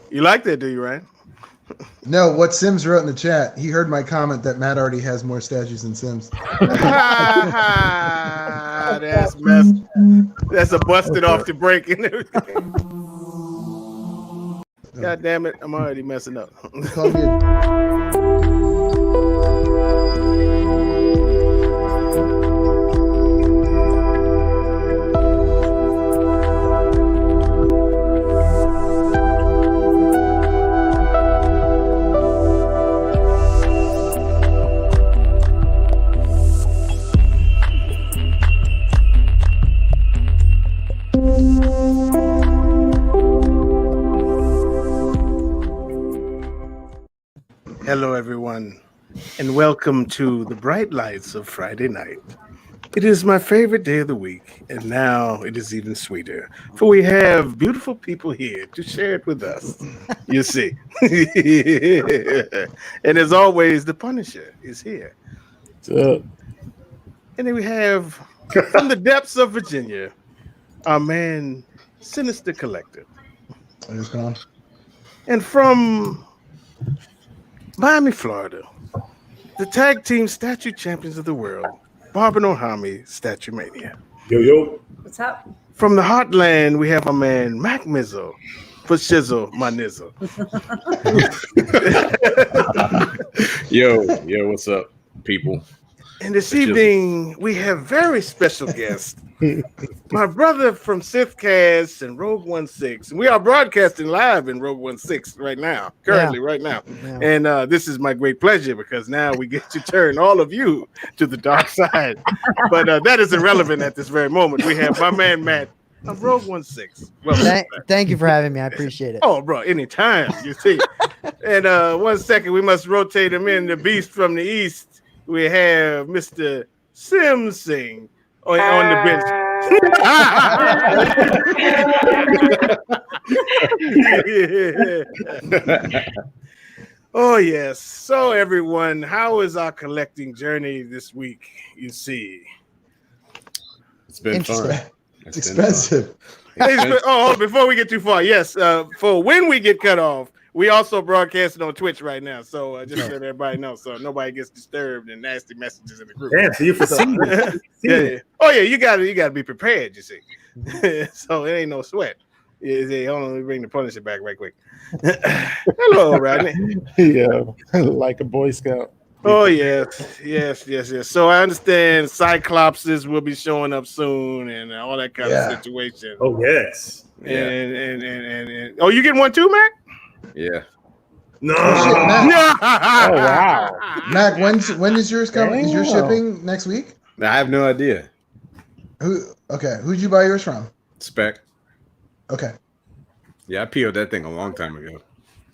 You like that, do you, Ryan? No, what Sims wrote in the chat, he heard my comment that Matt already has more statues than Sims. That's messed. That's a busted off the break and everything. God damn it, I'm already messing up. Call me a Hello, everyone, and welcome to the bright lights of Friday night. It is my favorite day of the week, and now it is even sweeter, for we have beautiful people here to share it with us. You see. And as always, the Punisher is here. What's up? And then we have, from the depths of Virginia, our man, Sinister Collective. It's gone. And from Miami, Florida, the tag team statue champions of the world, Barb and Ohami, Statue Mania. Yo. What's up? From the Heartland, we have our man, Mac Mizzo, for Shizzle, my nizzle. Yo, what's up, people? And this evening, we have very special guests. My brother from Sithcast and Rogue 16. We are broadcasting live in Rogue 16 right now, currently, right now. Yeah. And this is my great pleasure because now we get to turn all of you to the dark side. But that is irrelevant at this very moment. We have my man, Matt, of Rogue 16. Well, Thank you for having me. I appreciate it. oh, bro, anytime, you see. And 1 second, we must rotate him in. The beast from the east. We have Mr. Sim Sing on the bench. Oh, yes. So, everyone, how is our collecting journey this week? You see, It's been fun. It's expensive. Oh, before we get too far, yes. For when we get cut off, we also broadcasting on Twitch right now, so just let everybody know, so nobody gets disturbed and nasty messages in the group. Damn, so you foreseen it. Yeah. Oh yeah, you gotta be prepared. You see, so it ain't no sweat. Yeah, hold on, let me bring the Punisher back right quick. Hello, Rodney. Yeah, like a Boy Scout. Oh yes. So I understand Cyclopses will be showing up soon and all that kind of situation. Oh yes. And oh, you getting one too, Mac? Yeah. No. Oh, shit, Mac. Oh wow. Mac, when is yours coming? Is yours shipping next week? I have no idea. Who'd you buy yours from? Spec. Okay. Yeah, I PO'd that thing a long time ago.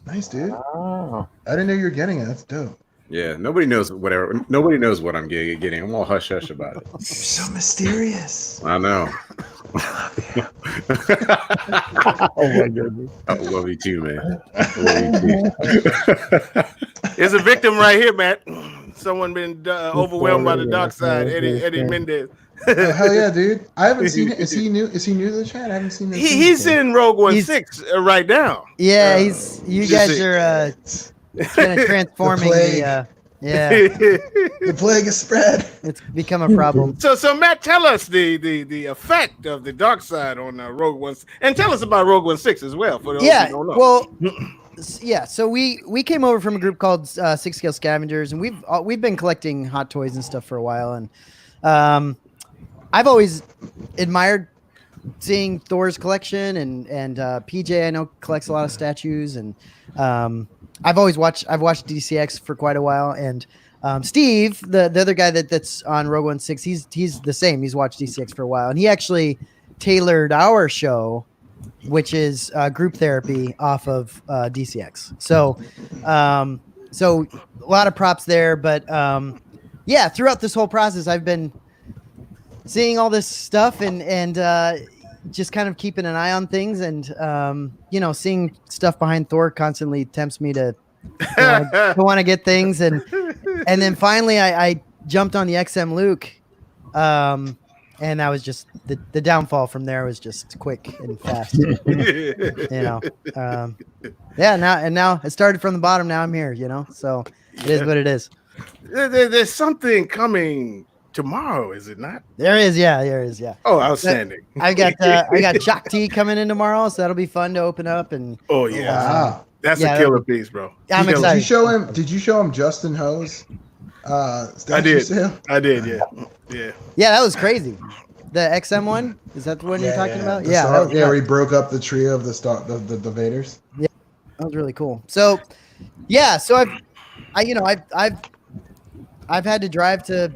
Nice, dude. Oh. I didn't know you were getting it. That's dope. Yeah, nobody knows Nobody knows what I'm getting. I'm all hush hush about it. You're so mysterious. I know. Oh my goodness. I love you too, man. I love you too. There's a victim right here, Matt. Someone been overwhelmed by the dark side. Eddie Mendez. Hell yeah, dude. I haven't seen it. Is he new to the chat? I haven't seen it. He's in Rogue 16 right now. Yeah, you guys are kind of transforming the the plague is spread. It's become a problem. So Matt, tell us the effect of the dark side on Rogue 16, and tell us about Rogue 16 as well. For those who don't know. Well, yeah. So we came over from a group called Six Scale Scavengers, and we've been collecting hot toys and stuff for a while, and I've always admired seeing Thor's collection, and PJ I know collects a lot of statues, and I've watched DCX for quite a while, and Steve, the other guy that's on Rogue 16, he's the same. He's watched DCX for a while, and he actually tailored our show, which is group therapy, off of DCX. So so a lot of props there, but yeah, throughout this whole process, I've been seeing all this stuff and just kind of keeping an eye on things, and seeing stuff behind Thor constantly tempts me to want to get things, and then finally I jumped on the XM Luke and that was just the downfall from there was just quick and fast. Yeah. Now it started from the bottom. Now I'm here. So it is what it is. There's something coming tomorrow, is it not? There is. Yeah. Oh, outstanding. I got Jock T coming in tomorrow, so that'll be fun to open up. And Oh yeah, Wow. that's yeah, a killer piece, bro. I'm Killer. excited. Did you show him Justin Ho's statue I did. sale? I did. Yeah. Yeah, that was crazy. The XM one, is that the one you're talking about? The Yeah, star- that was where nuts. he broke up the trio of the Vaders. That was really cool. So, yeah, so I've had to drive to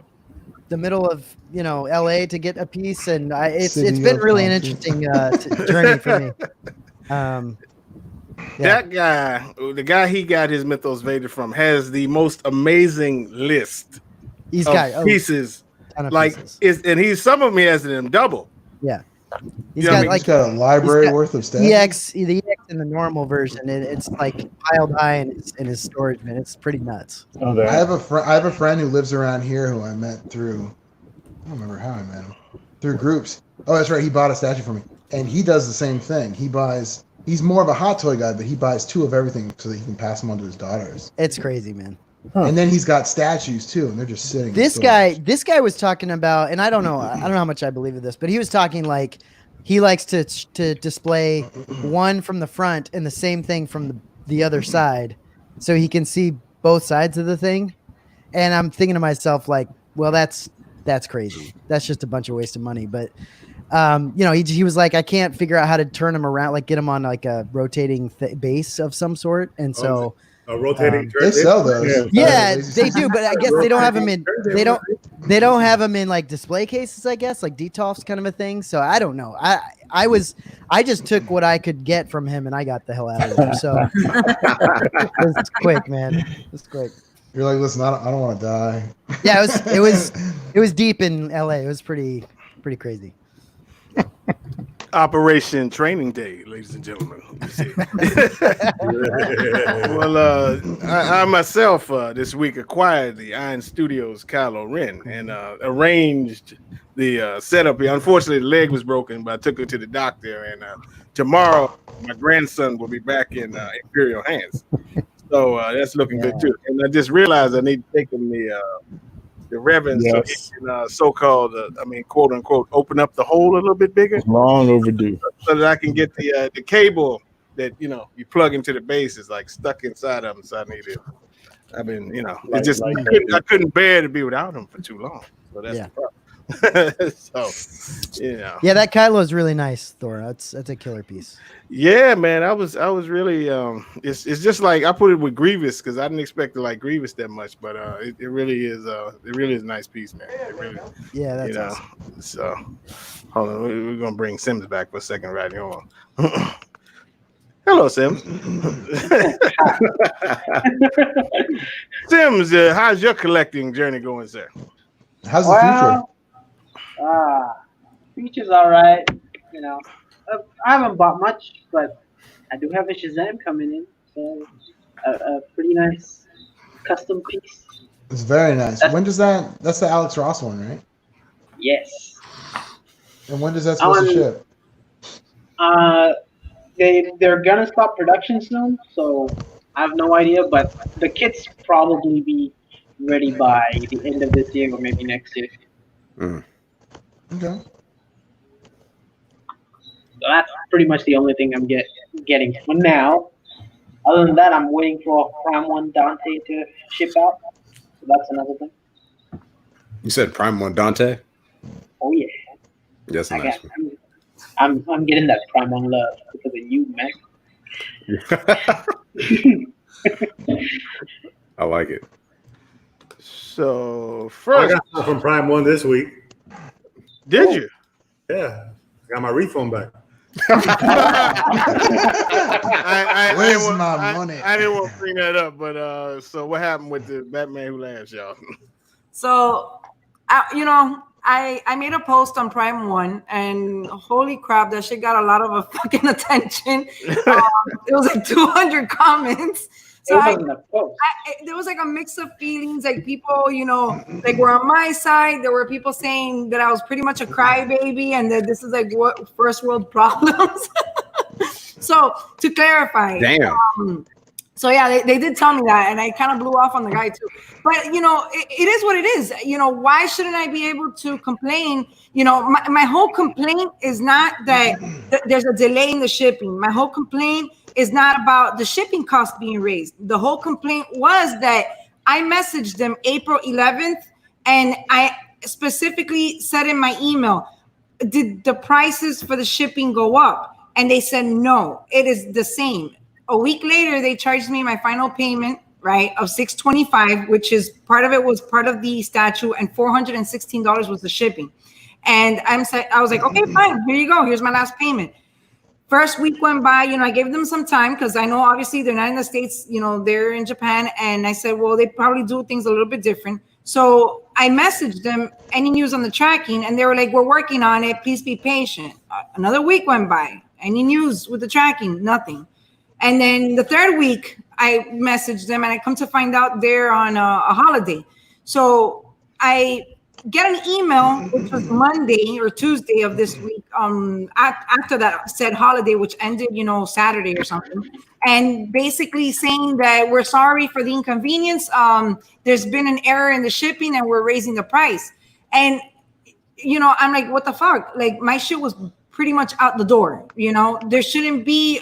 the middle of LA to get a piece, and it's City been of really an Compton. interesting journey for me. Yeah. That guy, the guy he got his Mythos Vader from, has the most amazing list He's of got pieces. ton of Like pieces. some of them he has them double. Yeah, he's You know what I got mean? like He's got a library got worth of statues. the EX in the normal version, and it's like piled high in his storage bin. It's pretty nuts. Oh, I there. have a friend who lives around here who I met through. I don't remember how I met him. Through groups. Oh, that's right. He bought a statue for me, and he does the same thing. He's more of a hot toy guy, but he buys 2 of everything so that he can pass them on to his daughters. It's crazy, man. And then he's got statues too, and they're just sitting. in This storage. guy was talking about, and I don't know how much I believe of this, but he was talking like he likes to display one from the front and the same thing from the other side, so he can see both sides of the thing. And I'm thinking to myself like, well, that's crazy. That's just a bunch of waste of money. But he was like, I can't figure out how to turn him around, like get him on like a rotating base of some sort, and so. A rotating They sell those. Yeah, they do, but I guess they don't have them in. They don't have them in like display cases. I guess like Detolf's kind of a thing. So I don't know. I just took what I could get from him, and I got the hell out of there. So it was quick, man. It was quick. You're like, listen, I don't want to die. Yeah, it was deep in LA. It was pretty crazy. Operation Training Day, ladies and gentlemen. You see. Well, I myself this week acquired the Iron Studios Kylo Ren and arranged the setup here. Unfortunately, the leg was broken, but I took her to the doctor, and tomorrow my grandson will be back in Imperial hands. So that's looking good too. And I just realized I need to take him the Reverend, so he can so-called, quote unquote, open up the hole a little bit bigger, Long overdue. so that I can get the cable that you plug into the base is like stuck inside of him. So I need it. I mean, it just I couldn't bear to be without him for too long. So that's the problem. So Yeah, that Kylo is really nice, Thor. That's a killer piece. Yeah, man, I was really it's just like I put it with Grievous because I didn't expect to like Grievous that much, but it really is a nice piece, man. It really, that's awesome. So hold on, we're gonna bring Sims back for a second right here. Hello, Sims. Sims, how's your collecting journey going, sir? How's the future? Future's all right. I haven't bought much, but I do have a Shazam coming in, so a pretty nice custom piece. It's very nice. When does that? That's the Alex Ross one, right? Yes. And when does that supposed to ship? They're gonna stop production soon, so I have no idea. But the kits probably be ready by the end of this year or maybe next year. Okay. So that's pretty much the only thing I'm getting for now. Other than that, I'm waiting for Prime 1 Dante to ship out. So that's another thing. You said Prime 1 Dante? Oh yeah. That's a nice one. I'm getting that Prime 1 love because of you, man. I like it. So I first, got stuff from Prime 1 this week. did you? Yeah. I got my refund back. Where's my money? I didn't want to bring that up, but so what happened with the Batman Who Laughs, y'all? So, I made a post on Prime 1, and holy crap, that shit got a lot of fucking attention. It was like 200 comments. So wasn't a post. there was like a mix of feelings. Like people, like were on my side. There were people saying that I was pretty much a crybaby and that this is like what first world problems. So to clarify, Damn. so yeah, they did tell me that, and I kind of blew off on the guy too. But it is what it is. Why shouldn't I be able to complain? My whole complaint is not that there's a delay in the shipping. My whole complaint is not about the shipping cost being raised. The whole complaint was that I messaged them April 11th, and I specifically said in my email, did the prices for the shipping go up? And they said, no, it is the same. A week later, they charged me my final payment, right, of $625, which is part of it was part of the statute, and $416 was the shipping. And I was like, okay, fine, here you go. Here's my last payment. First week went by, I gave them some time because I know obviously they're not in the States, they're in Japan. And I said, well, they probably do things a little bit different. So I messaged them, any news on the tracking? And they were like, we're working on it. Please be patient. Another week went by. Any news with the tracking? Nothing. And then the third week, I messaged them, and I come to find out they're on a holiday. So I get an email, which was Monday or Tuesday of this week, after that said holiday, which ended, Saturday or something, and basically saying that we're sorry for the inconvenience. There's been an error in the shipping, and we're raising the price. And I'm like, what the fuck? Like, my shit was pretty much out the door. There shouldn't be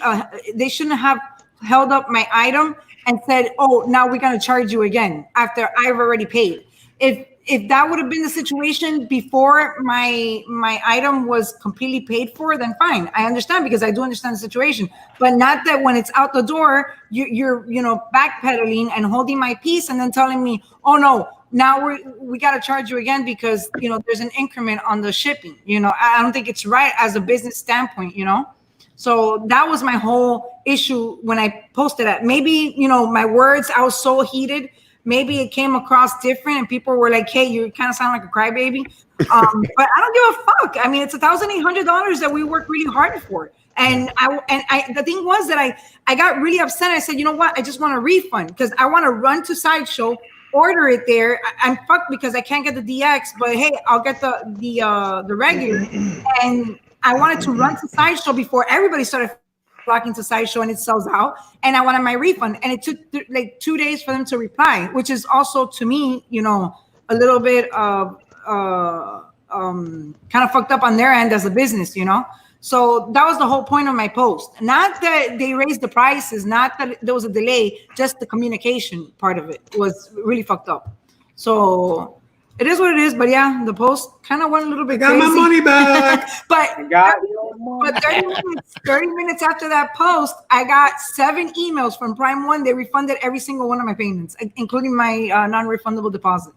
they shouldn't have held up my item and said, oh, now we're going to charge you again after I've already paid. If that would have been the situation before my item was completely paid for, then fine, I understand, because I do understand the situation. But not that when it's out the door, you're backpedaling and holding my piece and then telling me, oh no, now we got to charge you again because there's an increment on the shipping. I don't think it's right as a business standpoint. So that was my whole issue when I posted that. Maybe my words, I was so heated. Maybe it came across different, and people were like, "Hey, you kind of sound like a crybaby." But I don't give a fuck. I mean, it's $1,800 that we worked really hard for. And I the thing was that I got really upset. I said, you know what? I just want a refund because I want to run to Sideshow, order it there. I'm fucked because I can't get the DX, but hey, I'll get the regular. And I wanted to run to Sideshow before everybody started flocking to Sideshow and it sells out. And I wanted my refund. And it took like 2 days for them to reply, which is also to me, a little bit of kind of fucked up on their end as a business, So that was the whole point of my post. Not that they raised the prices, not that there was a delay, just the communication part of it was really fucked up. So it is what it is. But yeah, the post kind of went a little bit Got crazy. my money back. but I got your money. but 30 minutes after that post, I got 7 emails from Prime One. They refunded every single one of my payments, including my non-refundable deposit.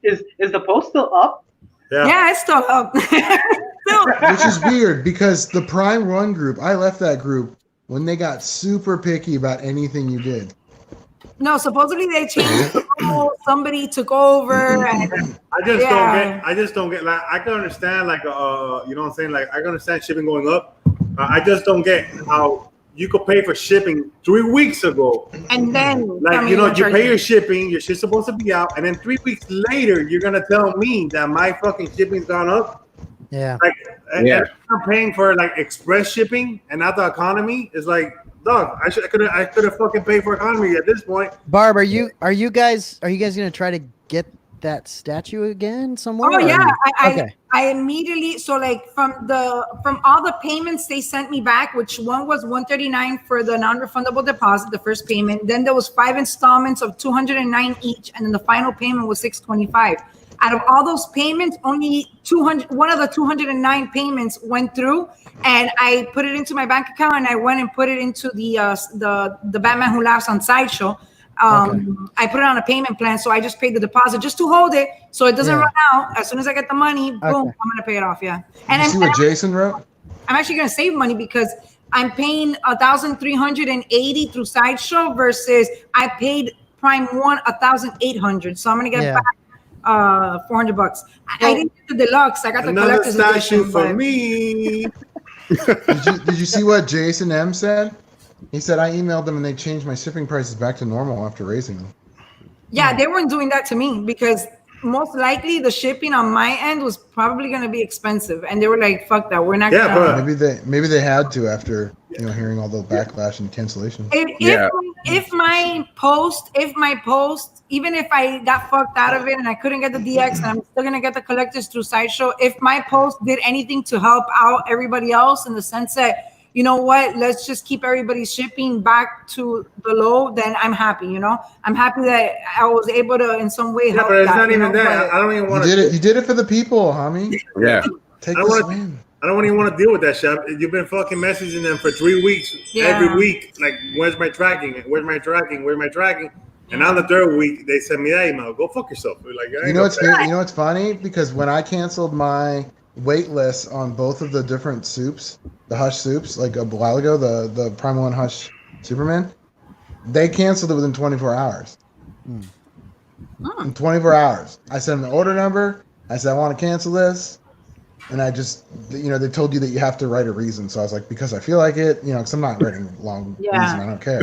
Is the post still up? Yeah, it's still up. Which is weird because the Prime One group, I left that group when they got super picky about anything you did. No, supposedly they changed the rule. Somebody took over. And, I just don't get like I can understand like you know what I'm saying, like I can understand shipping going up. I just don't get how you could pay for shipping 3 weeks ago. And then like you pay your shipping, your shit's supposed to be out, and then 3 weeks later you're gonna tell me that my fucking shipping's gone up. Yeah. Like Yeah. I'm paying for like express shipping and not the economy. It's like, dog, I could have fucking paid for economy at this point. Barb, are you guys gonna try to get that statue again somewhere? Oh yeah, Okay. I immediately, so like from all the payments they sent me back, which one was $139 for the non-refundable deposit, the first payment. Then there was 5 installments of $209 each, and then the final payment was $625. Out of all those payments, only one of the 209 payments went through, and I put it into my bank account, and I went and put it into the Batman Who Laughs on Sideshow. I put it on a payment plan, so I just paid the deposit just to hold it, so it doesn't run out. As soon as I get the money, boom, I'm gonna pay it off. Yeah, and You see what Jason wrote? I'm actually gonna save money because I'm paying $1,380 through Sideshow versus I paid Prime One $1,800, so I'm gonna get back $400. I didn't get the deluxe. I got the Another collector's statue edition for but- me. Did you see what Jason M said? He said I emailed them and they changed my shipping prices back to normal after raising them. Yeah, they weren't doing that to me because most likely the shipping on my end was probably going to be expensive, and they were like, "Fuck that, we're not." Yeah, gonna. but Maybe they had to after hearing all the backlash and cancellation. If my post, even if I got fucked out of it and I couldn't get the DX, and I'm still gonna get the collectors through Sideshow. If my post did anything to help out everybody else in the sense that, you know what, let's just keep everybody's shipping back to the low, then I'm happy. I'm happy that I was able to in some way help. but it's that, not even that. but- I don't even want You to. did it. You did it for the people, homie. Yeah. Take I this wanna- win. I don't even want to deal with that shit. You've been fucking messaging them for 3 weeks, every week. Like, where's my tracking? Where's my tracking? Where's my tracking? And on the third week, they sent me that email. Go fuck yourself. Like, You know what's funny? Because when I canceled my wait list on both of the different soups, the Hush soups, like a while ago, the Prime 1 Hush Superman, they canceled it within 24 hours. In 24 hours. I sent them the order number. I said, I want to cancel this. And I just, they told you that you have to write a reason. So I was like, because I feel like it, because I'm not writing a long reason. I don't care.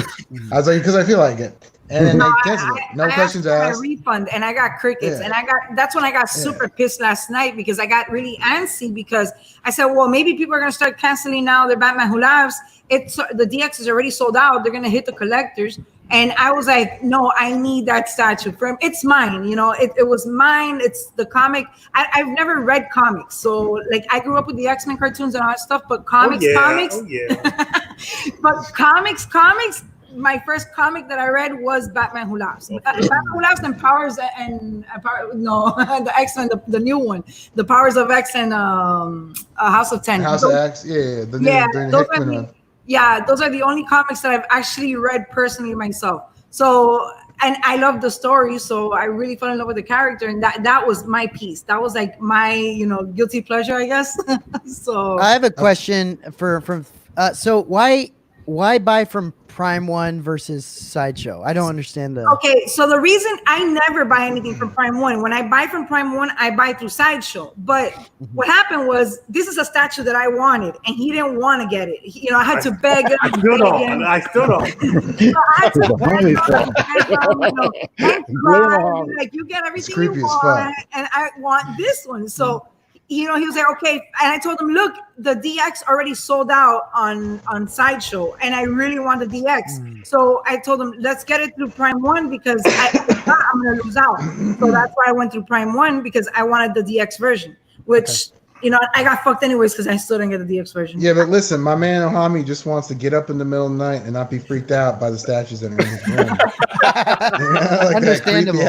I was like, because I feel like it. And then they canceled it. No questions asked. I refund and I got crickets. And that's when I got super pissed last night because I got really antsy because I said, well, maybe people are going to start canceling now their Batman Who Laughs. The DX is already sold out. They're going to hit the collectors. And I was like, no, I need that statue for him. It's mine. It was mine. It's the comic. I've never read comics. So like I grew up with the X-Men cartoons and all that stuff, but comics. But comics, my first comic that I read was Batman Who Laughs. Batman Who Laughs and Powers and the X-Men, the new one, the Powers of X and House of Ten. House of X, the new Hickman one. Yeah, those are the only comics that I've actually read personally myself. So, and I love the story, so I really fell in love with the character, and that was my piece. That was like my, guilty pleasure, I guess. So I have a question so why buy from Prime 1 versus Sideshow? I don't understand that. Okay, so the reason I never buy anything from Prime 1, when I buy from Prime 1, I buy through Sideshow. But what happened was, this is a statue that I wanted, and he didn't want to get it. I had to beg him. I still don't. So I had to beg him, like, you get everything you want, and I want this one. So he was like, okay. And I told him, look, the DX already sold out on Sideshow, and I really want the DX. So I told him, let's get it through Prime 1 because I'm going to lose out. So that's why I went through Prime 1 because I wanted the DX version, which, I got fucked anyways because I still didn't get the DX version. Yeah, but listen, my man Ohami just wants to get up in the middle of the night and not be freaked out by the statues that are in his room. Like Understandable.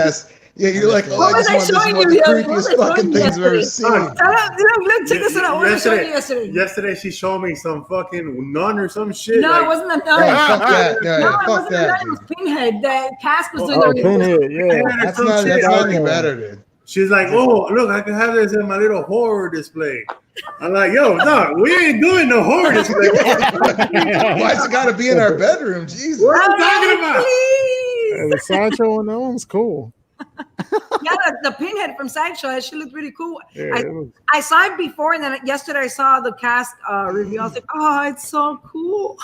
Yeah, you're like, what was I showing you? The creepiest fucking things I've ever seen. Look, check this out. What was I showing you yesterday? Yesterday, she showed me some fucking nun or some shit. No, it wasn't a nun. Fuck that. It wasn't a nun. It was Pinhead. That Cass was doing the Pinhead, yeah. That's not any better, dude. She's like, oh, look, I can have this in my little horror display. I'm like, yo, no, we ain't doing no horror display. Why's it got to be in our bedroom? Jesus. What are you talking about? And the Sideshow on that one's cool. Yeah, the Pinhead from Sideshow, that shit looked really cool. Yeah, I saw it before, and then yesterday I saw the cast review. I was like, oh, it's so cool.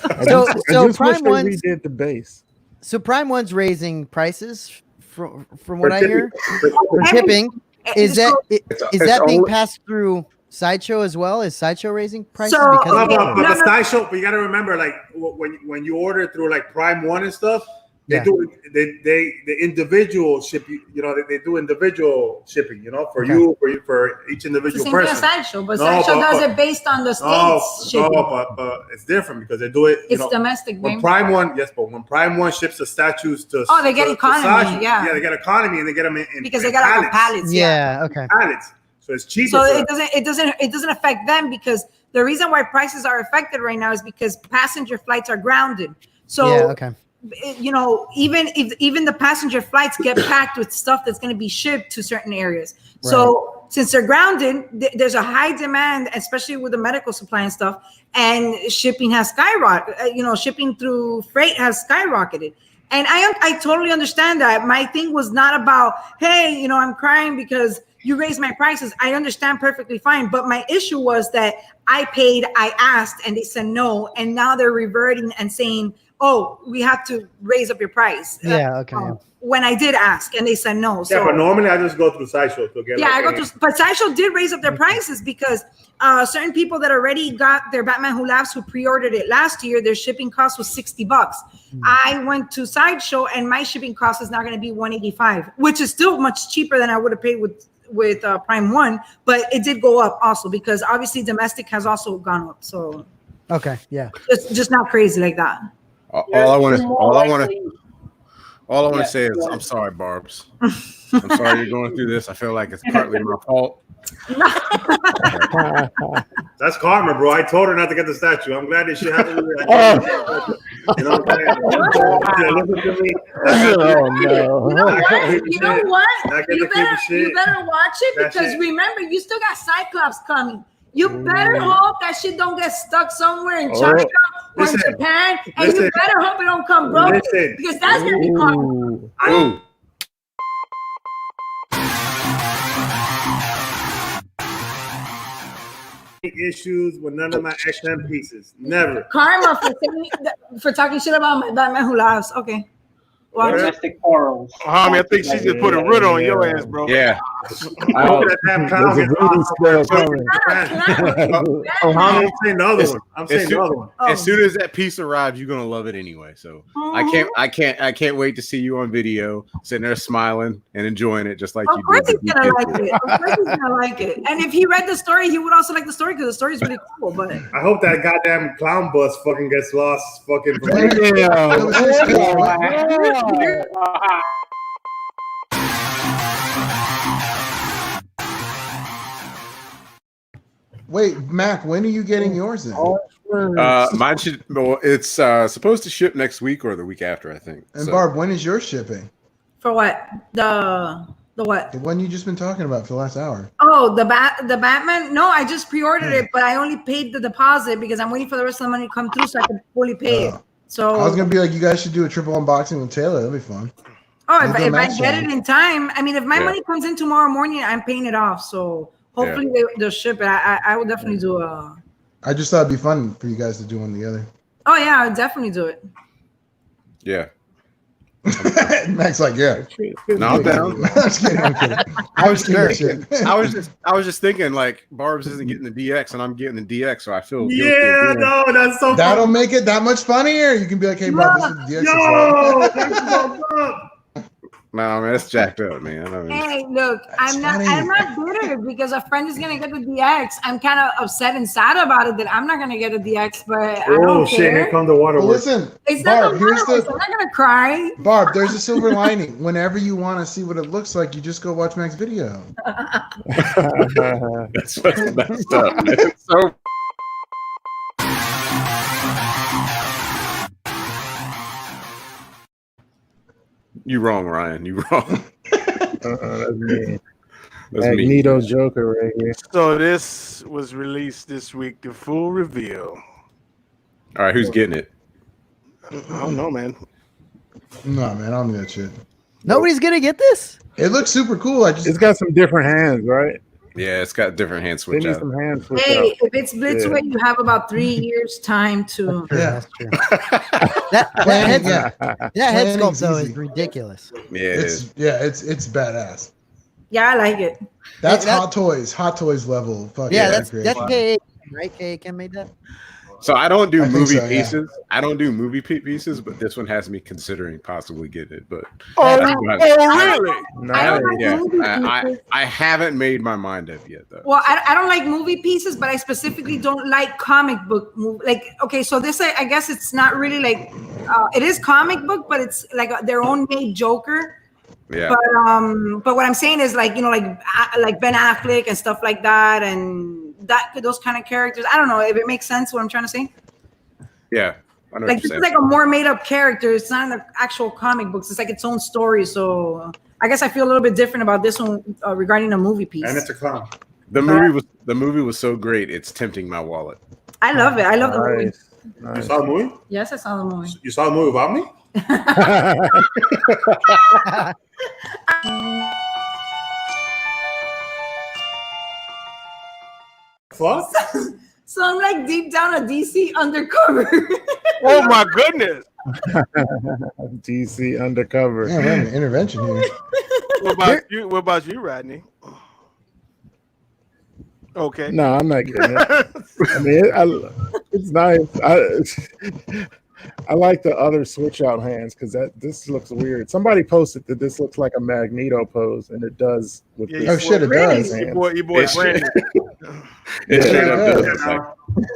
I just Prime wish they 1's redid the base. So Prime 1's raising prices from what I hear for shipping. shipping. Is that being only- passed through Sideshow as well? Is Sideshow raising prices? So- because of But that? the Sideshow, but you got to remember, like when you order through like Prime 1 and stuff, they do the individual ship. They do individual shipping. For each individual Same person. thing as Sideshow, but Sideshow does it based on the states shipping. But it's different because they do it. It's domestic, When baby. Prime 1, yes, but when Prime 1 ships the statues to they get economy, Sideshow, yeah. they get economy and they get them in because they got it on pallets. Yeah, okay. Pallets, so it's cheaper. So it doesn't affect them because the reason why prices are affected right now is because passenger flights are grounded. So Yeah, okay. Even the passenger flights get packed with stuff that's going to be shipped to certain areas. Right. So since they're grounded, there's a high demand, especially with the medical supply and stuff, and shipping has skyrocketed. Shipping through freight has skyrocketed. And I totally understand that. My thing was not about, hey, I'm crying because you raise my prices. I understand perfectly fine. But my issue was that I paid, I asked, and they said no. And now they're reverting and saying, oh, we have to raise up your price. Yeah, okay. When I did ask and they said no. So, yeah, but normally I just go through Sideshow to get. yeah, like, I go to, but Sideshow did raise up their prices because certain people that already got their Batman Who Laughs who pre-ordered it last year, their shipping cost was $60. I went to Sideshow and my shipping cost is now going to be $185, which is still much cheaper than I would have paid with Prime One, but it did go up also because obviously domestic has also gone up. So Okay, yeah. it's just not crazy like that. All I want to Yeah, say is go ahead. I'm sorry, Barbs. I'm sorry you're going through this. I feel like it's partly my fault. That's karma, bro. I told her not to get the statue. I'm glad that she happened. You know what I'm saying? Listen to me. Oh no! You know what? Not get You the creepy better, shit. you better watch it That's because it. remember, you still got Cyclops coming. You better hope that shit don't get stuck somewhere in China or in Listen. Japan, and you Listen. better hope it don't come broken Listen. because that's gonna be karma. Ooh. Ooh. Issues with none of my XM pieces. Never. Karma for talking shit about my Batman Who Laughs. Okay. Well, Domestic quarrels. Homie, I think she just put a root on your ass, bro. Yeah. I hope that damn clown There's a gets voodoo off. spell coming. I'm saying the other one. I'm saying the other one. As soon as that piece arrives, you're gonna love it anyway. So I can't wait to see you on video, sitting there smiling and enjoying it, just like Of you course did. he's gonna like it. Of course he's gonna like it. And if he read the story, he would also like the story because the story is really cool. But I hope that goddamn clown bus fucking gets lost. Fucking. Wait, Mac, when are you getting yours in? Mine should. Well, it's supposed to ship next week or the week after, I think. And So, Barb, when is your shipping? for what? The what? The one you just been talking about for the last hour. Oh, the Batman? No, I just pre-ordered it, but I only paid the deposit because I'm waiting for the rest of the money to come through so I can fully pay it. So I was gonna be like, you guys should do a triple unboxing with Taylor. That'd be fun. if I Max get on. it in time, I mean, if my Yeah. money comes in tomorrow morning, I'm paying it off. So hopefully they'll ship it. I would definitely do a. I just thought it'd be fun for you guys to do one together. Oh yeah, I would definitely do it. yeah. Mac's like, yeah. No, I'm down. I'm just kidding. I'm kidding. I was kidding. I was just thinking like Barb's isn't getting the DX and I'm getting the DX, so I feel guilty Yeah, doing it. no, that's so. That'll make it that much funnier. You can be like, hey, Barb, this is the DX. Yo, that's so up. No, man, that's jacked up, man. I mean, Hey, look, That's I'm funny. not bitter because a friend is gonna get the DX. I'm kind of upset and sad about it that I'm not gonna get a DX, but I Oh don't shit! Here care. come the Well, waterworks. listen, It's not Barb, the here's virus. the I'm not gonna cry. Barb, there's a silver lining. Whenever you want to see what it looks like, you just go watch Mac's video. that's what's messed up. Man. So you wrong, Ryan. You wrong. That's me. That's me. Magneto Joker right here. So this was released this week, the full reveal. All right, who's getting it? I don't know, man. No, man, I don't do that shit. Nobody's gonna get this. It looks super cool. It's got some different hands, right? Yeah, it's got different hand They switch need out. some hand switch Hey, out. if it's Blitzway, you have about 3 years time to. Yeah. That's true. that Planning, head, yeah. that head sculpt Planning's though easy. is ridiculous. Yeah, it is. It's badass. Yeah, I like it. That's that- Hot Toys level. Fuck Yeah, that's that's great. K. Right? K made that. So I don't do I think movie so, yeah. pieces. I don't do movie pieces, but this one has me considering possibly getting it. But Really? I don't like yeah, movie pieces. I haven't made my mind up yet though. Well, I don't like movie pieces, but I specifically don't like comic book like, okay, so this, I guess it's not really like, it is comic book, but it's like their own made Joker. Yeah, But what I'm saying is like, like Ben Affleck and stuff like that, and those kind of characters. I don't know if it makes sense what I'm trying to say. yeah. I know Like what this you're is saying. like a more made up character. It's not in the actual comic books. It's like its own story. So I guess I feel a little bit different about this one regarding a movie piece. And it's a clown. The movie was so great. It's tempting my wallet. I love it. I love the movie. Nice. You Nice. saw the movie? Yes, I saw the movie. You saw the movie about me? Fuck. So I'm like deep down a DC undercover. Oh my goodness! DC undercover. Yeah, we're having an intervention here. What about you? What about you, Rodney? Okay. No, I'm not getting it. I mean, it's nice. I like the other switch out hands because this looks weird. Somebody posted that this looks like a Magneto pose, and it does. With Yeah, this Oh shit, it does. Your boy Brandon. It straight Yeah, up it does does. look like.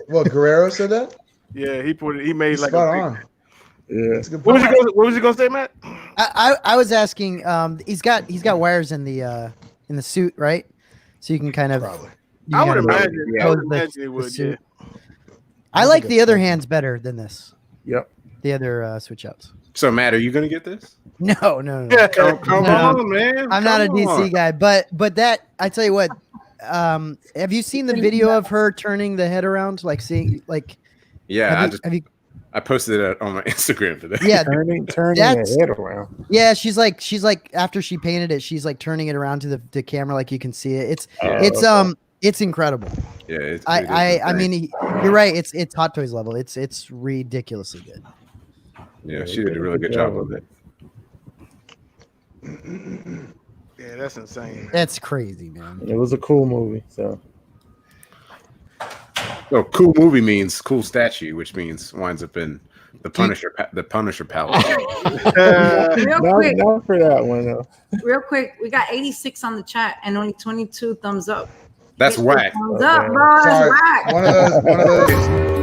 Well, Guerrero said that. Yeah, he made He's like spot a. on. Yeah. That's a good What was point. he gonna say, Matt? I was asking. He's got wires in the suit, right? So you can kind of. Probably. you I can would kind of imagine. Yeah. I would pose the- imagine it the would. Yeah. suit. I like the other hands better than this. Yep. The other switch outs. So, Matt, are you gonna get this? No. Come No. on, man. I'm not a Come DC on. guy, but that I tell you what. Have you seen the video of her turning the head around, like seeing like? Yeah, Have you? I posted it on my Instagram today. Yeah, Turning That's- the head around. yeah. She's like after she painted it, she's like turning it around to the camera, like you can see it. It's incredible. Yeah, I mean, you're right. It's Hot Toys level. It's ridiculously good. yeah, she did a really good job with it. Yeah, that's insane. That's crazy, man. It was a cool movie. So So, cool movie means cool statue, which means winds up in the Punisher Palace. Real quick, not for that one though. real quick. We got 86 on the chat and only 22 thumbs up. That's Hit the whack. Thumbs up, bro. That's Sorry, whack. one of those.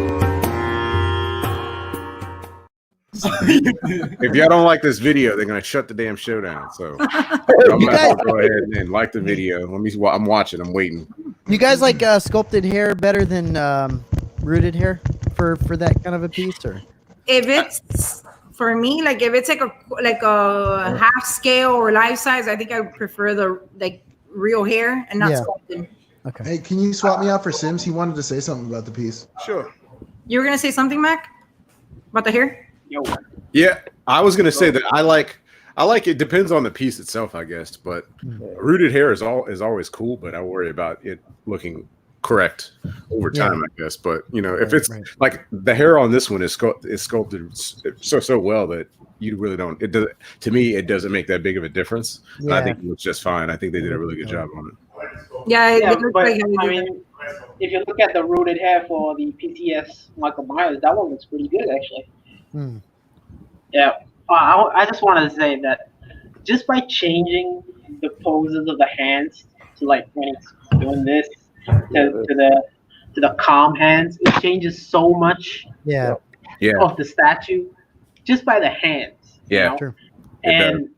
If y'all don't like this video, they're gonna shut the damn show down. So I'm You guys- gonna go ahead and like the video. I'm watching. I'm waiting. You guys like sculpted hair better than rooted hair for that kind of a piece, or? If it's for me, like if it's like a half scale or life size, I think I would prefer the like real hair and not Yeah. sculpted. Okay. Hey, can you swap me out for Sims? He wanted to say something about the piece. Sure. You were gonna say something, Mac, about the hair? Yo, Yeah, I was gonna say that I like it. Depends on the piece itself, I guess. But rooted hair is always cool. But I worry about it looking correct over time, I guess. But if it's like the hair on this one is sculpted so well that you really don't. It does to me. It doesn't make that big of a difference. Yeah. I think it looks just fine. I think they did a really good job on it. Yeah, it yeah, looks but like I mean, if you look at the rooted hair for the PTS Michael Myers, that one looks pretty good actually. Hmm. Yeah, I just wanted to say that just by changing the poses of the hands to like when it's doing this to the calm hands, it changes so much Yeah. Yeah, of the statue just by the hands. Yeah. You know? Sure. And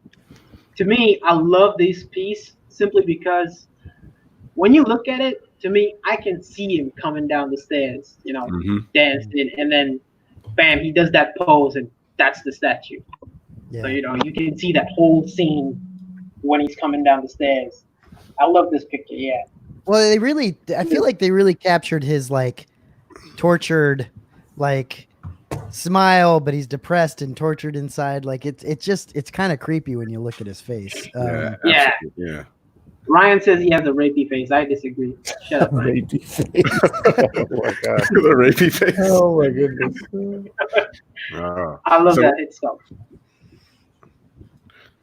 to me, I love this piece simply because when you look at it, to me, I can see him coming down the stairs, Mhm. dancing, and then bam, he does that pose, and that's the statue. Yeah. So, you can see that whole scene when he's coming down the stairs. I love this picture, yeah. Well, I feel like they really captured his like tortured, like smile, but he's depressed and tortured inside. Like it's kind of creepy when you look at his face. Yeah, Yeah. absolutely, yeah. Ryan says he has a rapey face. I disagree. Shut up, Ryan. Rapey face. Oh my god. The rapey face. Oh my goodness. I love So- that hit sculpt.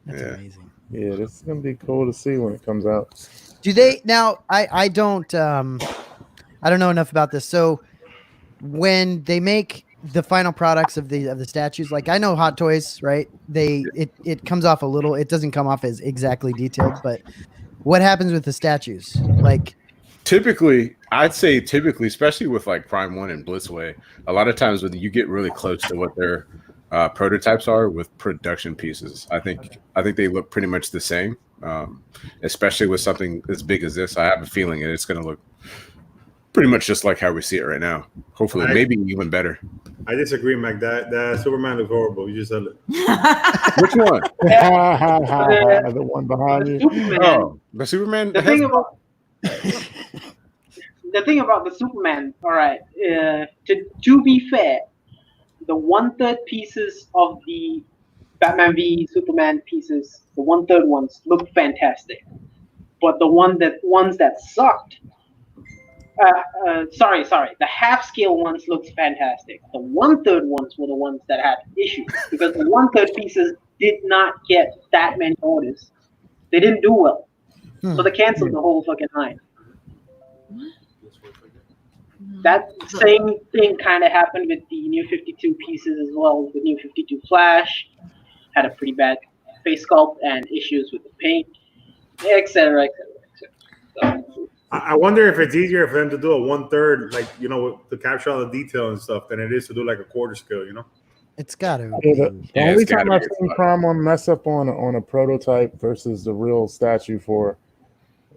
That's Yeah. amazing. Yeah, this is gonna be cool to see when it comes out. Do they now? I don't know enough about this. So when they make the final products of the statues, like I know Hot Toys, right? It comes off a little. It doesn't come off as exactly detailed, but what happens with the statues? Like I'd say typically, especially with like Prime 1 and Blitzway, a lot of times when you get really close to what their prototypes are with production pieces, I think they look pretty much the same. Especially with something as big as this, I have a feeling it's going to look pretty much just like how we see it right now. Hopefully, maybe even better. I disagree, Mac. That Superman looks horrible. You just said it. Which one? The one behind you. Superman. Oh, the Superman. The thing about the Superman, all right. To be fair, the 1/3 pieces of the Batman v Superman pieces, the 1/3 ones look fantastic, but the ones that sucked Sorry. The half scale ones looks fantastic. The 1/3 ones were the ones that had issues because the 1/3 pieces did not get that many orders. They didn't do well, so they canceled the whole fucking line. That same thing kind of happened with the new 52 pieces as well. The new 52 Flash had a pretty bad face sculpt and issues with the paint, etc. So, I wonder if it's easier for them to do a 1/3, like to capture all the detail and stuff, than it is to do like a quarter scale. It's got to. The Yeah, only it's gotta time I've be seen fun. Prime One mess up on a prototype versus the real statue for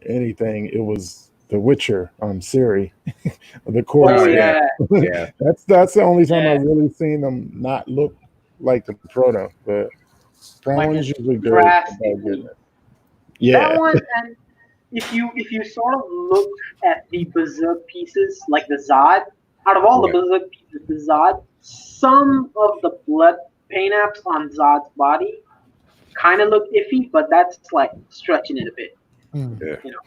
anything, it was The Witcher on Siri, the quarter. oh yeah. yeah, Yeah. That's the only time Yeah. I've really seen them not look like the proto. But Prime Like One's it's usually good about drastically. getting it. That Yeah, one, and if you sort of look at the Berserk pieces, like the Zod, out of all the Yeah. Berserk pieces, the Zod, some of the blood paint apps on Zod's body kind of look iffy, but that's like stretching it a bit. Yeah. You know.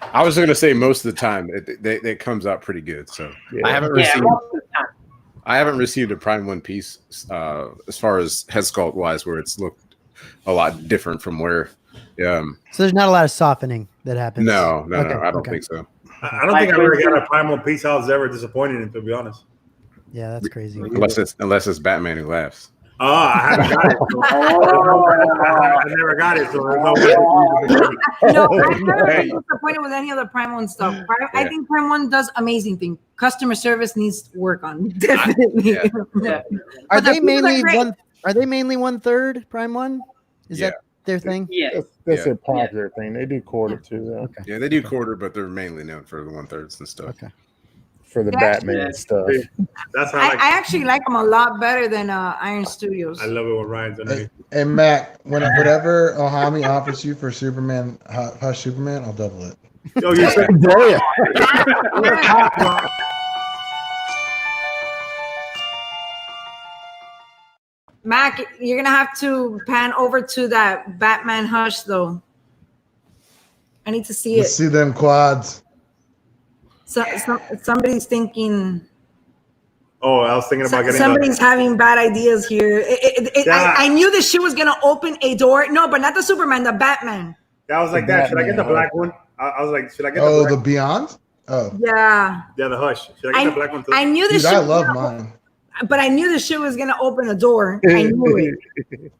I was going to say most of the time it comes out pretty good. So Yeah. I haven't Yeah, received most of the time. a Prime One piece as far as head sculpt wise, where it's looked a lot different from where. So there's not a lot of softening that happens. No, Okay, I don't okay. think so. I don't think I've ever got a Primal piece I was ever disappointed in, to be honest. Yeah, that's crazy. Unless it's Batman who laughs. Oh, I haven't got it. So I never got it, so there's no way. No, I've never Hey. been disappointed with any of the Prime One stuff. I Yeah. think Prime One does amazing thing. Customer service needs work on, definitely. Yeah. Yeah. Are But the they pieces are mainly great. one? Are they mainly 1/3 Prime One? Is Yeah. that their thing? Yeah. That's Yeah. a popular thing. They do quarter too, though, Yeah, they do quarter, but they're mainly known for the 1/3 and stuff. Okay. for the Yeah. Batman Yeah. stuff. That's how I like. actually like them a lot better than Iron Studios. I love it when Ryan's underneath. Hey, Matt, whatever Ohami offers you for Superman, Hush Superman, I'll double it. Yo, you said Mac, you're gonna have to pan over to that Batman Hush though. I need to see Let's it. see them quads. Somebody's thinking. Oh, I was thinking about getting Somebody's having bad ideas here. Yeah. I knew this shit was gonna open a door. No, but not the Superman, the Batman. I was like that. Should I get the black one? I was like, should I get the Oh, black? the Beyond? Oh, Yeah. Yeah, the Hush. Should I get the black one too? I knew this dude, shit I was love gonna- mine. but I knew this shit was gonna open a door. I knew it.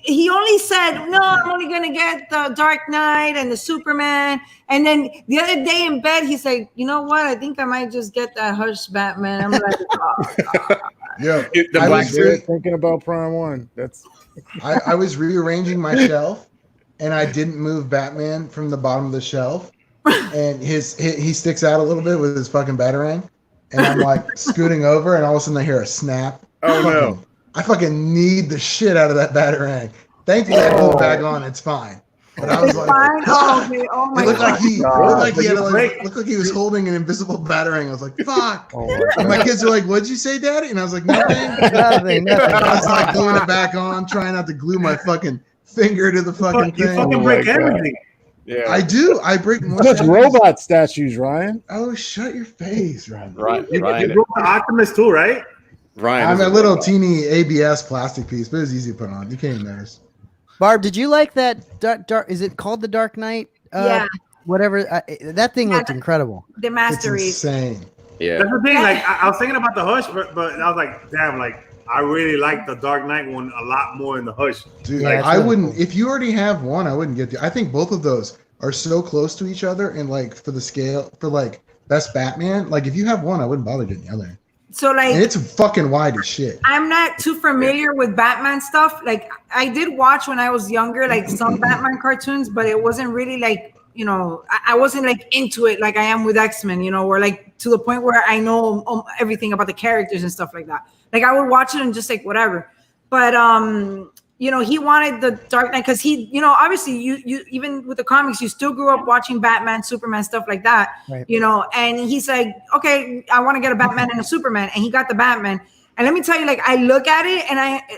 He only said, no, I'm only gonna get the Dark Knight and the Superman. And then the other day in bed, he said, you know what? I think I might just get that Hush Batman. I'm like, oh. Yo, The I black was, suit. Thinking about Prime One. That's I was rearranging my shelf, and I didn't move Batman from the bottom of the shelf, and he sticks out a little bit with his fucking Batarang, and I'm like scooting over, and all of a sudden I hear a snap. Oh, no. I fucking need the shit out of that Batarang. Thankfully, I put it back on. It's fine. But I was like, Fine? Oh, okay. Oh my it looked God. like he looked like he was holding an invisible Batarang. I was like, fuck. oh my And my kids are like, what'd you say, Daddy? And I was like, nothing. Nothing. I was like gluing it back on, trying not to glue my fucking finger to the fucking You thing. fucking Oh break my God. everything. Yeah. I do. I break more. Such statues. robot statues, Ryan. Oh, shut your face, Ryan. You Ryan, broke the Optimus too, right? Ryan I'm is a little robot. teeny ABS plastic piece, but it's easy to put on. You can't even notice. Barb, did you like that dark? Is it called the Dark Knight? Yeah. Whatever. That thing looked incredible. The It's Master Race. insane. Yeah. That's the thing. Like I was thinking about the Hush, but I was like, damn, like I really like the Dark Knight one a lot more than the Hush. Dude, Yeah, it's I really wouldn't, cool. if you already have one, I wouldn't get the, I think both of those are so close to each other. And like for the scale, for like best Batman, like if you have one, I wouldn't bother getting the other. So like, And it's fucking wide as shit. I'm not too familiar with Batman stuff. Like I did watch when I was younger, like some Batman cartoons, but it wasn't really like, you know, I wasn't like into it like I am with X-Men, you know, or like to the point where I know everything about the characters and stuff like that. Like I would watch it and just like whatever. But you know, he wanted the Dark Knight because he, you know, obviously you even with the comics, you still grew up watching Batman, Superman, stuff like that, Right. you know, and he's like, okay, I want to get a Batman and a Superman, and he got the Batman. And let me tell you, like, I look at it and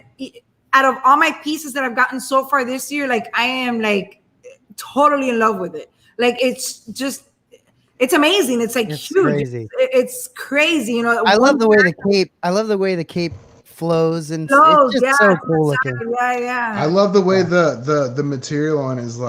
out of all my pieces that I've gotten so far this year, like I am like totally in love with it. Like it's It's amazing. It's like It's huge. crazy. It's crazy. You know, I love the way the cape. I love the way the cape flows, and flows, it's just so cool looking. Yeah. I love the way the material on his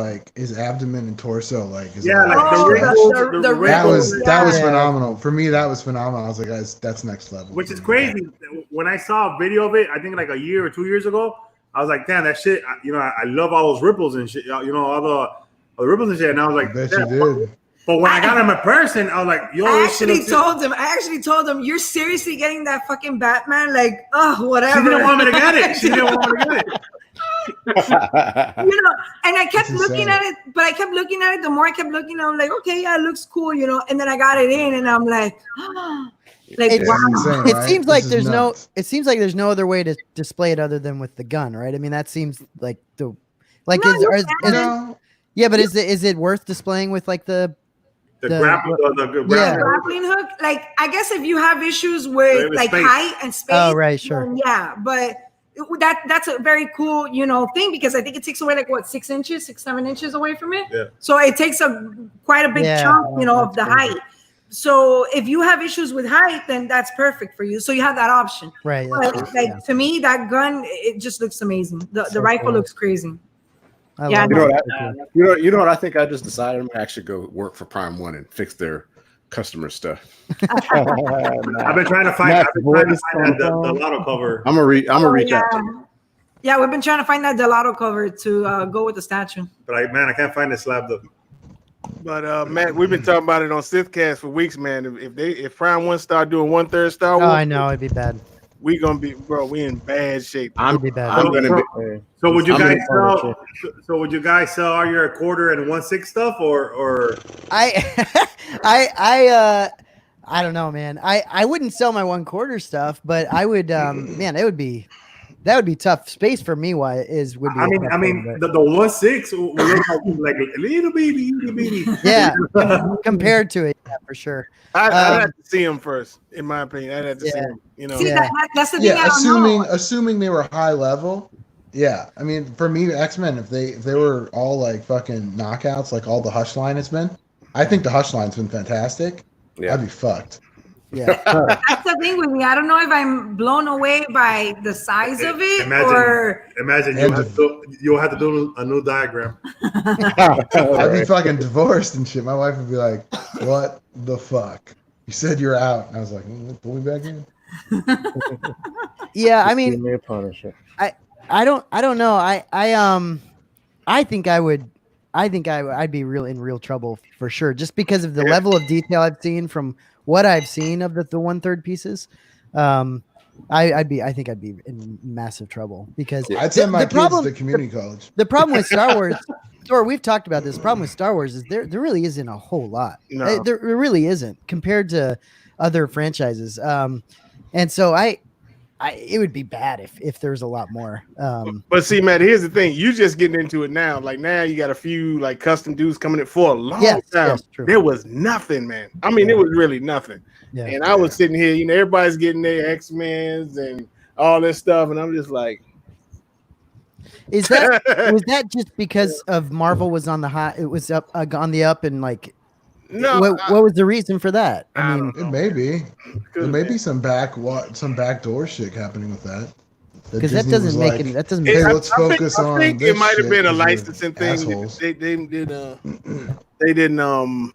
abdomen and torso is Yeah, like Oh, the wrinkles, the the wrinkles, wrinkles. that was Yeah. phenomenal. For me, that was phenomenal. I was like, guys, that's next level. Which is crazy. When I saw a video of it, I think like a year or 2 years ago, I was like, damn, that shit. I love all those ripples and shit. All the ripples and shit. And I was I like, bet damn, you did. But when I got him in person, I was like, yo, I this shit looks- actually told him, you're seriously getting that fucking Batman? Like, oh, whatever. She didn't want me to get it. She didn't want me to get it. You know, and I kept It's looking insane. at it, but I kept looking at it. The more I kept looking, I'm like, okay, yeah, it looks cool, you know. And then I got it in, and I'm like, like, It's wow. insane, It right? seems This like is there's nuts. no. It seems like there's no other way to display it other than with the gun, right? I mean, that seems like No, is, you can. No, yeah, but is it worth displaying with like the The The- grapple, the Yeah. grapple. Grappling hook, like I guess if you have issues with With like space. height and space, Oh, right, sure. then yeah, but that's a very cool, you know, thing because I think it takes away like what 6 inches, 6-7 inches away from it. Yeah. So it takes quite a big Yeah, chunk, you know, of the that's crazy. height. So if you have issues with height, then that's perfect for you. So you have that option. right? That's But true, like yeah. to me, that gun, it just looks amazing. The So rifle cool. looks crazy. I Yeah, love You know it. what? Cool. You know what? I think I just decided I'm gonna actually go work for Prime One and fix their customer stuff. I've been trying to find, Matt's I've been trying to voice find that on the lotto cover. I'm gonna reach Oh, out. yeah. Yeah, we've been trying to find that Delato cover to go with the statue. But I can't find the slab though. But Matt, we've been talking about it on Sithcast for weeks, man. If Prime One start doing 1/3 Star Wars, Oh, I know it'd be bad. we gonna be, bro. We in bad shape. It'd be bad. I'm gonna be. Hey, So would you I'm guys gonna sell? So would you guys sell all your quarter and 1/6 stuff, or I don't know, man. I wouldn't sell my 1/4 stuff, but I would. Man, that would be tough. Space for me, would be. I a tough mean, thing, but- the 1/6 will look like a little bitty. yeah, compared to it, yeah, for sure. I'd have to see him first, in my opinion. I'd have to see Yeah. him. You know, See, Yeah. that's the thing. I yeah. don't know. Assuming they were high level. Yeah, I mean, for me, X-Men, if they were all like fucking knockouts, like all the Hush line has been, I think the Hush line's been fantastic. Yeah. I'd be fucked. Yeah, That's the thing with me. I don't know if I'm blown away by the size of it Imagine And you'll have to do a new diagram. I'd be fucking divorced and shit. My wife would be like, "What the fuck? You said you're out." And I was like, "Pull me back in." yeah. I Give mean, me a Punisher. I don't know. I think I would. I'd be in real trouble for sure, just because of the level of detail I've seen from what I've seen of the 1/3 pieces. I think I'd be in massive trouble because I'd send my kids to community college. the problem with Star Wars, or we've talked about this. The problem with Star Wars is there really isn't a whole lot. No. There really isn't compared to other franchises. And so it would be bad if there's a lot more. but see, Matt, here's the thing: you just getting into it now. Like now, you got a few like custom dudes coming in for a long time. Yes, true. There was nothing, man. I mean, it was really nothing. Yeah. And I was sitting here, everybody's getting their X-Men's and all this stuff, and I'm just like, Was that just because of Marvel was on the high? It was up on the up, and like, no. what was the reason for that? I mean, It may be. There may be some backdoor shit happening with that. because that Disney doesn't was make like, any. That doesn't. Hey, Make, let's focus on I think this it might have shit been a 'cause you're licensing thing. assholes. They didn't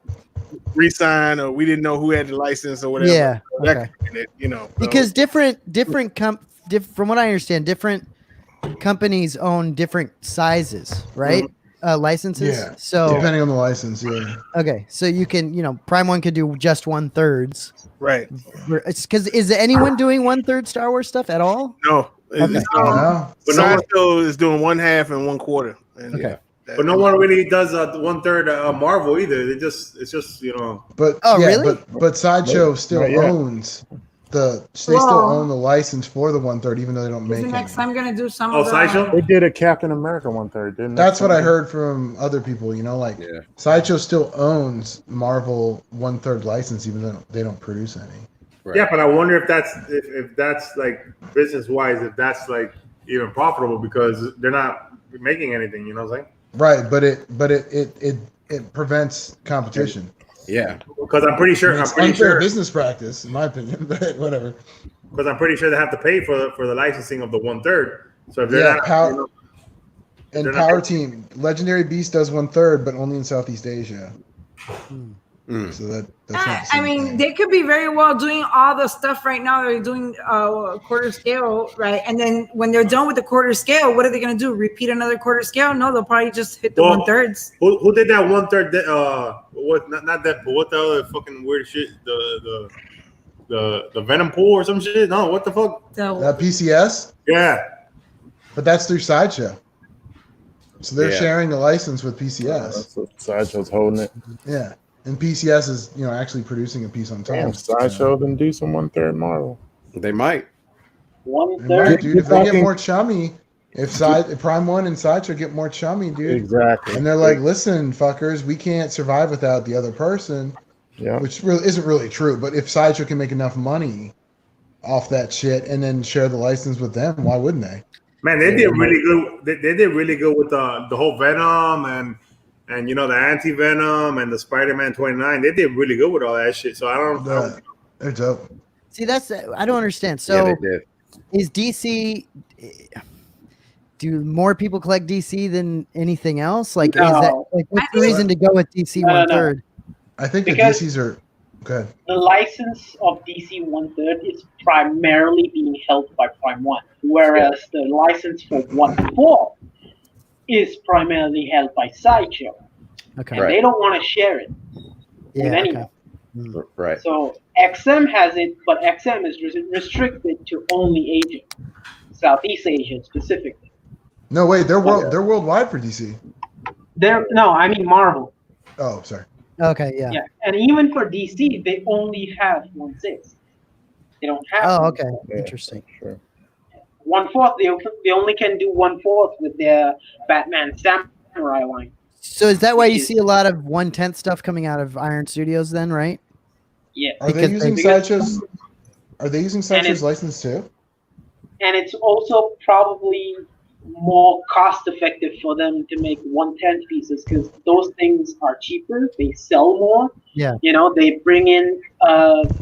re-sign, or we didn't know who had the license or whatever. Yeah, So that okay. could be it, so. because from what I understand, different companies own different sizes, right? Licenses. Yeah. So Depending on the license, yeah. okay, so you can, Prime One could do just 1/3. Right. It's because is anyone doing 1/3 Star Wars stuff at all? No. Okay. No. But no one- Sideshow is doing 1/2 and 1/4. And Okay. But no one really does 1/3 Marvel either. It's just But Oh, yeah, really? but Sideshow still Not yet. owns they still own the license for the 1/3, even though they don't make Isn't it. next time gonna do some Oh, of the Sideshow? They did a Captain America 1/3, didn't they? That's what I heard from other people. Like Yeah. Sideshow still owns Marvel 1/3 license, even though they don't produce any. Right. Yeah, but I wonder if that's like business wise, if that's like even profitable because they're not making anything. You know what I'm saying? Right, but it prevents competition. Yeah. Because I'm pretty sure. It's unfair business practice, in my opinion, but whatever. Because I'm pretty sure they have to pay for the licensing of the 1/3. So if they're Yeah, not, and they're Power not- Team, Legendary Beast does 1/3, but only in Southeast Asia. So that's not the I same mean, thing. they could be very well doing all the stuff right now. They're doing quarter scale, right? And then when they're done with the quarter scale, what are they going to do? Repeat another quarter scale? No, they'll probably just hit the 1/3s. Who did that 1/3? What? Not that. But what the other fucking weird shit? The Venom pool or some shit? No, what the fuck? That PCS? Yeah. But that's through Sideshow. So they're Yeah. sharing the license with PCS. That's what Sideshow's holding it. Yeah. And PCS is, actually producing a piece on top. Damn, Sideshow then do some 1/3 Marvel. They might. They 1/3. might, dude. If they get more chummy, if Prime One and Sideshow get more chummy, dude, Exactly. and they're like, listen, fuckers, we can't survive without the other person, Yeah. which really isn't really true. But if Sideshow can make enough money off that shit and then share the license with them, why wouldn't they? Man, they did really good. They did really good with the whole Venom and the anti-Venom and the Spider-Man 29. They did really good with all that shit. So I don't. They're dope. See, that's I don't understand. Yeah, So they did. is DC? Do more people collect DC than anything else? Like, is that No. like what's I the think- reason to go with DC No, no, 1/3? I think Because- the DCs are good. The license of DC 1/3 is primarily being held by Prime 1, whereas the license for 1/4 is primarily held by Sideshow. Okay. And Right. they don't want to share it Yeah. with Okay. anyone. Right. So XM has it, but XM is restricted to only Asia, Southeast Asia specifically. No, wait, they're worldwide for DC. I mean Marvel. Oh, sorry. Okay. Yeah. Yeah, and even for DC, they only have 1/6. They don't have. Oh, 1/4. okay. Yeah. Interesting. Sure. 1/4. They only can do 1/4 with their Batman Samurai line. So is that why you Which is- see a lot of 1/10 stuff coming out of Iron Studios then, right? Yeah, Are they Because using they- Sideshow's? Are they using Sideshow's it's- license too? and it's also probably more cost effective for them to make 1/10 pieces because those things are cheaper. They sell more. Yeah. They bring in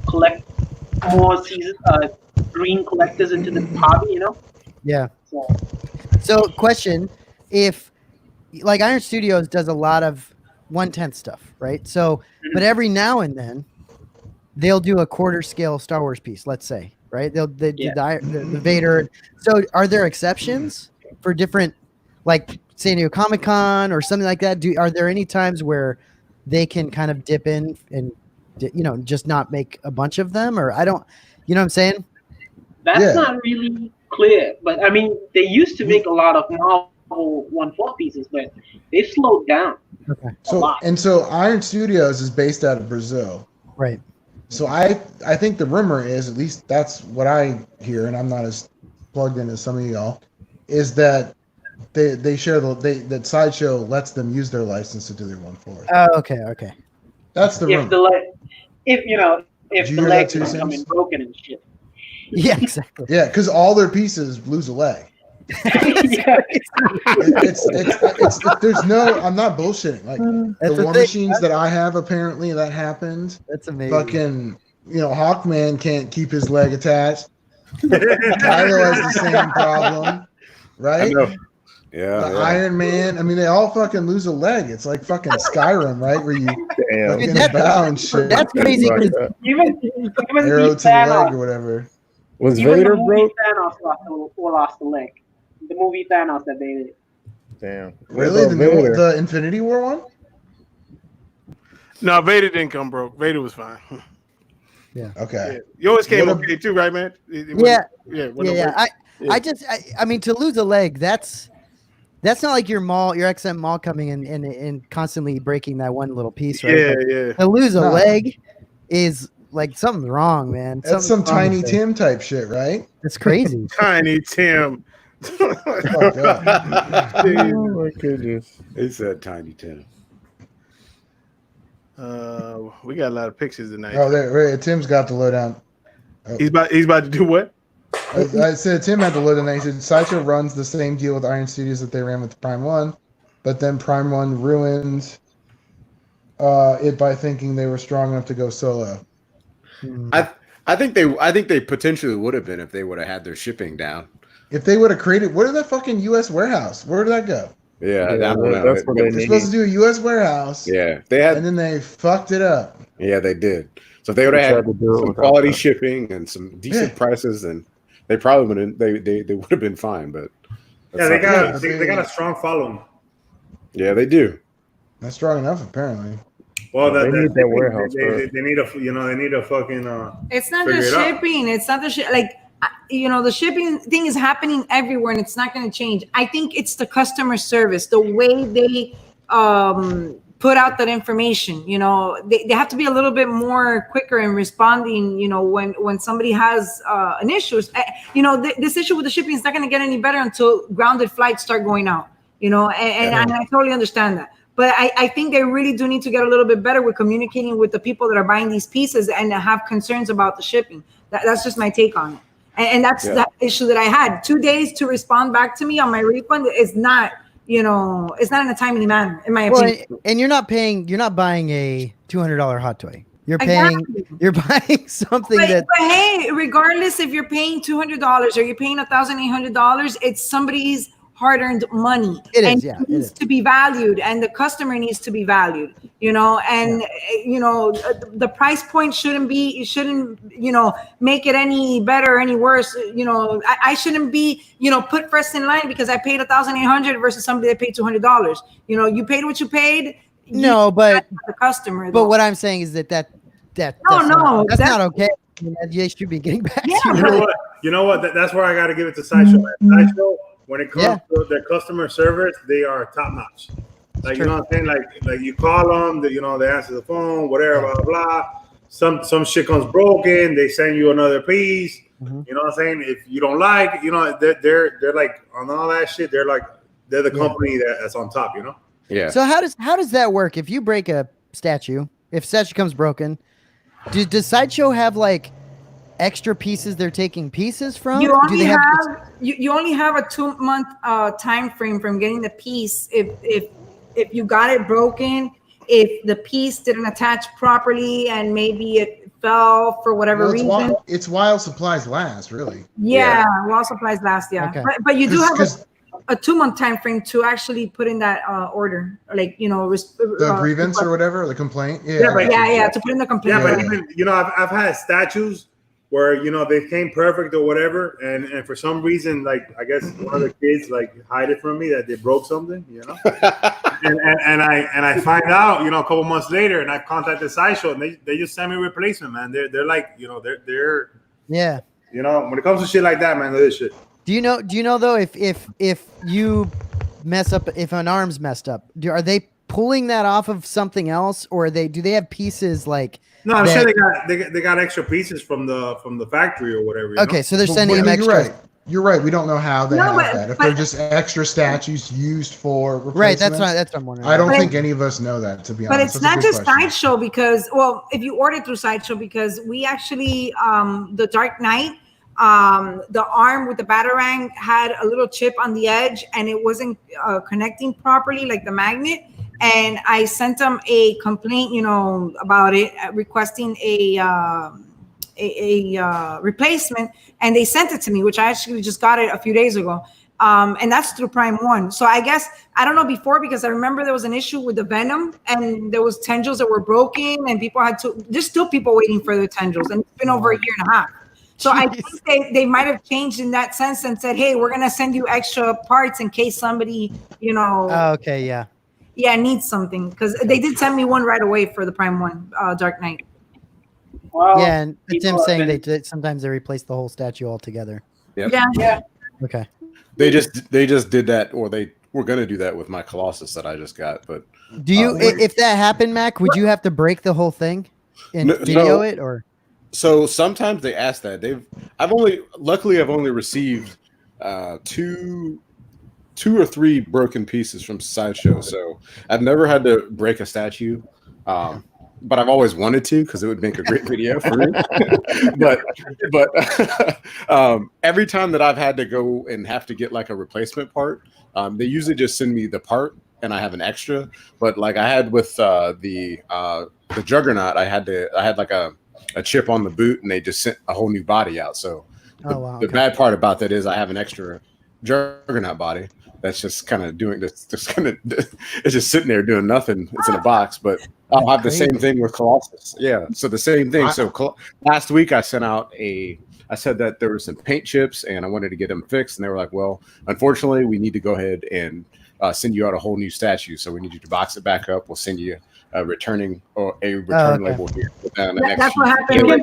collect more green collectors into the hobby. Yeah. So So question, if like Iron Studios does a lot of 1/10 stuff, right? So, but every now and then they'll do a quarter scale Star Wars piece, let's say, right? They do the Vader. So are there exceptions for different, like San Diego Comic-Con or something like that? Are there any times where they can kind of dip in and, just not make a bunch of them? Or I don't, you know what I'm saying? that's Yeah. not really clear. But I mean, they used to make a lot of Marvel 1/4 pieces, but they've slowed down. Okay. So Iron Studios is based out of Brazil. Right. So I think the rumor is, at least that's what I hear, and I'm not as plugged in as some of y'all, is that they share that Sideshow lets them use their license to do their 1/4. Oh, okay. Okay. That's the If rumor. the if Did you the hear that legs too, are Sims? coming broken and shit. Yeah, exactly. Yeah, because all their pieces lose a leg. Yeah. It's there's no. I'm not bullshitting. Like That's the a War thing. Machines that I have, apparently that happened. That's amazing. Fucking, Hawkman can't keep his leg attached. Kylo has the same problem, I right? know. Yeah. The yeah. Iron Man. I mean, they all fucking lose a leg. It's like fucking Skyrim, right? Where you Damn. fucking That's- bow and shit. That's crazy. Like 'Cause that. Even Arrow the to the leg or Thanos, whatever. Was even Vader the movie broke? Thanos lost the leg. The movie Thanos that they did. Damn. What Really, about the Vader? the Infinity War one? No, Vader didn't come broke. Vader was fine. Okay. Yours came What okay too, right, man? Yeah. Yeah. Yeah. I mean, to lose a leg, that's not like your XM mall coming in and constantly breaking that one little piece, right? Yeah, Like, yeah. to lose a No. leg is like something's wrong, man. That's some Something's wrong Tiny with it. Tim type shit, right? That's crazy. Tiny Tim. Fucked up. Oh my goodness. It's a Tiny Tim. We got a lot of pictures tonight. Oh, there, right. Tim's got the lowdown. He's about to do what? I said Tim had the lowdown. He said Sideshow runs the same deal with Iron Studios that they ran with Prime One, but then Prime One ruined it by thinking they were strong enough to go solo. I think they potentially would have been if they would have had their shipping down. If they would have created, what is that fucking U.S. warehouse? Where did that go? Yeah, I don't know. That's what they They're need. supposed to do a U.S. warehouse. Yeah, they had. And then they fucked it up. Yeah, they did. So if they would have Tried had to do it some without quality that. shipping and some decent prices, and they probably would have. They would have been fine. But Yeah, that's they got a strong following. yeah, they do. Not strong enough, apparently. Well, They need that warehouse, bro. They need they need a fucking. It's not Figure the it out. shipping. It's not the ship. Like, the shipping thing is happening everywhere, and it's not going to change. I think it's the customer service, the way they put out that information. They have to be a little bit more quicker in responding. When somebody has an issue. This issue with the shipping is not going to get any better until grounded flights start going out. And I totally understand that. But I think they really do need to get a little bit better with communicating with the people that are buying these pieces and have concerns about the shipping. That's just my take on it. And that's that issue that I had. 2 days to respond back to me on my refund is not, it's not in a timely manner, in my opinion. And you're not buying a $200 hot toy. You're buying something but hey, regardless if you're paying $200 or you're paying $1,800, it's somebody's hard-earned money. It needs to be valued, and the customer needs to be valued. The price point shouldn't make it any better or any worse. I shouldn't be put first in line because I paid $1,800 versus somebody that paid $200. You paid what you paid. No, but the customer. But what I'm saying is that's not okay. They should be getting back. Yeah, you know what? That's where I got to give it to Sideshow. Sideshow, when it comes to their customer service, they are top notch. Like, you know what I'm saying? Like you call them, they answer the phone, whatever, blah blah. Some shit comes broken, they send you another piece. You know what I'm saying? If you don't like, they're like on all that shit. They're the company that's on top. Yeah. So how does that work? If you break a statue, if statue comes broken, does Sideshow have like extra pieces they're taking pieces from? You only have a 2-month time frame from getting the piece. If you got it broken, if the piece didn't attach properly and maybe it fell for whatever reason. It's while supplies last, really. Yeah, while supplies last. Yeah, Okay. but you do have a 2-month time frame to actually put in that order, the grievance or whatever, the complaint. To put in the complaint. Yeah, but even I've had statues where they came perfect or whatever, and for some reason, I guess one of the kids hide it from me that they broke something, and I find out, a couple months later, and I contacted Sideshow, and they just send me a replacement, man. They're like, they're yeah. When it comes to shit like that, man, they're shit. Do you know though if you mess up, if an arm's messed up, are they pulling that off of something else, or do they have pieces like? No, I'm sure they got extra pieces from the factory or whatever. Okay, so they're sending them extra. You're right. We don't know how they have that. If they're just extra statues used for replacement. Right, that's what I'm wondering. I don't think any of us know that, to be honest. But it's not just Sideshow because, if you order through Sideshow, because we actually, the Dark Knight, the arm with the Batarang had a little chip on the edge and it wasn't connecting properly, like the magnet. And I sent them a complaint, about it, requesting a replacement, and they sent it to me, which I actually just got it a few days ago. And that's through Prime One. So I guess, I don't know before, because I remember there was an issue with the Venom and there was tendrils that were broken and there's still people waiting for their tendrils, and it's been over a year and a half. So I think they might have changed in that sense and said, hey, we're going to send you extra parts in case somebody, okay, yeah. Yeah, needs something, because they did send me one right away for the Prime One, Dark Knight. Well, Yeah, and it's him saying sometimes they replace the whole statue altogether. Yep. Yeah. Okay. They just did that, or they were gonna do that with my Colossus that I just got. But Do you, if that happened, Mac, would you have to break the whole thing and video it, or? So sometimes they ask that. Luckily I've only received two or three broken pieces from Sideshow. So I've never had to break a statue. But I've always wanted to, because it would make a great video for me. but every time that I've had to go and have to get like a replacement part, they usually just send me the part and I have an extra. But like I had with the Juggernaut, I had like a chip on the boot, and they just sent a whole new body out. So the bad part about that is I have an extra Juggernaut body that's just kind of doing this. Just kind of it's just sitting there doing nothing. It's in a box, but I'll have the same thing with Colossus. Yeah, so the same thing. So last week I said that there were some paint chips and I wanted to get them fixed, and they were like, "Well, unfortunately, we need to go ahead and send you out a whole new statue. So we need you to box it back up. We'll send you a return label here." That's what happened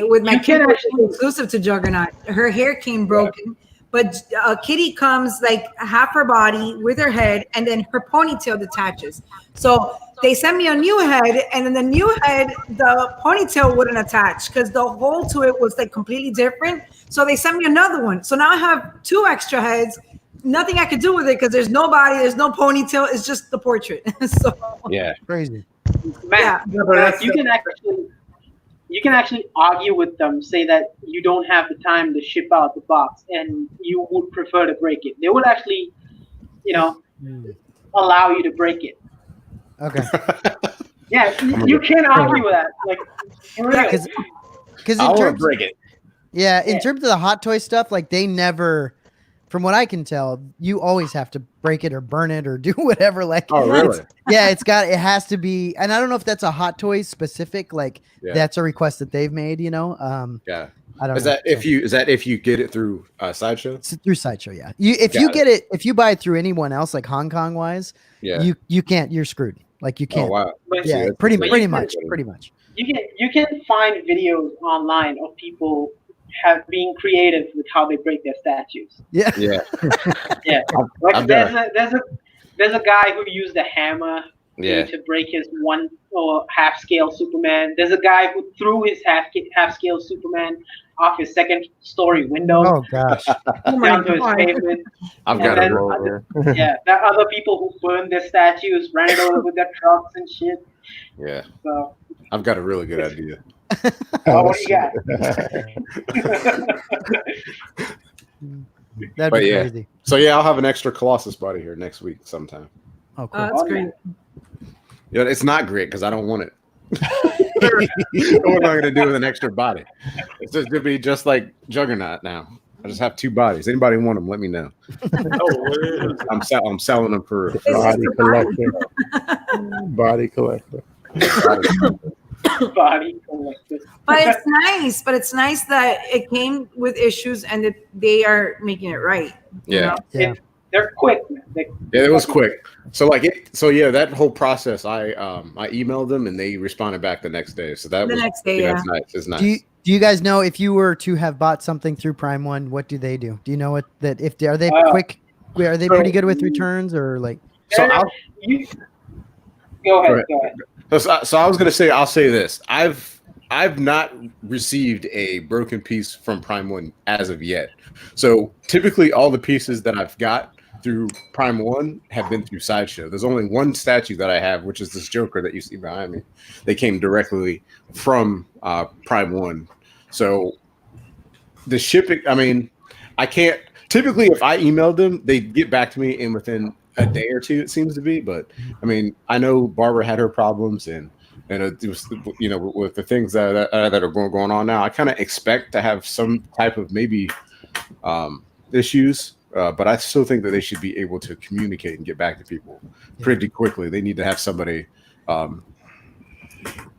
with my kid. Actually exclusive to Juggernaut. Her hair came broken. But Kitty comes like half her body with her head, and then her ponytail detaches. So they sent me a new head, and then the new head, the ponytail wouldn't attach because the hole to it was like completely different. So they sent me another one. So now I have 2 extra heads. Nothing I could do with it because there's no body, there's no ponytail. It's just the portrait. So yeah, crazy. Man, you can actually argue with them, say that you don't have the time to ship out the box and you would prefer to break it. They would actually, allow you to break it. Okay. Yeah, you can't argue with that. Like, because I want to break it. Yeah, in terms of the hot toy stuff, like they never, from what I can tell, you always have to break it or burn it or do whatever. Like, oh really? It has to be, and I don't know if that's a hot toy specific. Like, that's a request that they've made. Yeah, I don't know. Is that if you get it through Sideshow? It's through Sideshow, yeah. If you buy it through anyone else, like Hong Kong wise, you can't. You're screwed. Like you can't. Oh wow. Yeah, pretty much. You can find videos online of people being creative with how they break their statues. Yeah. Yeah. Like there's a guy who used a hammer to break his 1 or half scale Superman. There's a guy who threw his half scale Superman off his 2nd story window. Oh gosh. Down to his pavement. I've got it over. Yeah, there are other people who burned their statues, ran it over with their trucks and shit. Yeah. So I've got a really good idea. what do you got? That'd be crazy. So I'll have an extra Colossus body here next week sometime. Oh, cool. That's great. Yeah, it's not great because I don't want it. What am I going to do with an extra body? It's just going to be just like Juggernaut now. I just have 2 bodies. Anybody want them? Let me know. I'm selling them for body collector. Body collector. Body collector. But it's nice that it came with issues and that they are making it right. Yeah. They're quick. It was quick. So that whole process, I emailed them and they responded back the next day. So next day, that's nice. It's nice. Do you guys know if you were to have bought something through Prime One, what do they do? Do you know are they quick? Are they pretty good with returns or like? So go ahead. So I was gonna say, I'll say this. I've not received a broken piece from Prime One as of yet. So typically all the pieces that I've got through Prime One have been through Sideshow. There's only one statue that I have, which is this Joker that you see behind me. They came directly from Prime One. So the shipping, I mean, I can't typically if I emailed them, they get back to me in within a day or 2, it seems to be. But I mean, I know Barbara had her problems and it was, with the things that are going on now, I kind of expect to have some type of maybe issues, but I still think that they should be able to communicate and get back to people pretty quickly. They need to have somebody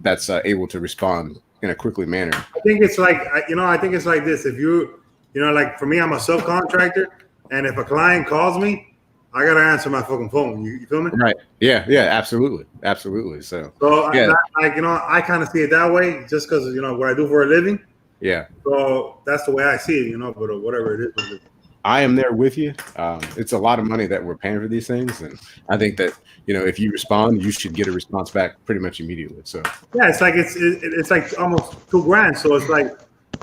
that's able to respond in a quickly manner. I think it's like, I think it's like this. If like for me, I'm a subcontractor, and if a client calls me, I gotta answer my fucking phone. You feel me? Right. Yeah. Absolutely. So yeah. I kind of see it that way, just because what I do for a living. Yeah. So that's the way I see it. But whatever it is. I am there with you. It's a lot of money that we're paying for these things, and I think that if you respond, you should get a response back pretty much immediately. So yeah, it's like it's like almost $2,000. So it's like,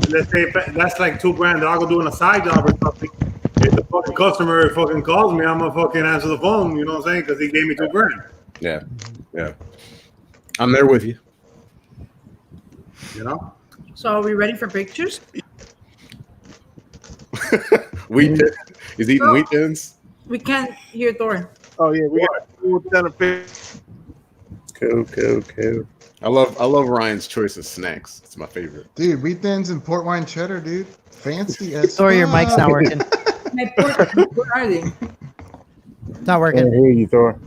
let's say that's like $2,000 that I'll go doing a side job or something. If the fucking customer fucking calls me, I'm gonna fucking answer the phone. You know what I'm saying? Because he gave me $2,000. Yeah. I'm there with you. So are we ready for pictures? Wheat. He's eating wheat thins. We can't hear Thor. Oh yeah, Cool. I love Ryan's choice of snacks. It's my favorite. Dude, wheat thins and port wine cheddar, dude. Fancy as Sorry, your mic's not working. My pork, where are they? It's not I working. hear you, Thor.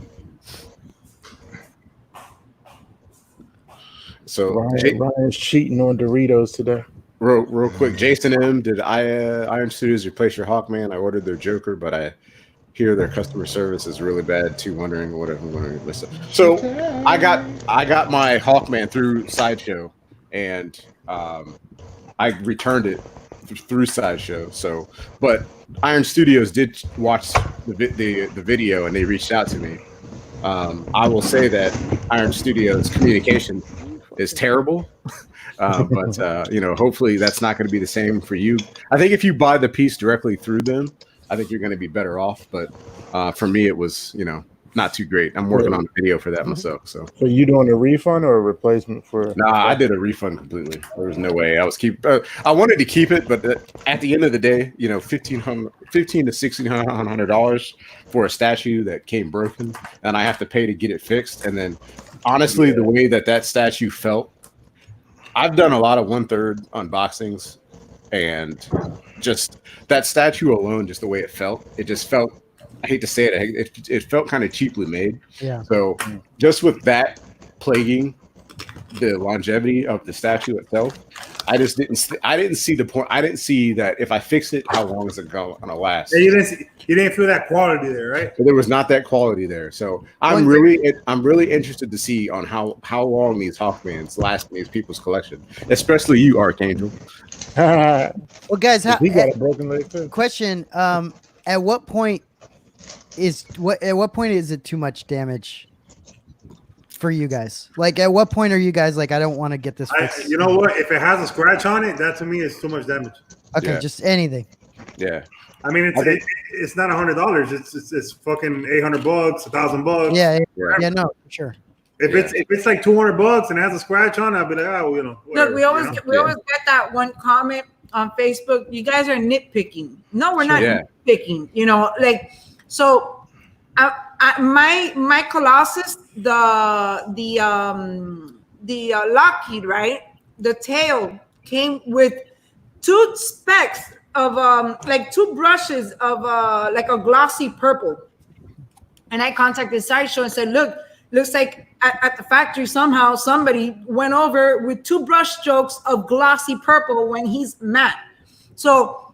So Ryan's cheating on Doritos today. real quick, Jason M. Did Iron Studios replace your Hawkman? I ordered their Joker, but I hear their customer service is really bad too. Wondering what I'm going to listen. So I got my Hawkman through Sideshow, and I returned it through Sideshow. So, but Iron Studios did watch the video, and they reached out to me. I will say that Iron Studios communication is terrible. But hopefully that's not going to be the same for you. I think if you buy the piece directly through them, I think you're going to be better off. But for me, it was, not too great. I'm working on a video for that myself. So you doing a refund or a replacement for? Nah, I did a refund completely. There was no way I was I wanted to keep it, but at the end of the day, $1,500 to $1,600 for a statue that came broken, and I have to pay to get it fixed. And then, honestly, the way that statue felt, I've done a lot of 1/3 unboxings, and just that statue alone, just the way it felt, I hate to say it, it felt kind of cheaply made. Yeah. So just with that plaguing the longevity of the statue itself, I didn't see the point. I didn't see that if I fix it, how long is it gonna last? Yeah, you didn't feel that quality there, right? So there was not that quality there. So I'm really interested to see on how long these Hawkmans last in these people's collection, especially you, Archangel. Well, guys, He got a broken leg too. question. At what point is it too much damage for you guys? Like, at what point are you guys like, I don't want to get this fixed? You know what? If it has a scratch on it, that to me is too much damage. Okay, just anything. Yeah. I mean, it's not $100. It's fucking $800, $1,000. Yeah, no, for sure. If it's like $200 and it has a scratch on it, I'll be like, whatever, Look, we always get that one comment on Facebook. You guys are nitpicking. No, we're not nitpicking. So my Colossus, the Lockheed, right? The tail came with two specks of like two brushes of like a glossy purple. And I contacted Sideshow and said, look, looks like at the factory somehow somebody went over with two brush strokes of glossy purple when he's matte. So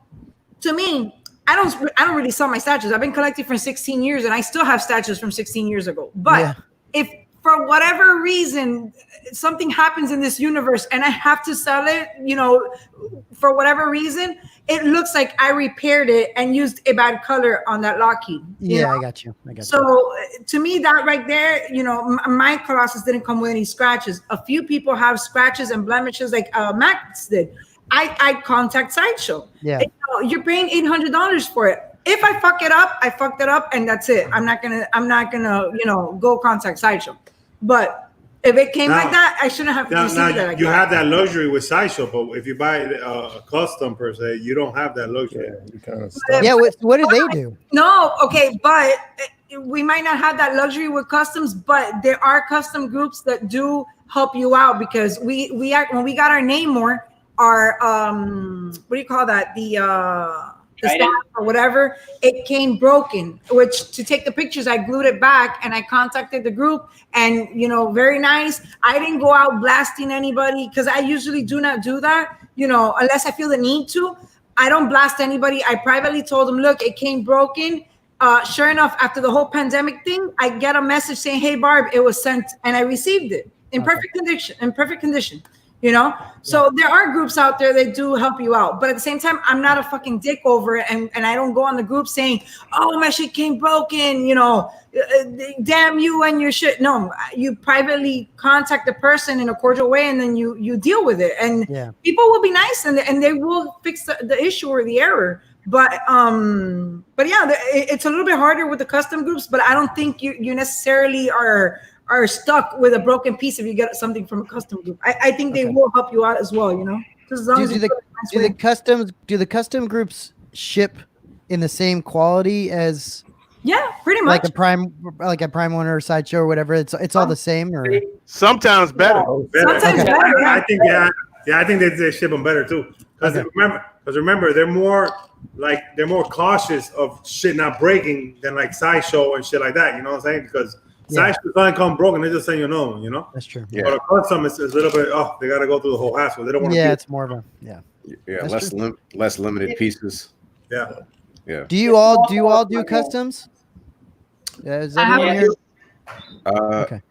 to me, I don't really sell my statues. I've been collecting for 16 years and I still have statues from 16 years ago. But if for whatever reason something happens in this universe and I have to sell it, for whatever reason, it looks like I repaired it and used a bad color on that Lockheed. I got you. So to me, that right there, my Colossus didn't come with any scratches. A few people have scratches and blemishes like Max did. I contact Sideshow. Yeah. You're paying $800 for it. If I fuck it up, I fucked it up, and that's it. I'm not gonna, go contact Sideshow. But if it came like that, I shouldn't have received that. Like you have that luxury with Sideshow, but if you buy a custom per se, you don't have that luxury. You kind of what do they do? No, okay, but we might not have that luxury with customs, but there are custom groups that do help you out because we when we got our Namor, our what do you call that? The staff or whatever, it came broken, which to take the pictures, I glued it back and I contacted the group and, very nice. I didn't go out blasting anybody because I usually do not do that, unless I feel the need to. I don't blast anybody. I privately told them, look, it came broken. Sure enough, after the whole pandemic thing, I get a message saying, hey, Barb, it was sent and I received it in perfect condition. So there are groups out there that do help you out, but at the same time, I'm not a fucking dick over it, and I don't go on the group saying, oh, my shit came broken, damn you and your shit. No, you privately contact the person in a cordial way, and then you deal with it, and people will be nice, and they will fix the issue or the error. But it's a little bit harder with the custom groups, but I don't think you necessarily are stuck with a broken piece if you get something from a custom group. I think they will help you out as well, Just as long as do the custom groups ship in the same quality as? Yeah, Pretty much. like a Prime One or a Sideshow or whatever. It's all the same, or Sometimes better. Better. Sometimes Okay. better. I think I think they ship them better too. Because remember, they're more cautious of shit not breaking than like Sideshow and shit like that. You know what I'm saying? Because Sideshow doesn't come broken; they just say you know. That's true. Yeah. But a custom is a little bit. Oh, they got to go through the whole hassle. They don't want to. Yeah, it's more of a Yeah, That's less limited pieces. Yeah. Yeah. Do you all do customs? Yeah, is I have anyone a here? Okay.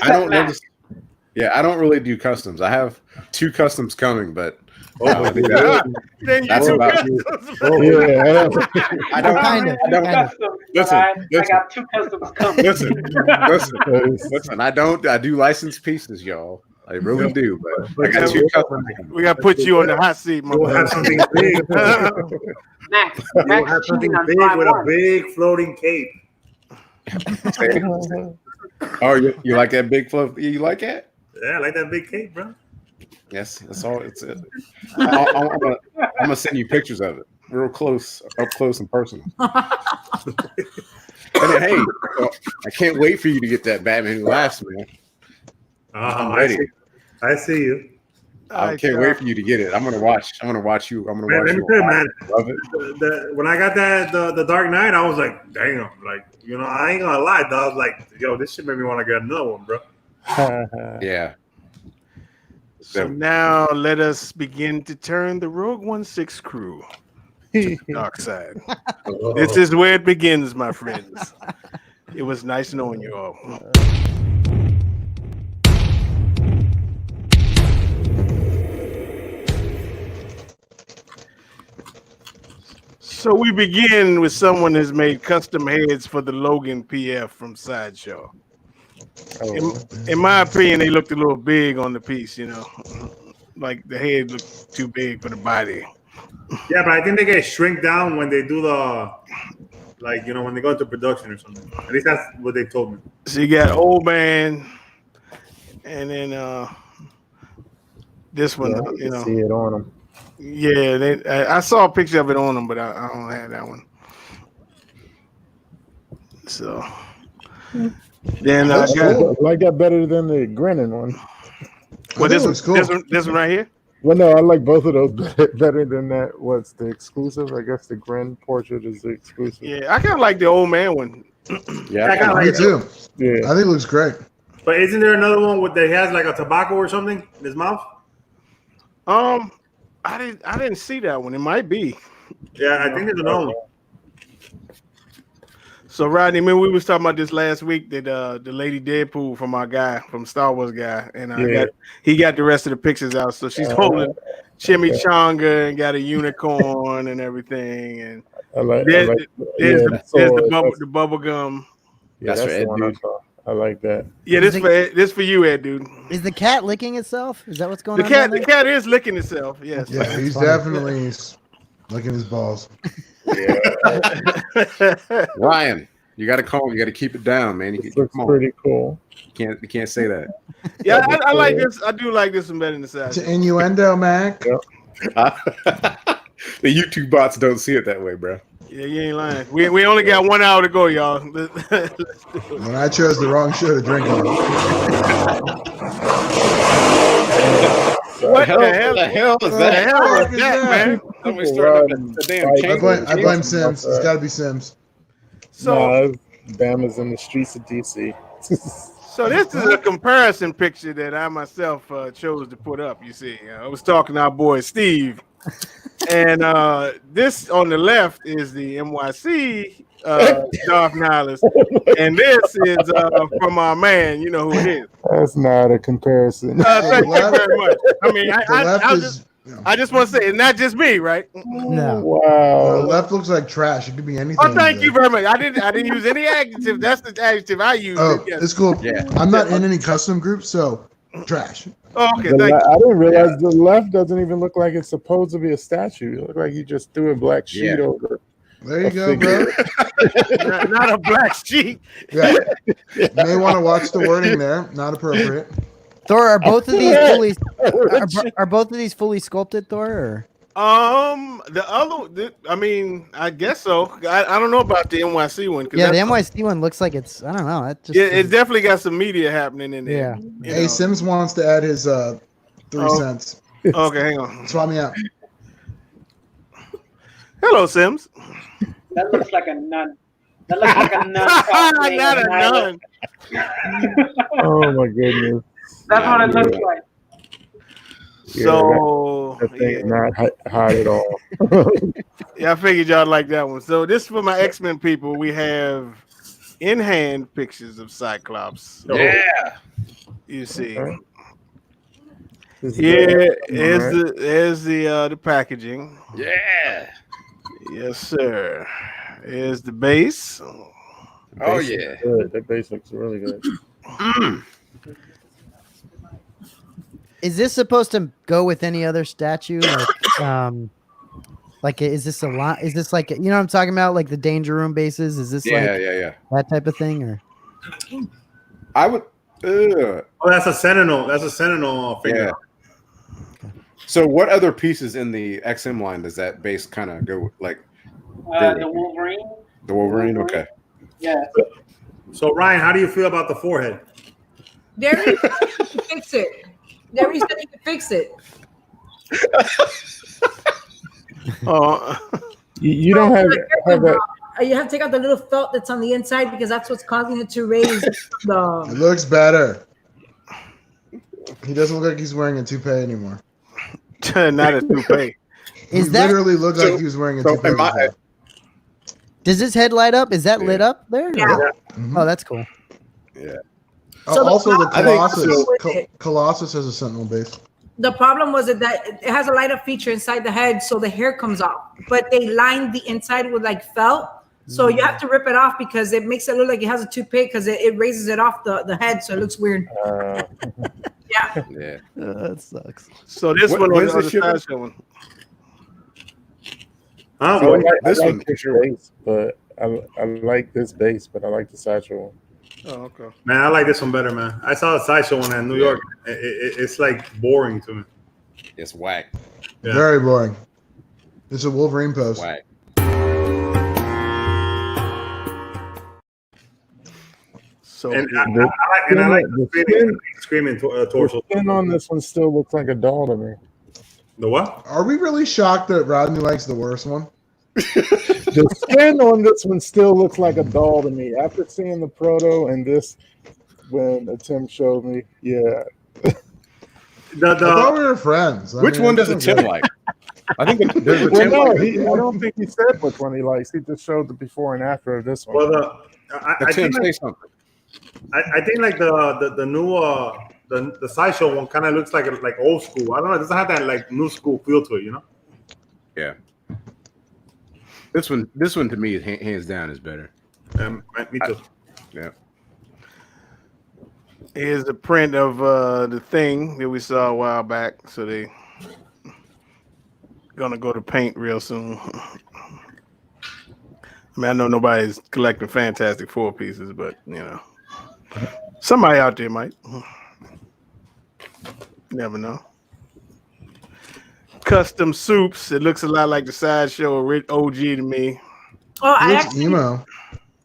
I don't notice. Yeah, I don't really do customs. I have 2 customs coming, but I think Then you that's do about customs. Yeah. I don't. Kind of. I don't. Customs, Listen, I listen. got 2 customs coming. Listen. I do licensed pieces, y'all. I really do, but I got 2 customs. We got to put you on the hot seat, my We'll have brother. something big. Max We'll have is something cheating on big Prime with a 1. big floating cape. Oh, you like that big fluff? You like that? Yeah, I like that big cape, bro. Yes, that's all. I'm gonna send you pictures of it, real close, up close and personal. And then, hey, I can't wait for you to get that Batman Who Laughs, man. I'm ready. I see you. I can't wait for you to get it. I'm gonna watch you. I'm gonna Man, watch let me you. tell you, man. Love it. When I got the Dark Knight, I was like, damn, like, you know, I ain't gonna lie, dog. I was like, yo, this shit made me want to get another one, bro. Yeah. So now let us begin to turn the Rogue 16 crew to the dark side. This is where it begins, my friends. It was nice knowing you all. So we begin with someone has made custom heads for the Logan PF from Sideshow. In my opinion, they looked a little big on the piece, you know. Like the head looked too big for the body. Yeah, but I think they get shrink down when they do the, like, you know, when they go into production or something. At least that's what they told me. So you got Old Man, and then this one, you know. See it on them. Yeah, I saw a picture of it on them, but I don't have that one. So then I got I like that better than the grinning one. well, this looks cool. this one right here. Well, no, I like both of those better than that. What's the exclusive? I guess the grin portrait is the exclusive. Yeah, I kind of like the Old Man one. Yeah. I kinda Me like too. Yeah. I think it looks great. But isn't there another one that he has like a tobacco or something in his mouth? I didn't see that one. It might be. Yeah, I think there's another one. So Rodney, man, we was talking about this last week that the Lady Deadpool from our guy from Star Wars guy, and he got the rest of the pictures out. So she's holding chimichanga and got a unicorn and everything, and there's the bubble gum. Yeah, That's for the Ed, one I dude. saw. I like that. Yeah, this for you, Ed, dude. Is the cat licking itself? Is that what's going The on? cat, down the there? cat is licking itself. Yes. Yeah, he's definitely licking his balls. Ryan, you got to call. You got to keep it down, man. This looks pretty cool. You can't say that. Yeah, I like this. I do like this one better than the size. To innuendo, Mac. The YouTube bots don't see it that way, bro. Yeah, you ain't lying. We only got 1 hour to go, y'all. When I chose the wrong show to drink on. What the hell? The hell is The that? hell was Fuck is that, that? man? Somebody started up the damn I chamber. I blame Sims. It's got to be Sims. So, No, Bama's in the streets of DC. so this is a comparison picture that I myself chose to put up. You see, I was talking to our boy Steve, and this on the left is the NYC Darth Nihilus, and this is from our man. You know who it is. That's not a comparison. Thank you very much. I mean, The left I just want to say it's not just me, right? No. the Wow. left looks like trash. It could be anything. Oh, thank you very much. I didn't use any adjective. That's the adjective I used. Oh, Yes. it's cool. Yeah. I'm not in any custom groups, so trash. Oh, okay, The thank you. I didn't realize the left doesn't even look like it's supposed to be a statue. It looked like you just threw a black sheet Yeah. over. There you go, bro. Not a black sheet. Yeah. You may want to watch the wording there. Not appropriate. Thor, are both of these fully are both of these fully sculpted, Thor? Or? The other, I mean, I guess so. I don't know about the NYC one. Yeah, the NYC one looks like it's. I don't know. It just. Yeah, it's definitely got some media happening in there. Yeah. Hey, Sims wants to add his 3 cents. Okay, hang on. Swap me out. Hello, Sims. That looks like a nun. That looks like a nun. cosplaying Not an a island. nun. Oh my goodness. That's what it looks like. So That thing is not hot at all. yeah, I figured y'all like that one. So this is for my X-Men people. We have in-hand pictures of Cyclops. Yeah. You see. Okay. Yeah, there's the packaging. Yeah. Yes, sir. Here's the base. Oh Base yeah. looks good. That base looks really good. Is this supposed to go with any other statue? Like, is this a lot? Is this like, you know what I'm talking about? Like the Danger Room bases? Is this Yeah, like yeah. that type of thing? Or I would. Oh, that's a Sentinel. That's a Sentinel figure. Yeah. So, what other pieces in the XM line does that base kind of go like? The Wolverine. The Wolverine. Okay. Yeah. So Ryan, how do you feel about the forehead? Darius said you can fix it. Darius said you can fix it. Oh, You don't have that. You have to take out the little felt that's on the inside because that's what's causing it to raise It the. looks better. He doesn't look like he's wearing a toupee anymore. not a toupee. is He that? literally looked like he was wearing a toupee. before. Does his head light up? Is that lit up there? Yeah. Mhm. Oh, that's cool. Yeah. So Also, the I think Colossus. so- Colossus has a Sentinel base. The problem was that it has a light up feature inside the head, so the hair comes off. But they lined the inside with like felt, so you have to rip it off because it makes it look like it has a toupee because it raises it off the head, so it looks weird. Yeah. Yeah. That sucks. So this What- one when's was the the shipment? sideshow one. Huh? I like This this one, one for sure. base, but I like this base, but I like the satchel one. Oh, okay. Man, I like this one better, man. I saw the sideshow one in New York. It's like boring to me. It's whack. Yeah. Very boring. It's a Wolverine pose. Whack. So And I like the screaming torso. The skin on this one still looks like a doll to me. The what? Are we really shocked that Rodney likes the worst one? The skin on this one still looks like a doll to me. After seeing the proto and this, when Tim showed me, yeah. I thought we were friends. Which one does Tim like? I think there's a Well, Tim no, like. I don't think he said which one he likes. He just showed the before and after of this one. Well, I Tim, think say like, something. I think like the new the sideshow one kind of looks like old school. I don't know. It doesn't have that like new school feel to it, you know? Yeah. This one to me, hands down, is better. Me too. Yeah. here's the print of the thing that we saw a while back. So they gonna go to paint real soon. I mean, I know nobody's collecting Fantastic Four pieces, but you know, somebody out there might. Never know. Custom soups. It looks a lot like the sideshow OG to me. Oh, He I looks actually, emo.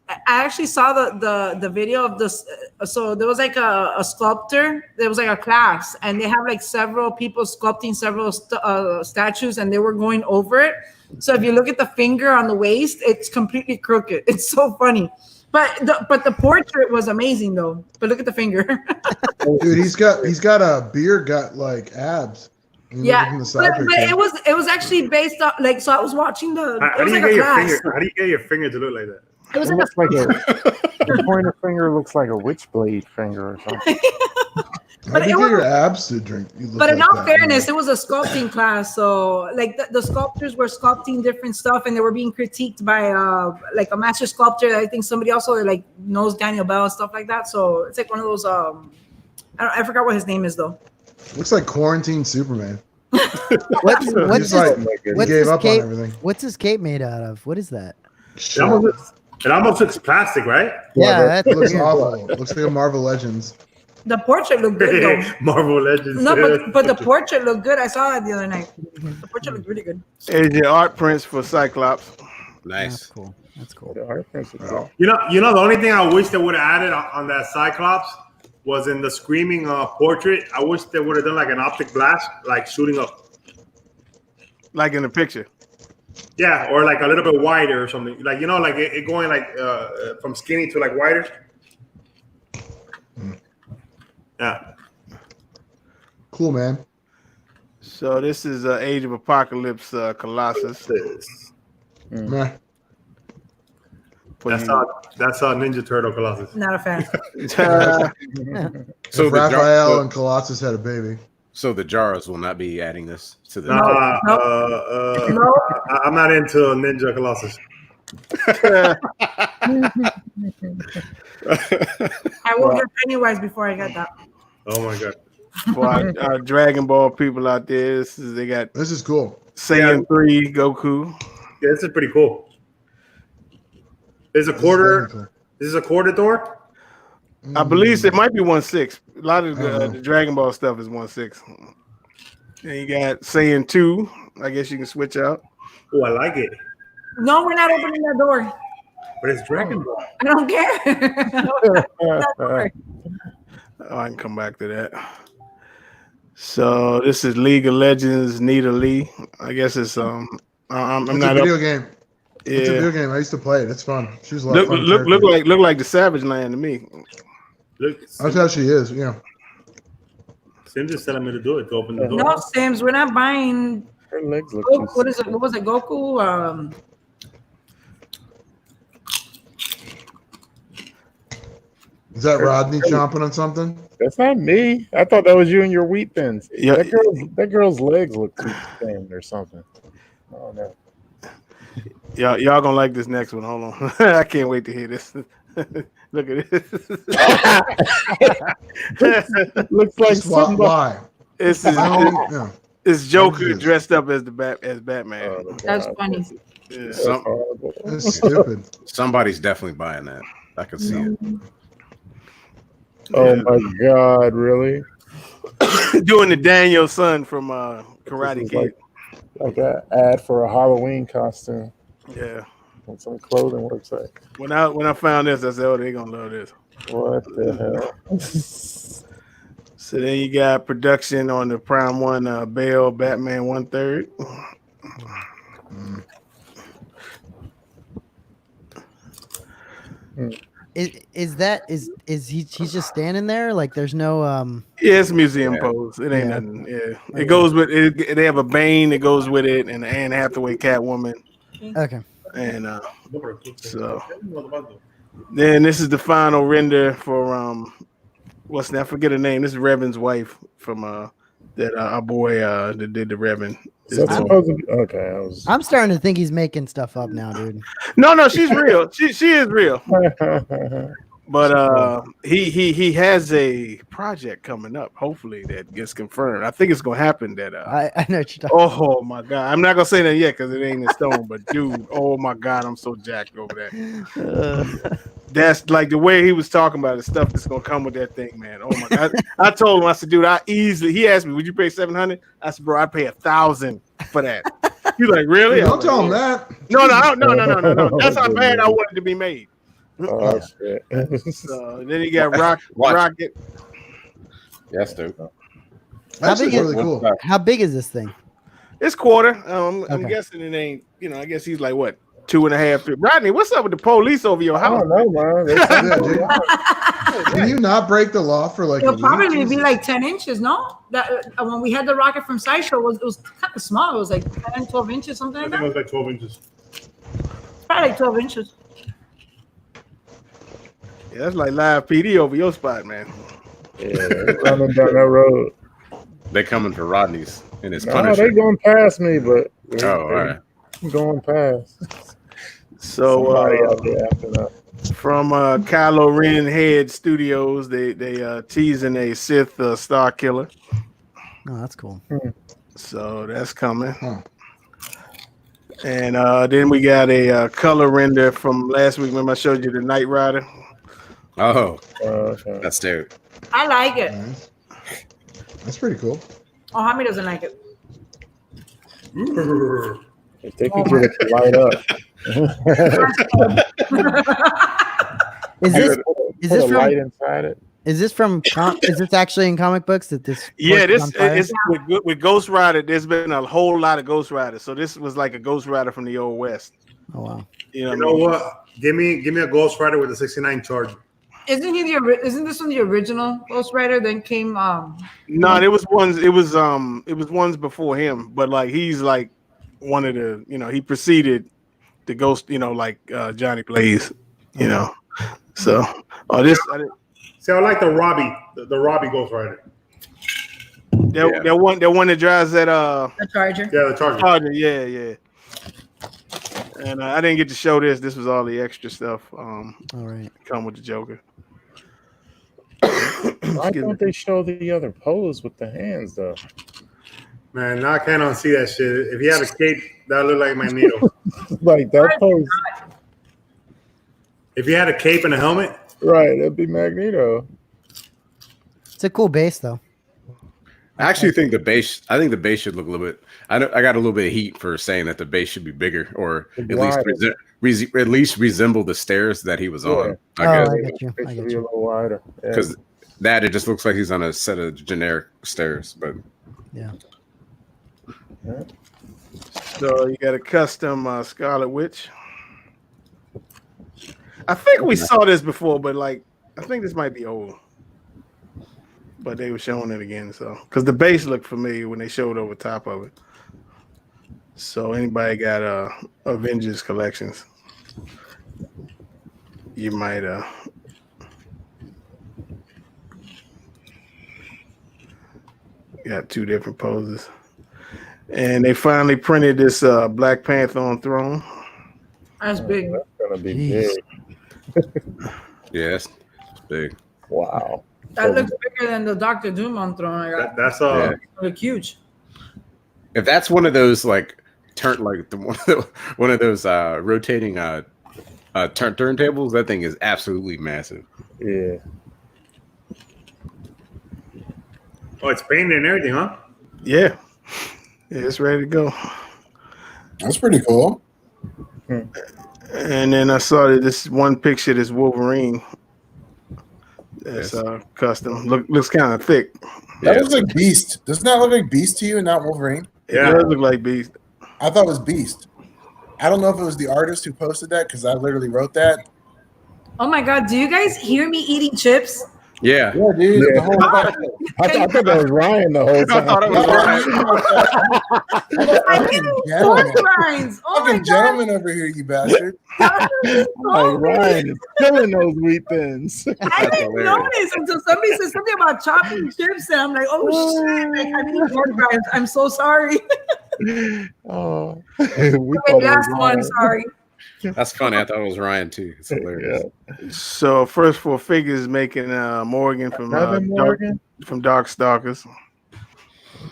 I actually saw the video of this. So there was like a sculptor. There was like a class, and they have like several people sculpting several statues, and they were going over it. So if you look at the finger on the waist, it's completely crooked. It's so funny. But the portrait was amazing though. But look at the finger. Dude, he's got a beer gut like abs. You look Yeah, from the side but picture. it was actually based on like, so I was watching the. How It do was you like get a your class. finger? How do you get your finger to look like that? It was It like looks like the pointer finger looks like a witchblade finger or something. How but do it you was- get your abs to drink? You look But in like all that, fairness, man. it was a sculpting class. So like the sculptors were sculpting different stuff, and they were being critiqued by like a master sculptor. I think somebody also like knows Daniel Bell and stuff like that. So it's like one of those. I forgot what his name is though. Looks like quarantine Superman. What's He's this? like, he what's gave this up cape? on everything. What's this cape made out of? What is that? It almost looks plastic, right? Yeah, that's It looks weird. awful. It looks like a Marvel Legends. The portrait looked good though. Marvel Legends. No, but the portrait looked good. I saw that the other night. The portrait looked really good. AJ art prints for Cyclops. That's Nice. cool. That's cool. The art prints are cool. You know, the only thing I wish they would have added on that Cyclops was in the screaming portrait. I wish they would have done like an optic blast, like shooting up. Like in the picture. Yeah, or like a little bit wider or something. Like, you know, like it going like from skinny to like wider. Yeah. Cool, man. So this is Age of Apocalypse Colossus. Meh. For That's you. that's Ninja Turtle Colossus. Not a fan. So If Raphael and Colossus had a baby. So the Jaros will not be adding this to the. No. I'm not into Ninja Colossus. I will get Pennywise before I get that. Oh my god. For our Dragon Ball people out there, they got This is cool. Saiyan 3 Goku. Yeah, this is pretty cool. There's a This is quarter. very cool. This is a quarter Thor. I believe it might be 1/6. A lot of the Dragon Ball stuff is 1/6. And you got Saiyan 2. I guess you can switch out. Oh, I like it. No, we're not opening that door. But it's Dragon Ball. I don't care. Oh, I can come back to that. So this is League of Legends, Nita Lee. I guess it's I'm It's not a video up. game. It's a Yeah. video game. I used to play it. It's fun. She was a lot of fun. Look like the Savage Land to me. Look, That's how she is. Yeah. Sim just telling me to do it to open the door. No, Sims, we're not buying. Her legs look Goku, too what is it? What was it? Goku. Is that Rodney chomping on something? That's not me. I thought that was you and your wheat thins. Yeah. That girl's legs look too thin or something. Oh no. Y'all gonna like this next one. Hold on. I can't wait to hear this. Look at this. Looks like somebody. Why? This is Yeah. it's Joker dressed up as Batman. Oh, That's God. funny. Yeah. That's horrible. That's stupid. Somebody's definitely buying that. I can see it. Oh my God! Really? Doing the Daniel son from Karate This is Kid. like an ad for a Halloween costume Yeah. on some clothing website. When I found this, I said, "Oh, they gonna love this." What the hell? So then you got production on the Prime One Bale Batman 1/3. Is he's just standing there? Like there's no Yeah, it's museum pose. It ain't nothing. Yeah, it goes with it. They have a Bane that goes with it, and the Anne Hathaway Catwoman, okay. and so then this is the final render for what's that? I forget her name. This is Revan's wife from that our boy that did the Revan. So that's supposed to be, okay. I'm starting to think he's making stuff up now, dude. No, she's real. She is real. But he has a project coming up. Hopefully that gets confirmed. I think it's gonna happen. That I know what you're talking. oh my god, I'm not gonna say that yet because it ain't in stone. But dude, oh my god, I'm so jacked over that. That's like the way he was talking about the stuff that's gonna come with that thing, man. Oh my god, I told him, I said, dude, he asked me, would you pay $700? I said, bro, I pay $1,000 for that. He's like, really? Don't tell him that. No. That's how bad I wanted to be made. Oh shit! So then you got Rocket. Yes, dude. That's big is- really cool. How big is this thing? It's quarter. I'm Okay. guessing it ain't. I guess he's like what 2.5. 3. Rodney, what's up with the police over your I house? don't know, man. Yeah, dude. Can you not break the law for like? It'll a week? probably be Jesus. like 10 inches, no? That when we had the rocket from Sideshow, it was kind of small. It was like 10, 12 inches, something I like think it that. was like 12 inches. Probably like 12 inches. Yeah, that's like live PD over your spot, man. Yeah, running down that road. They coming for Rodney's and his No, Punisher. they going past me, but Oh, all right. going past. So Somebody out there acting up. from Kylo Ren Head Studios, they teasing a Sith Star Killer. Oh, that's cool. So that's coming. Huh. And then we got a color render from last week. Remember I showed you the Knight Rider? Oh, Okay. that's dope. I like it. Nice. That's pretty cool. Oh, Hami doesn't like it. If they could get it to light up. Is this Put this a from light inside it? is this from is this actually in comic books that this? Yeah, horse is this on fire? it's with Ghost Rider. There's been a whole lot of Ghost Riders, so this was like a Ghost Rider from the old West. Oh wow. You know, You know what? Give me a Ghost Rider with a 69 Charger. Isn't this one the original Ghost Rider? Then came No, there was ones. It was ones before him, but like he's like one of the. You know, he preceded the Ghost. You know, like Johnny Blaze. You know, so this. See, I like the Robbie, the Robbie Ghost Rider. That one that drives that the Charger. Yeah, the Charger. Charger, yeah. And I didn't get to show this. This was all the extra stuff. All right. Come with the Joker. Why don't they show the other pose with the hands though? Man, now I can't unsee that shit. If he had a cape, that would look like Magneto. Like that pose, If he had a cape and a helmet, right? That'd be Magneto. It's a cool base though. I actually think the base. I think the base should look a little bit. I got a little bit of heat for saying that the base should be bigger, or at least resemble the stairs that he was on. I guess I get you. It should be a little wider. because that it just looks like he's on a set of generic stairs. But Yeah. So you got a custom Scarlet Witch. I think we saw this before, but like I think this might be old. But they were showing it again, so because the base looked familiar when they showed over top of it. So anybody got Avengers collections, you might got two different poses. And they finally printed this Black Panther on throne. That's big. That's gonna be Jeez. big. yeah, it's big. Wow. That looks bigger than the Doctor Doom on throne. I got. that's Look huge. If that's one of those like one of those rotating turntables, that thing is absolutely massive. Yeah. Oh, it's painted and everything, huh? Yeah, it's ready to go. That's pretty cool. And then I saw that this one picture, this Wolverine. That's custom. Looks kind of thick. That looks like Beast. Doesn't that look like Beast to you and not Wolverine? It does look like Beast. I thought it was Beast. I don't know if it was the artist who posted that because I literally wrote that. Oh my God! Do you guys hear me eating chips? Yeah. Yeah, dude. Yeah. The whole I thought that was Ryan the whole time. I thought it was Ryan. I'm eating pork rinds. Oh my Fucking God! gentleman over here, you bastard. Like Ryan is killing those wheat thins. I didn't notice until somebody said something about chopping chips, and I'm like, "Oh shit! Like, I'm eating pork rinds. I'm so sorry." Oh, Okay, last one. Sorry. That's funny. I thought it was Ryan too. It's hilarious. So first four figures making Morgan from Darkstalkers.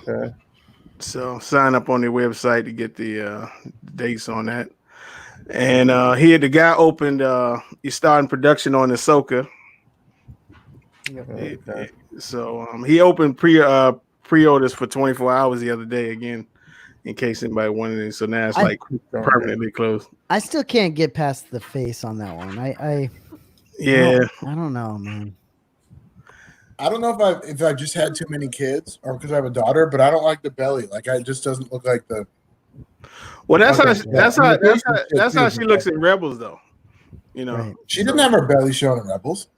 Okay. So sign up on their website to get the dates on that. And here the guy opened. He's starting production on Ahsoka. Okay. So he opened pre-orders for 24 hours the other day again, in case anybody wanted it. So now it's like permanently closed. I still can't get past the face on that one. I don't know, man. I don't know if I just had too many kids or because I have a daughter, but I don't like the belly. Like it just doesn't look like the. Well, that's Okay, how she looks in Rebels, though. You know, Right. She didn't have her belly showing in Rebels.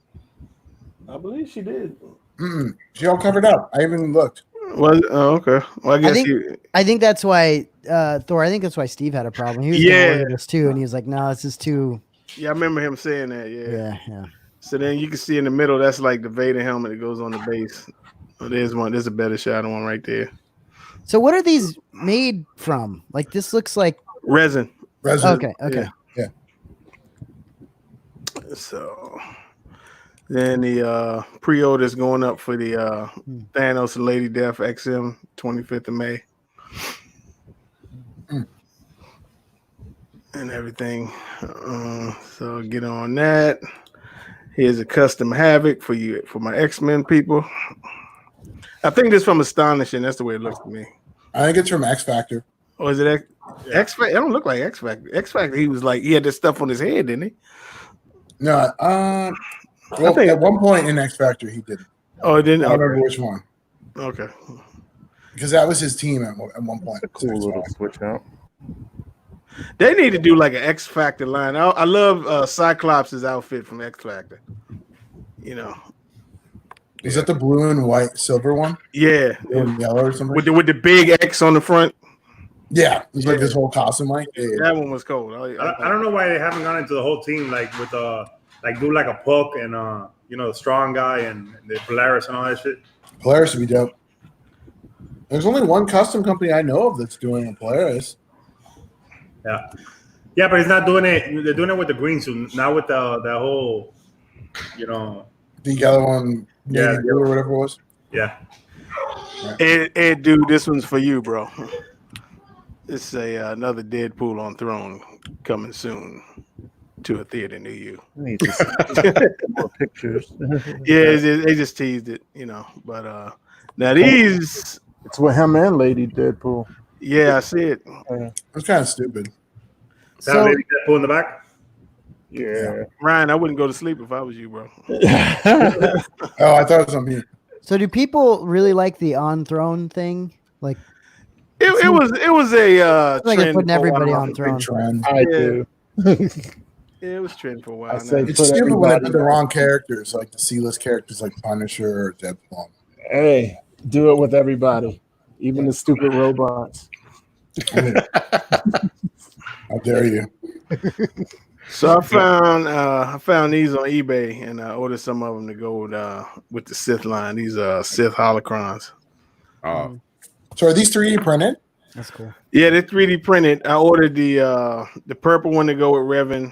I believe she did. She all covered up. I even looked. Well, okay. Well, I guess I think that's why Thor. I think that's why Steve had a problem. He was gonna order this too, and he was like, "No, this is too." Yeah, I remember him saying that. Yeah. So then you can see in the middle, that's like the Vader helmet that goes on the base. Oh, there's one. There's a better shot of one right there. So what are these made from? Like this looks like Resin. Resident. okay. Yeah. So then the pre-order is going up for the Thanos and Lady Death XM 25th of May. And everything. So get on that. Here's a custom Havoc for you for my X-Men people. I think this from Astonishing. That's the way it looks to me. I think it's from X Factor. Or is it X Factor? It don't look like X Factor. X Factor, he had this stuff on his head, didn't he? No, well, think- at one point in X Factor he did. Oh, it didn't. I don't remember which one. Okay. Because that was his team at one point. Cool little switch out. They need to do like an X Factor line. I love Cyclops' outfit from X Factor. You know. Is that the blue and white silver one? Yeah. Or yellow or something? With the big X on the front. Yeah, it's like this whole costume, like That one was cold. I don't know why they haven't gone into the whole team like with like do like a Puck and the strong guy and the Polaris and all that shit. Polaris would be dope. There's only one custom company I know of that's doing a Polaris. Yeah, but he's not doing it. They're doing it with the green suit, not with that whole, The other one, Yeah, Navy blue or whatever it was. yeah. Ed, dude, this one's for you, bro. It's another Deadpool on Throne coming soon to a theater near you. I need to see more pictures. Yeah, they just teased it, But now these, It's with him and Lady Deadpool. yeah, I see it. It's kind of stupid. That So lady Deadpool in the back. Yeah. Ryan, I wouldn't go to sleep if I was you, bro. Oh, I thought it was on me. so do people really like the on throne thing? Like It was a like they're trend putting for a everybody while. on Big throne. trend. I do. It was trend for a while. I say now. It's put stupid when they everybody put the on. wrong characters, like the C-list characters like Punisher or Deadpool. Hey, do it with everybody, even the stupid robots. How dare you? So I found these on eBay and I ordered some of them to go with the Sith line. These Sith holocrons. Oh, So are these 3D printed? That's cool. Yeah, they're 3D printed. I ordered the purple one to go with Revan.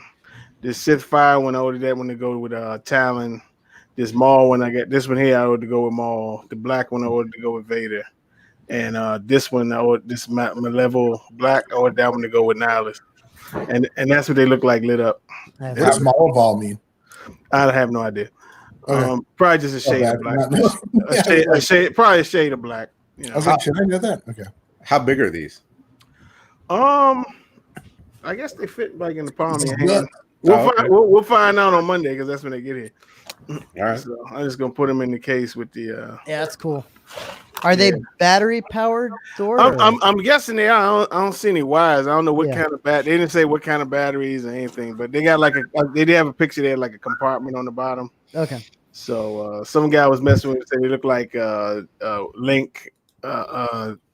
The Sith Fire one, I ordered that one to go with Talon. This Maul one, I got this one here. I ordered to go with Maul. The black one, I ordered to go with Vader. And this one, I ordered this my level black. I ordered that one to go with Nihilus. And that's what they look like lit up. That's What's Malavol mean? I have no idea. Okay. Probably just a shade bad. of black. Not- a shade, probably a shade of black. I was like, should I know that? Okay. how big are these? I guess they fit like in the palm of your Good. hand. Okay. We'll find out on Monday because that's when they get here. All right. So I'm just gonna put them in the case with the. yeah, that's cool. Are they battery powered, Thor? I'm guessing they are. I don't see any wires. I don't know what Yeah. kind of They didn't say what kind of batteries or anything, but they got they did have a picture there, like a compartment on the bottom. Okay. So some guy was messing with it, said they look like Link,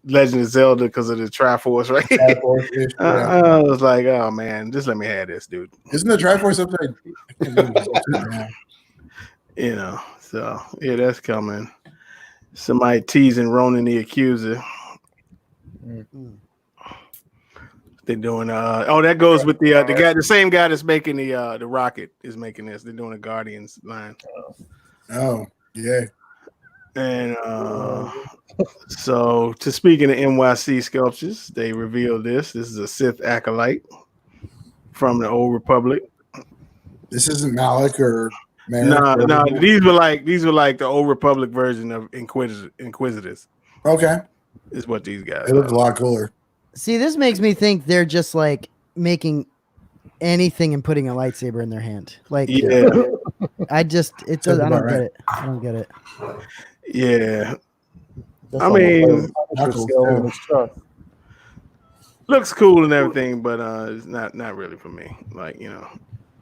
Legend of Zelda because of the Triforce, right? Triforce-ish, yeah. I was like, oh man, just let me have this, dude. Isn't the Triforce up there? I can't remember. So yeah, that's coming. Somebody teasing Ronan the Accuser. They're doing that goes with the guy, the same guy that's making the rocket is making this. They're doing a Guardians line. Oh, yeah. And so to speaking of NYC sculptures, they revealed this. This is a Sith acolyte from the Old Republic. This isn't Malik or Merrick. No, these were like the Old Republic version of Inquisitors. Okay. Is what these guys It looks are. a lot cooler. See, this makes me think they're just like making anything and putting a lightsaber in their hand. Like, Yeah, I just, it does. I about don't get right. it. I don't get it. yeah. That's I almost mean, like a Knuckles, scale too. on his truck. Looks cool and everything, but it's not really for me. Like,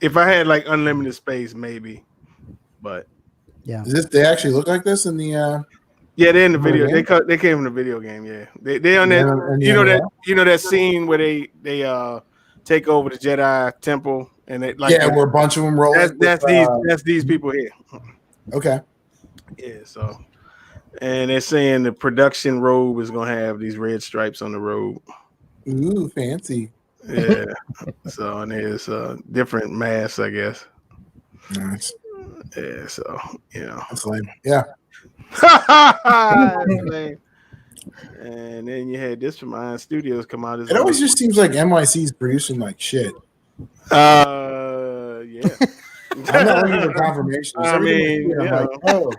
if I had like unlimited space, maybe. But Yeah. Is this? They actually look like this in the. yeah, they're in the video. game? They came from the video game. Yeah, they on that. And You know that scene where they take over the Jedi temple and they like yeah, where a bunch of them roll. that's these people here. Okay. Yeah, so and they're saying the production robe is gonna have these red stripes on the robe. Ooh, fancy. Yeah. So and there's different masks, I guess. Nice. Yeah, so That's lame. Yeah. That's lame. And then you had this from Iron Studios come out. It always just seems like NYC is producing like shit. Yeah. I'm not looking for confirmation. I mean, I'm you like, know. oh,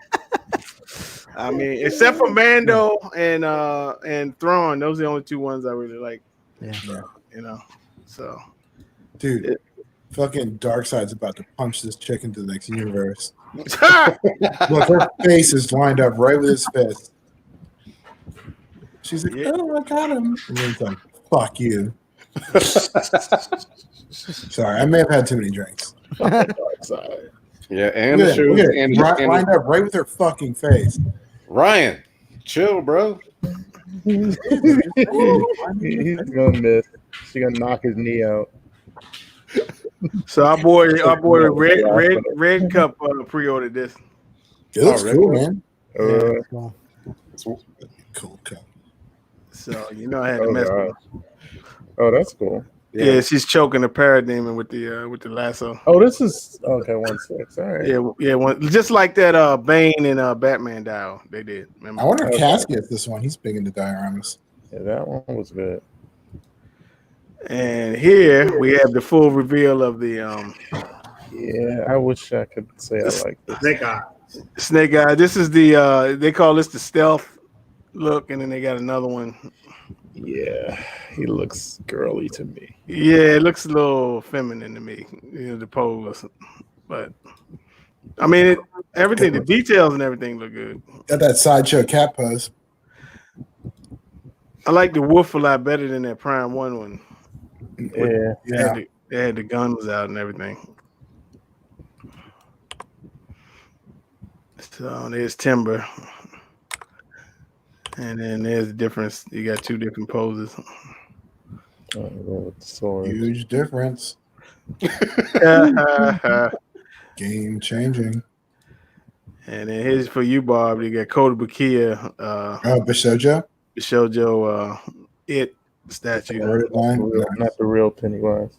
I mean, except for Mando and Thrawn, those are the only two ones I really like. Yeah. So, you know, so dude, It- fucking Darkseid's about to punch this chick into the next universe. Ha! Look, her face is lined up right with his fist. She's like, Yeah. oh, I got him. And then it's like, fuck you. Sorry, I may have had too many drinks. Darkseid. Yeah, and Look the at it, show look at it. and, Lined up right with her fucking face. Ryan, chill, bro. He's gonna miss. She's gonna knock his knee out. So our boy Red Cup pre-ordered this. It looks Oh, cool, really? man. Cool. Cool. So you know I had to mess with her. Oh, that's cool. Yeah, she's choking the parademon with the lasso. Oh, this is okay. 1/6. All right. Yeah, just like that Bane and Batman dial they did. Remember? I wonder if Okay. Cass gets this one. He's big into dioramas. Yeah, that one was good. And here we have the full reveal of the Yeah, I wish I could say I like this. Snake Eye. Snake Eye. This is the they call this the stealth look, and then they got another one. Yeah, he looks girly to me. Yeah, it looks a little feminine to me, the pose. But I mean, everything, the details and everything look good. Got that sideshow cat pose. I like the wolf a lot better than that Prime one. Yeah, Yeah. They had the guns out and everything. So there's Timber. And then there's the difference. You got two different poses. with the sword. Huge difference. And Game changing. then here's for you, Bob. You got Kota Bakia, Bishojo. Shoujo It statue. Worded line. Not the real Pennywise.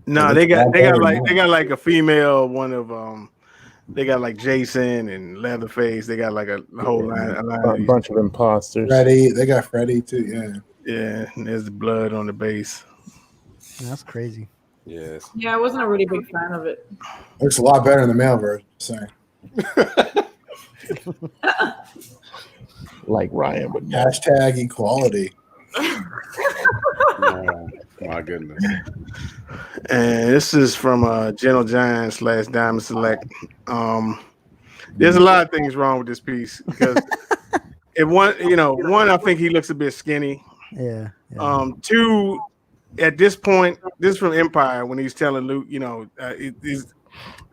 No, they got like a female one of they got like Jason and Leatherface. They got like a whole line. A bunch of imposters. Freddy. They got Freddy too. Yeah. Yeah, and there's the blood on the base. That's crazy. Yes. Yeah, I wasn't a really big fan of it. Looks a lot better in the male version. Sorry. Like Ryan would know. Hashtag equality. Oh, my goodness. And this is from Gentle Giant / Diamond Select. There's a lot of things wrong with this piece because one, I think he looks a bit skinny. Yeah. Two, at this point, this is from Empire when he's telling Luke, this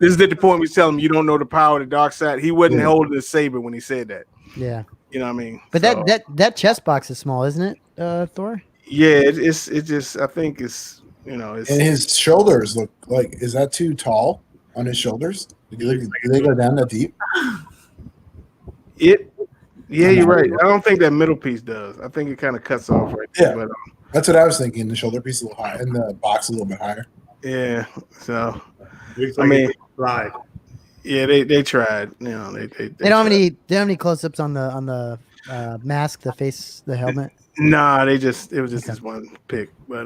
is at the point he's telling him you don't know the power of the dark side. He wasn't holding his saber when he said that. Yeah. You know what I mean? But that chest box is small, isn't it, Thor? Yeah, it's just I think it's it's And his shoulders look like, is that too tall on his shoulders? Do they go down that deep? Yeah, you're right. I don't think that middle piece does. I think it kind of cuts off right there. Yeah. But, That's what I was thinking. The shoulder piece is a little high, and the box a little bit higher. yeah. So Looks I like mean, it slide. yeah, they tried. They They don't have any close-ups on the mask, the face, the helmet. Nah, it was just this one pick. But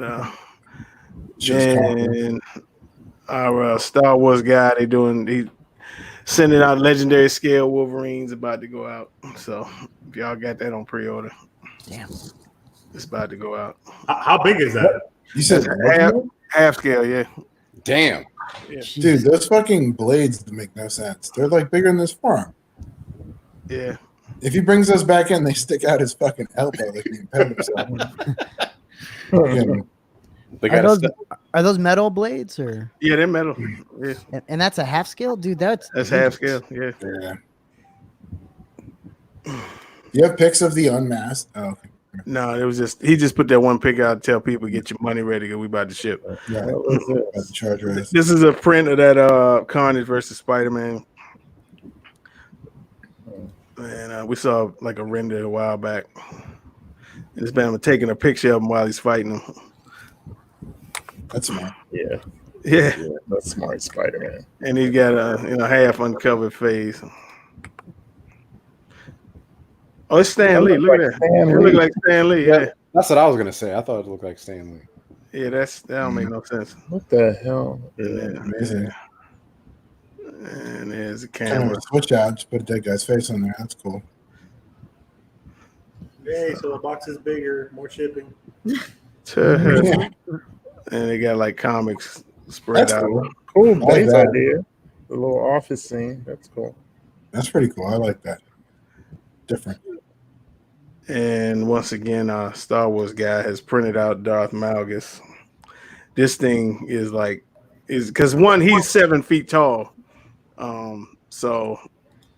then our Star Wars guy, he sending out legendary scale Wolverines about to go out. So if y'all got that on pre-order, Damn, it's about to go out. How big is that? You said, Half scale, yeah. Damn. dude, those fucking blades make no sense. They're like bigger than this forearm. Yeah. If he brings those back in, they stick out his fucking elbow like the impediment. Fucking- They got Are those metal blades or? Yeah, they're metal. Yeah. And that's a half scale, dude. That's Half scale. Yeah. Yeah. You have pics of the unmasked? Oh, okay. No, it was just he just put that one pic out to tell people get your money ready because we about to ship. Yeah. What was it? About the charge race. This is a print of that Carnage versus Spider-Man. And we saw like a render a while back. And this man was taking a picture of him while he's fighting him. That's smart. Yeah, Yeah. that's smart, Spider-Man. And he's got a half uncovered face. Oh, it's Stan Lee. Look at that. It look like Stan Lee. Yeah. That's what I was gonna say. I thought it looked like Stanley. Yeah, that don't make no sense. What the hell? And Yeah. then, Amazing. and there's a Kind of camera. a switch out. Just put a dead guy's face on there. That's cool. Hey, so the box is bigger, more shipping. And they got like comics spread That's out. cool. Cool I like base that. idea. The little office scene. That's cool. That's pretty cool. I like that. Different. And once again, our Star Wars guy has printed out Darth Malgus. This thing is because one, he's 7 feet tall. So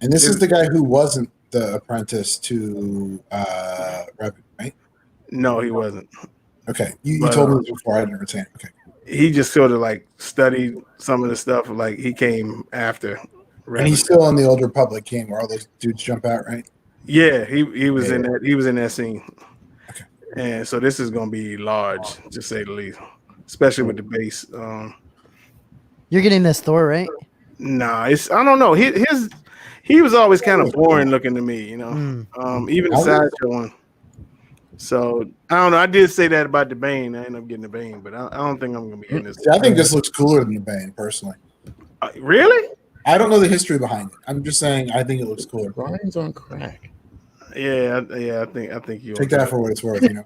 And this is the guy who wasn't the apprentice to Rabbit, right? no, he wasn't. Okay. You But, told me this before. I didn't retain it. Okay. He just sort of like studied some of the stuff. Like he came after. And he's still on the Old Republic game where all those dudes jump out, right? Yeah, he was in Yeah. that. He was in that scene. Okay. And so this is going to be large, to say the least, especially with the base. You're getting this Thor, right? Nah, I don't know. He was always kind of boring looking to me, you know. Even the sideshow one. So I don't know. I did say that about the Bane. I ended up getting the Bane, but I don't think I'm gonna be getting this. I think this looks cooler than the Bane, personally. Really? I don't know the history behind it. I'm just saying I think it looks cooler. Brian's on crack. Yeah. I think you Take that for what it's worth, you know.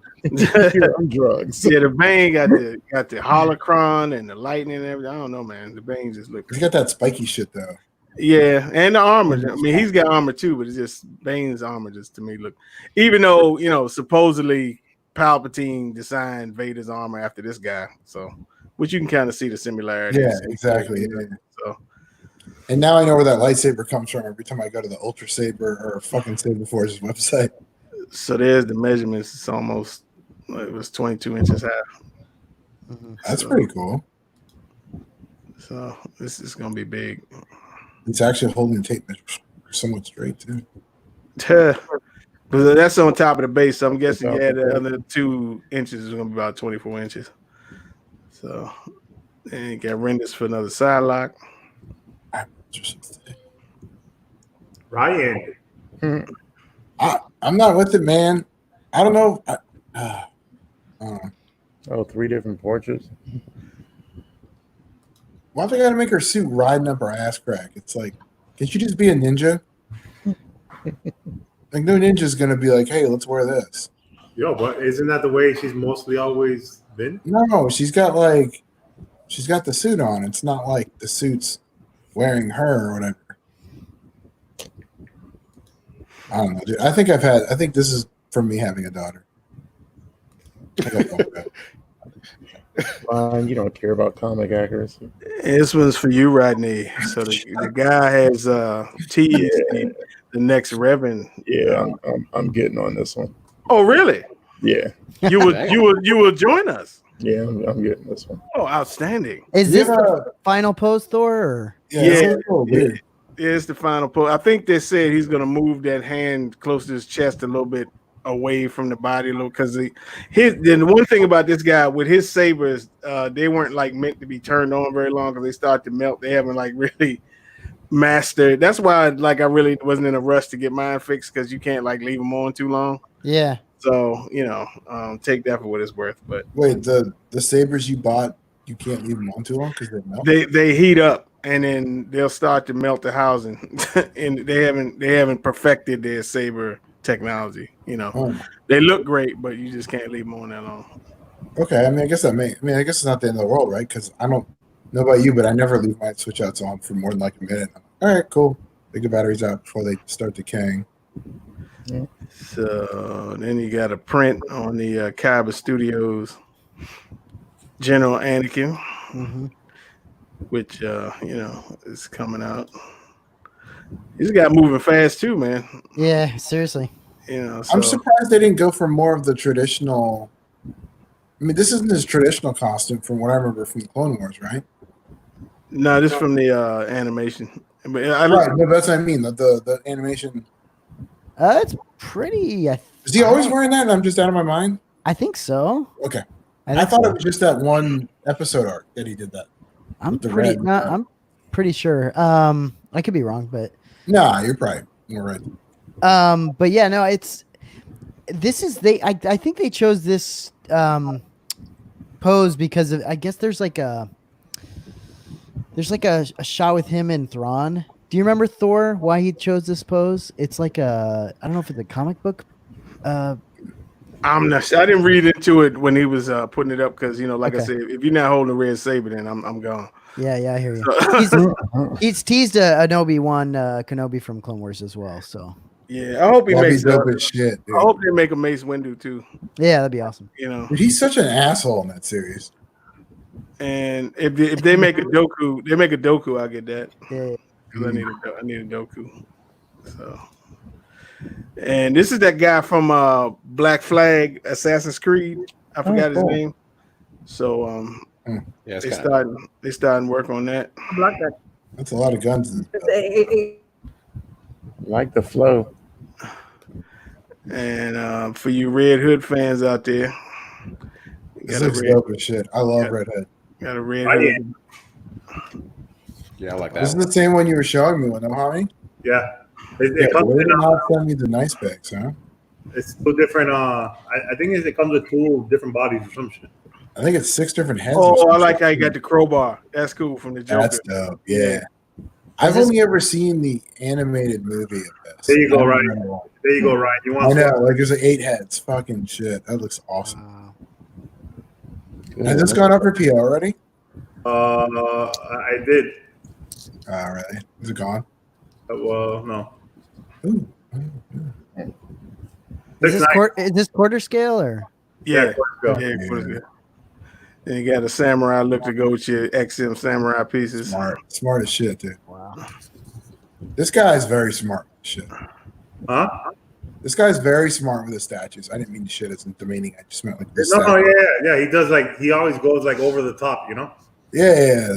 You're on drugs. Yeah, the Bane got the holocron and the lightning and everything. I don't know, man. The Bane just look. He's got that spiky shit though. Yeah, and the armor. I mean, he's got armor too, but it's just Bane's armor just to me look. Even though supposedly Palpatine designed Vader's armor after this guy, so which you can kind of see the similarities. Yeah, exactly. Yeah. So. And now I know where that lightsaber comes from every time I go to the Ultra Saber or fucking Saber Forces website. So there's the measurements. It's almost it was 22 inches high. That's pretty cool. So this is gonna be big. It's actually holding the tape measure somewhat straight too. But that's on top of the base. So I'm guessing the other 2 inches is gonna be about 24 inches. So and you got renders for another side lock. Ryan. I'm not with it, man. I don't know. Oh, 3 different portraits. Why do they gotta make her suit riding up her ass crack? It's like, can't you just be a ninja? Like, no ninja's gonna be like, hey, let's wear this. Yo, but isn't that the way she's mostly always been? No, she's got the suit on. It's not like the suit's wearing her or whatever. I don't know, dude. I think this is from me having a daughter. You don't care about comic accuracy. This one's for you, Rodney. So the guy has teased the next Revan. Yeah, I'm getting on this one. Oh, really? Yeah. You will join us. Yeah, I'm getting this one. Oh, outstanding. Is this the final post, Thor? Or? Yeah, it's the final post. I think they said he's going to move that hand close to his chest a little bit away from the body a little, because then the one thing about this guy with his sabers, they weren't like meant to be turned on very long because they start to melt. They haven't like really mastered. That's why like I really wasn't in a rush to get mine fixed, because you can't like leave them on too long. Yeah. So take that for what it's worth. But wait, the sabers you bought, you can't leave them on too long because they melt. They heat up and then they'll start to melt the housing, and they haven't perfected their saber technology. They look great, but you just can't leave them on that long. Okay, I mean, I guess it's not the end of the world, right? Because I don't know about you, but I never leave my switch outs on for more than like a minute. All right, cool. Take the batteries out before they start decaying. Yeah. So then you got a print on the Kaiba Studios General Anakin, which is coming out. This guy moving fast too, man. Yeah, seriously. So. I'm surprised they didn't go for more of the traditional. I mean, this isn't his traditional costume from what I remember from the Clone Wars, right? No, this is from the animation. But that's what I mean. The animation. It's pretty. Is he always wearing that? And I'm just out of my mind. I think so. Okay, I thought it was just that one episode arc that he did that. I'm pretty sure. I could be wrong, but nah, you're right. But yeah, no, I think they chose this pose because of, I guess there's like a shot with him and Thrawn. Do you remember Thor? Why he chose this pose? It's like I don't know if it's a comic book. I'm not. I didn't read into it when he was putting it up because like I Okay. said, if you're not holding a red saber, then I'm gone. Yeah, I hear you. So- He's teased an Obi-Wan Kenobi from Clone Wars as well. So yeah, I hope he That'd be makes. dope as shit, I dude. hope they make a Mace Windu too. yeah, that'd be awesome. Dude, he's such an asshole in that series. And if they make a Doku, I'll get that Yeah. because I need a Doku. So, and this is that guy from Black Flag Assassin's Creed. I forgot his name. So Yeah, they starting work on that. I blocked that. That's a lot of guns. Like the flow. And for you Red Hood fans out there, This looks dope as shit. I love Red Hood. got a Red I Hood. Yeah, I like This is that. the same one you were showing me, one, homie. Yeah. Yeah, It comes why did in, you not send me the nice bags, huh? it's two different. I think it comes with two different bodies or some shit. I think it's 6 different heads. or Oh, some I like shit. how you got the crowbar. That's cool from the Joker. That's dope. Yeah. I've only ever seen the animated movie of this. There you go, I don't Ryan. remember. There you go, Ryan. You I want? know, like there's like 8 heads. Fucking shit. That looks awesome. Has this gone up for PO already? I did. Oh, really? Is it gone? Well, no. Ooh. Is this quarter scale or? Yeah, Go. yeah. Then you got a samurai look to go with your XM samurai pieces. Smart as shit, dude. Wow. This guy's very smart. Shit. Huh? This guy's very smart with his statues. I didn't mean shit as in demeaning. I just meant like this. No, yeah. He does he always goes like over the top, you know. Yeah.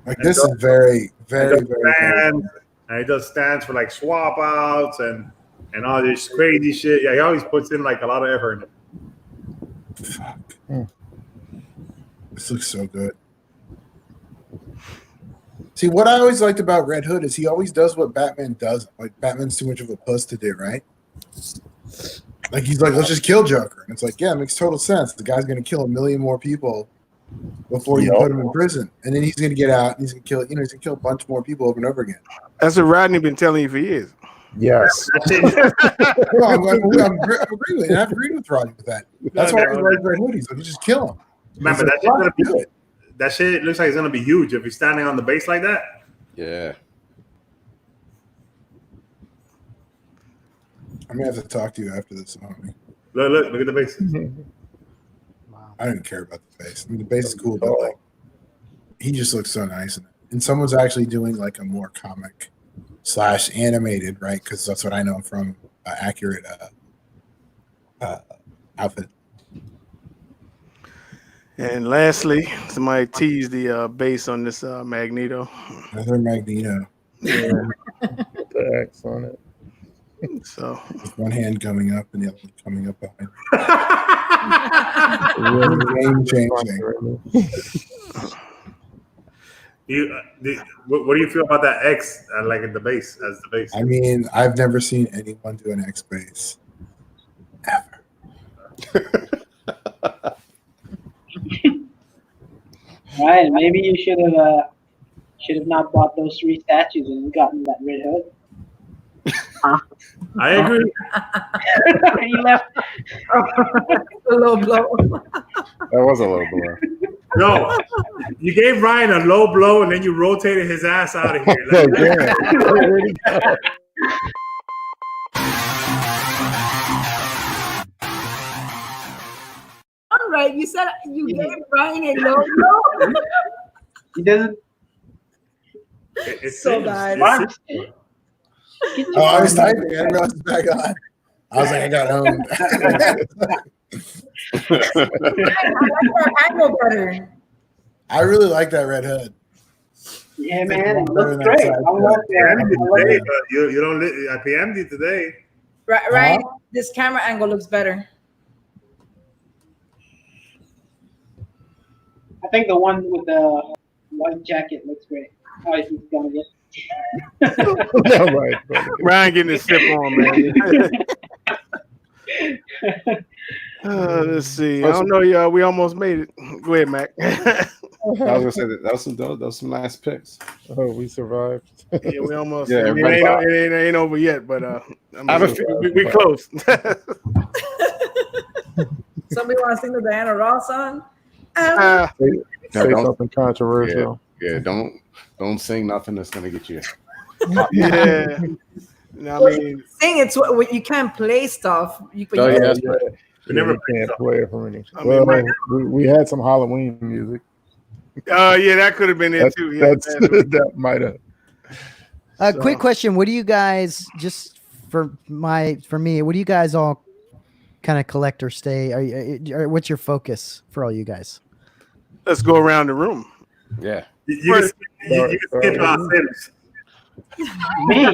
Like this is very, very, very. And he does stands for like swap outs and all this crazy shit. Yeah, he always puts in like a lot of effort in it. Fuck. This looks so good. See, what I always liked about Red Hood is he always does what Batman does. Like Batman's too much of a puss to do, right? Like he's like, let's just kill Joker, and it's like, yeah, it makes total sense. The guy's gonna kill 1 million more people before you put him in prison, and then he's gonna get out and he's gonna kill, he's gonna kill a bunch more people over and over again. That's what Rodney been telling you for years. Yes. No, I'm agreeing with it. I've agreed with Rodney with that. That's why I like Red Hood. He's like, just kill him. Man, but that shit looks like it's gonna be huge if he's standing on the base like that. Yeah. I'm gonna have to talk to you after this. Homie. Look at the base. I didn't care about the base. I mean, the base is cool, but like, he just looks so nice. And someone's actually doing like a more comic / animated, right? Because that's what I know from accurate outfit. And lastly, somebody teased the base on this Magneto. Another Magneto. Yeah. Put the X on it. So With one hand coming up and the other one coming up behind. Game changing. What do you feel about that X like at the base as the base? I mean, I've never seen anyone do an X base ever. Right, maybe you should have not bought those 3 statues and gotten that Red Hood. I agree. He left. A low blow. That was a little blow. No, you gave Ryan a low blow and then you rotated his ass out of here. Oh, damn. Where'd he go? All right, you said you gave Ryan a low blow. He doesn't. It's So serious. bad. It's Mark, Oh, I was typing. I didn't realize it's back on. I was like, I got owned. I like that angle better. I really like that Red Hood. yeah, man, it Better looks than great. that I love PM'd you that. today, but you don't. I PM'd you today. Right, this camera angle looks better. I think the one with the white jacket looks great. Oh, he's gonna get. Yeah, right. Ryan getting his sip on, man. Let's see. I don't know, y'all. We almost made it. Go ahead, Mac. I was gonna say that was some nice picks. Oh, we survived. Yeah, we almost. Yeah, I mean, it ain't over yet, but I mean, we close. Somebody want to sing the Diana Ross song? Say something controversial. Yeah, don't sing nothing that's gonna get you. Yeah. No, I mean, Sing it's what you can't play stuff. You That's right. We never can't play it from any. I mean, Well, we had some Halloween music. yeah, that could have been it too. Yeah, That might have. Quick question: what do you guys just for me? What do you guys all kind of collect or stay? What's your focus for all you guys? let's go around the room. Yeah. You can skip Sims. Me.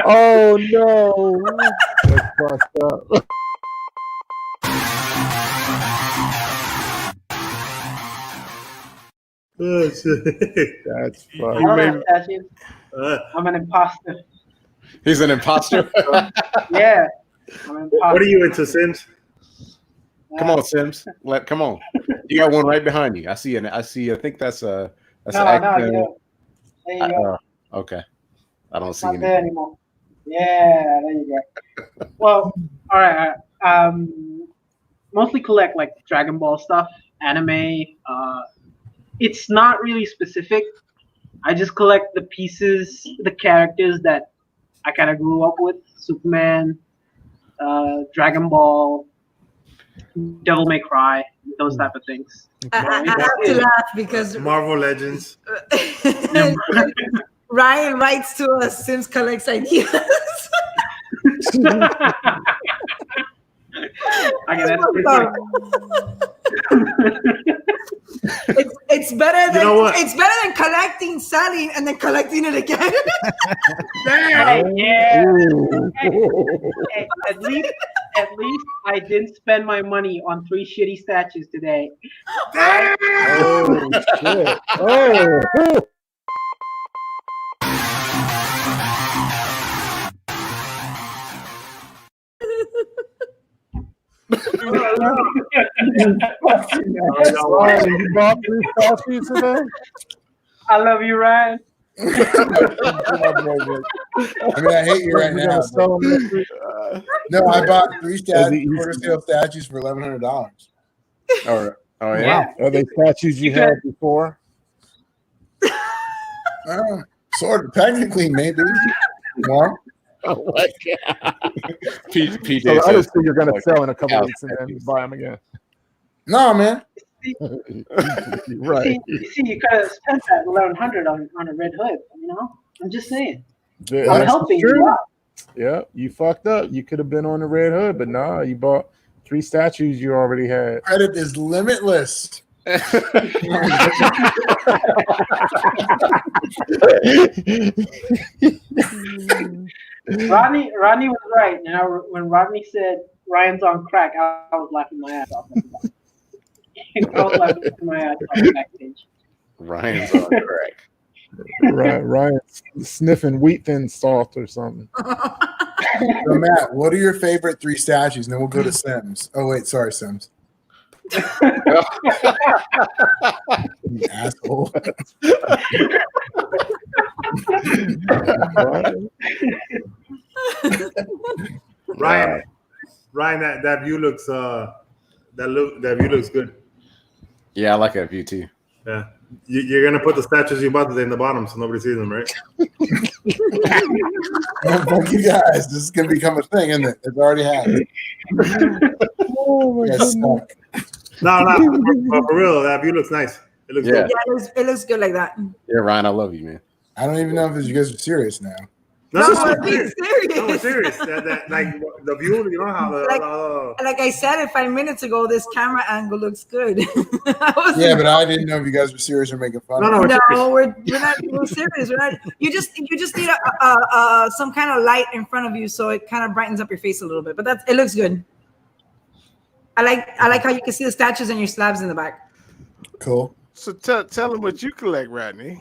Oh no! That's fucked up. Oh, shit. That's I fucked. don't have statues. Uh, I'm an imposter. He's an imposter. Yeah. I'm an imposter. what are you into, Sims? Come on, Sims. Come on. You got one right behind you. I see. I think that's a. That's No, an no, you know. There you go. Okay. I don't see Not any. there anymore. Yeah, there you go. Well, all right. Mostly collect like Dragon Ball stuff, anime. It's not really specific. I just collect the pieces, the characters that I kind of grew up with: Superman, Dragon Ball, Devil May Cry, those type of things. I have to laugh because Marvel Legends. Ryan writes to us, Sims collects ideas. Okay, that's It's better than You know what? it's better than collecting, selling, and then collecting it again. Hey, yeah. Ooh. Hey, at least I didn't spend my money on 3 shitty statues today. Oh shit! Oh. Ryan, you bought 3 statues today? I love you, Ryan. I mean, I hate you right You're now. gonna sell them next week? No, I bought 3 Easy. quarter scale statues for $1,100. Oh yeah. Yeah. Are they statues you had before? Sort of, technically, maybe more. Oh my god! PJ So I says, just think you're gonna sell in a couple Yeah. weeks and then buy them again. No, man. Right? See, you could have spent that 1,100 on a red hood. You know, I'm just saying. Yeah, I'm that's helping true. you out. Yeah, you fucked up. You could have been on the red hood, but nah, you bought 3 statues you already had. Credit is limitless. Rodney was right. You know, when Rodney said Ryan's on crack, I was laughing my ass off. I was laughing my ass off backstage. Ryan's on crack. Ryan's sniffing wheat thin salt or something. So, Matt, what are your favorite 3 statues? And then we'll go to Sims. Oh, wait, sorry, Sims. You asshole. Ryan, that view looks that view looks good. Yeah, I like that view too. Yeah, you're gonna put the statues you bought today in the bottom so nobody sees them, right? Fuck you guys. This is gonna become a thing, isn't it? It's already happened. Oh my You guys goodness. suck. No, for real, that view looks nice. It looks Yeah. good. Yeah, it looks good like that. Yeah, Ryan, I love you, man. I don't even know if you guys are serious now. No, I'm being serious. no, it's serious. That like the view, you know how the Like I said it 5 minutes ago, this camera angle looks good. Yeah, but I didn't know if you guys were serious or making fun. No, of me. no. No, we're not. We're serious. We're not. You just need some kind of light in front of you, so it kind of brightens up your face a little bit. But it looks good. I like how you can see the statues and your slabs in the back. Cool. So tell them what you collect, Rodney.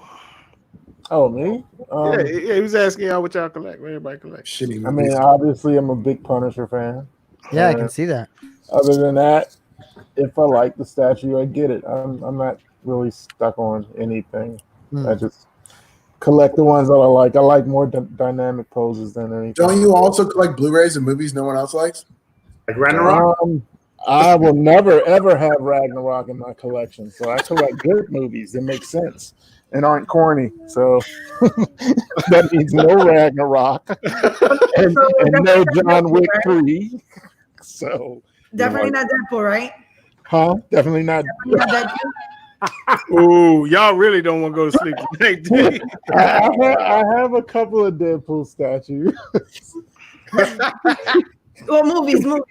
Oh, me? Yeah, he was asking y'all what y'all collect. What everybody collect? Shitty I movies. mean, obviously, I'm a big Punisher fan. Yeah, I can see that. Other than that, if I like the statue, I get it. I'm not really stuck on anything. I just collect the ones that I like. I like more dynamic poses than anything. Don't you also collect Blu-rays and movies no one else likes? Like Ragnarok? I will never ever have Ragnarok in my collection. So I collect good movies that make sense and aren't corny. So that means no Ragnarok and no John Wick 3. So Definitely not Deadpool, right? huh? Definitely not. Definitely not Deadpool. Ooh, y'all really don't want to go to sleep tonight, do you? I have a couple of Deadpool statues. Well, movies. Oh,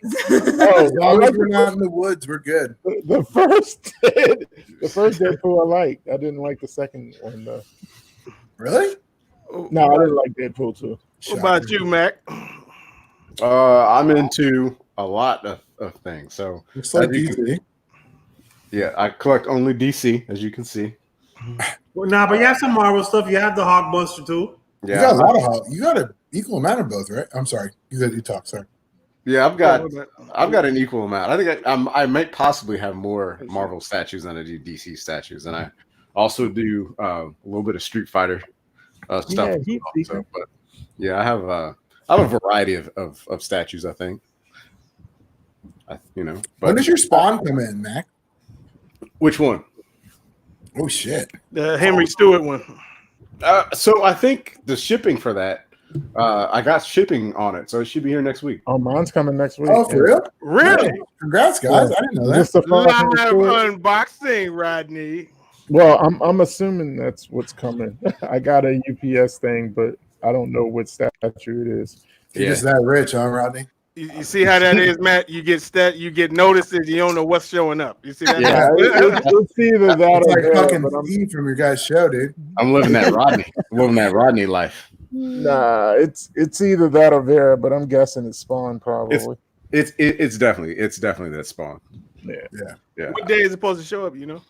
As long as we're not in the woods, we're good. the first Deadpool I liked. I didn't like the second one though. Really? No, I didn't like Deadpool 2. What about you, Mac? I'm into a lot of things. So Looks like as you can- DC. yeah, I collect only DC, as you can see. Well, nah, but you have some Marvel stuff. You have the Hulkbuster too. You Yeah, got a lot of Hulk. You got an equal amount of both, right? I'm sorry. You talk, sorry. yeah, I've got an equal amount. I think I might possibly have more Marvel statues than I do DC statues, and I also do a little bit of Street Fighter stuff. Yeah, as he's well. decent. But yeah, I have a variety of statues. I think. When But does your spawn come in, Mac? which one? Oh shit! The Henry Stewart one. So I think the shipping for that, I got shipping on it, so it should be here next week. Oh, mine's coming next week. Oh, for real? Really? Congrats, guys! I didn't know Just that. the Live front. unboxing, Rodney. Well, I'm assuming that's what's coming. I got a UPS thing, but I don't know what statue it is. You're just that rich, huh, Rodney? You see how that is, Matt? You get notices, you don't know what's showing up. You see that? Yeah, it's either that It's or like that, fucking but Steve from your guys' show, dude. I'm living that Rodney life. nah, it's either that or Vera, but I'm guessing it's Spawn probably. It's definitely that spawn. Yeah. What day is it supposed to show up? You know?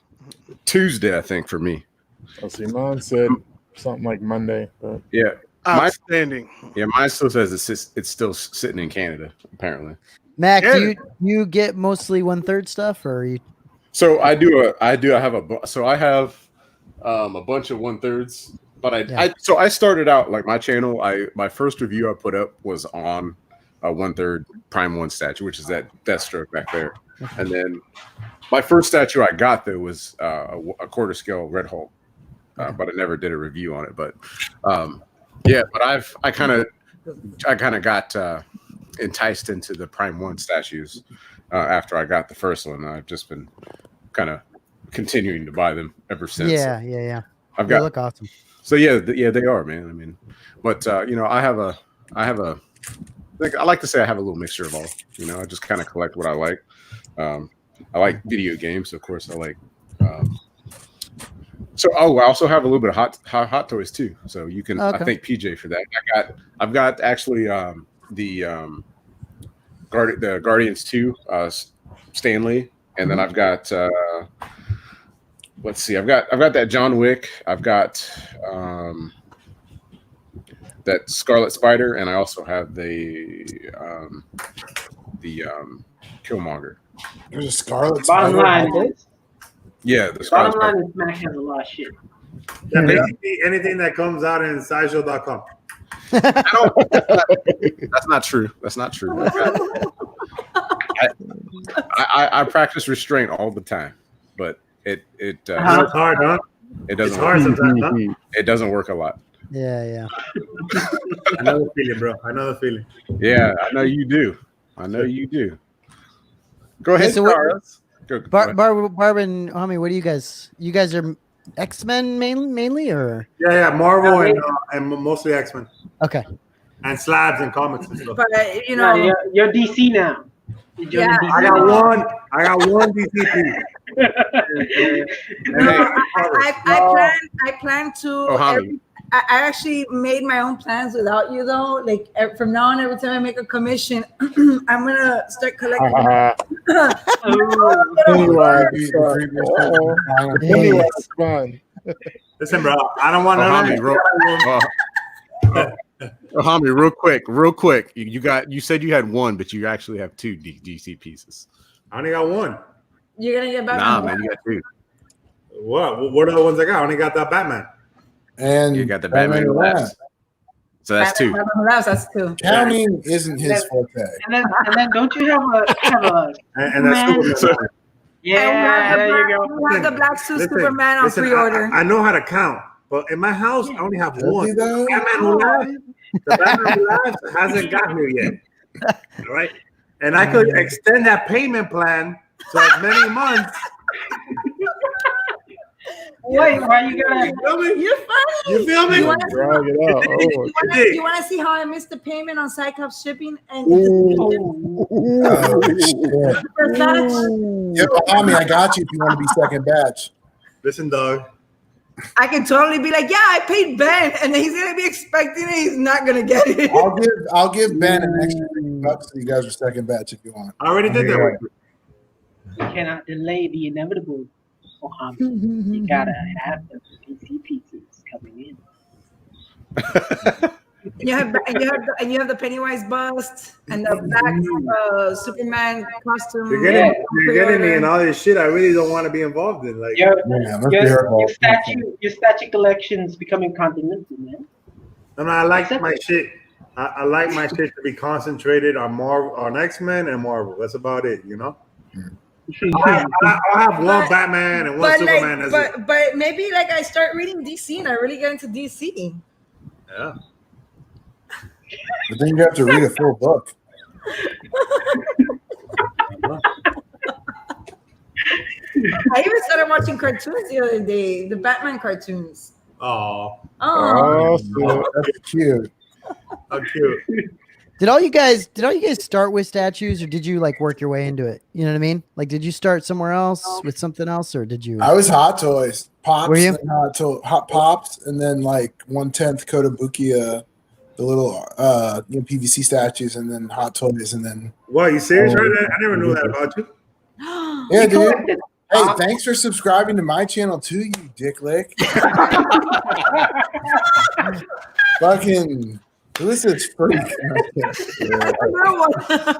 Tuesday, I think, for me. I'll see. Mine said something like Monday, but Yeah. Outstanding. Mine still says it's still sitting in Canada, apparently. Mac, Yeah. do you get mostly 1/3 stuff, or are you? So I have a bunch of 1/3, but I started out like my channel. My first review I put up was on a 1/3 Prime 1 statue, which is that Deathstroke back there. And then my first statue I got there was a quarter scale Red Hulk, but I never did a review on it. But but I kind of got enticed into the Prime 1 statues after I got the first one. I've just been kind of continuing to buy them ever since. Yeah. They look awesome. So they are, man. I mean, but I have a like I like to say I have a little mixture of all. I just kind of collect what I like. I like video games, of course. I like. I also have a little bit of hot toys too. So you can I thank PJ for that. I've got actually the Guardians 2 Stanley, and then I've got let's see, I've got that John Wick. I've got that Scarlet Spider, and I also have the Killmonger. There's a Scarlet Bottom Spider. line is, Yeah, the Scarlet bottom Spider. line is Mac has a lot of shit. Yeah, basically anything that comes out in sideshow.com. That's not true. That's not true. I practice restraint all the time, but it It's hard, huh? it It's doesn't hard work. sometimes, huh? It doesn't work a lot. Yeah. I know the feeling, bro. I know the feeling. Yeah, I know you do. Go ahead, so what- Carlos. Go Barb and Hami, what do you guys? You guys are X-Men mainly, or Yeah, Marvel and mostly X-Men okay? and slabs and comics and stuff. But No, you're DC now. You're joining Yeah, DC I now. got one DC piece. I plan to. Hami. I actually made my own plans without you though. Like from now on, every time I make a commission, I'm gonna start collecting. Anyway, it's fun. Listen, bro, I don't want Homie, real quick. You said you had one, but you actually have two DC pieces. I only got one. You're gonna get Batman. Nah, man, you got two. What are the ones I got? I only got that Batman. And You got the Batman Who Laughs. So that's two. Batman Who Laughs, that's two. Counting isn't his forte. And then don't you have a And that's Superman. yeah, there you go. We have the black suit Superman on pre-order. I know how to count, but in my house, I only have one. Does he, Batman Who Laughs. The Batman Who Laughs hasn't got here yet. All right, and I could extend that payment plan to as many months. Wait, why you gotta? You're funny. You feel me? You want Drag it out. to see how I missed the payment on Cyclops shipping? And Oh, shit. first batch? Yeah, Mommy, I got you if you want to be second batch. Listen, dog. I can totally be like, yeah, I paid Ben, and then he's gonna be expecting it. He's not gonna get it. I'll give Ben an extra $50 so you guys are second batch if you want. I already did that. You cannot delay the inevitable. You gotta have the PC pieces coming in. You have the Pennywise bust and the black Superman costume. You're getting me in all this shit I really don't want to be involved in. Like, Your Your statue collection's becoming continental, man. no, I like my shit. I like my shit to be concentrated on Marvel, on X-Men and Marvel. That's about it, you know. I have one Batman and one Superman. But maybe like I start reading DC and I really get into DC. Yeah. But then you have to read a full book. I even started watching cartoons the other day, the Batman cartoons. Oh, That's cute. how cute. Did all you guys start with statues, or did you like work your way into it? You know what I mean? Like, did you start somewhere else with something else, or did you? I was Hot Toys, Pops, Were you? and Hot Pops, and then like 1/10 Kotobukiya, the little PVC statues, and then Hot Toys, and then. What, you serious right now? I never knew that about you. Yeah, dude. Hey, thanks for subscribing to my channel too, you dick lick. Fucking. This is freak.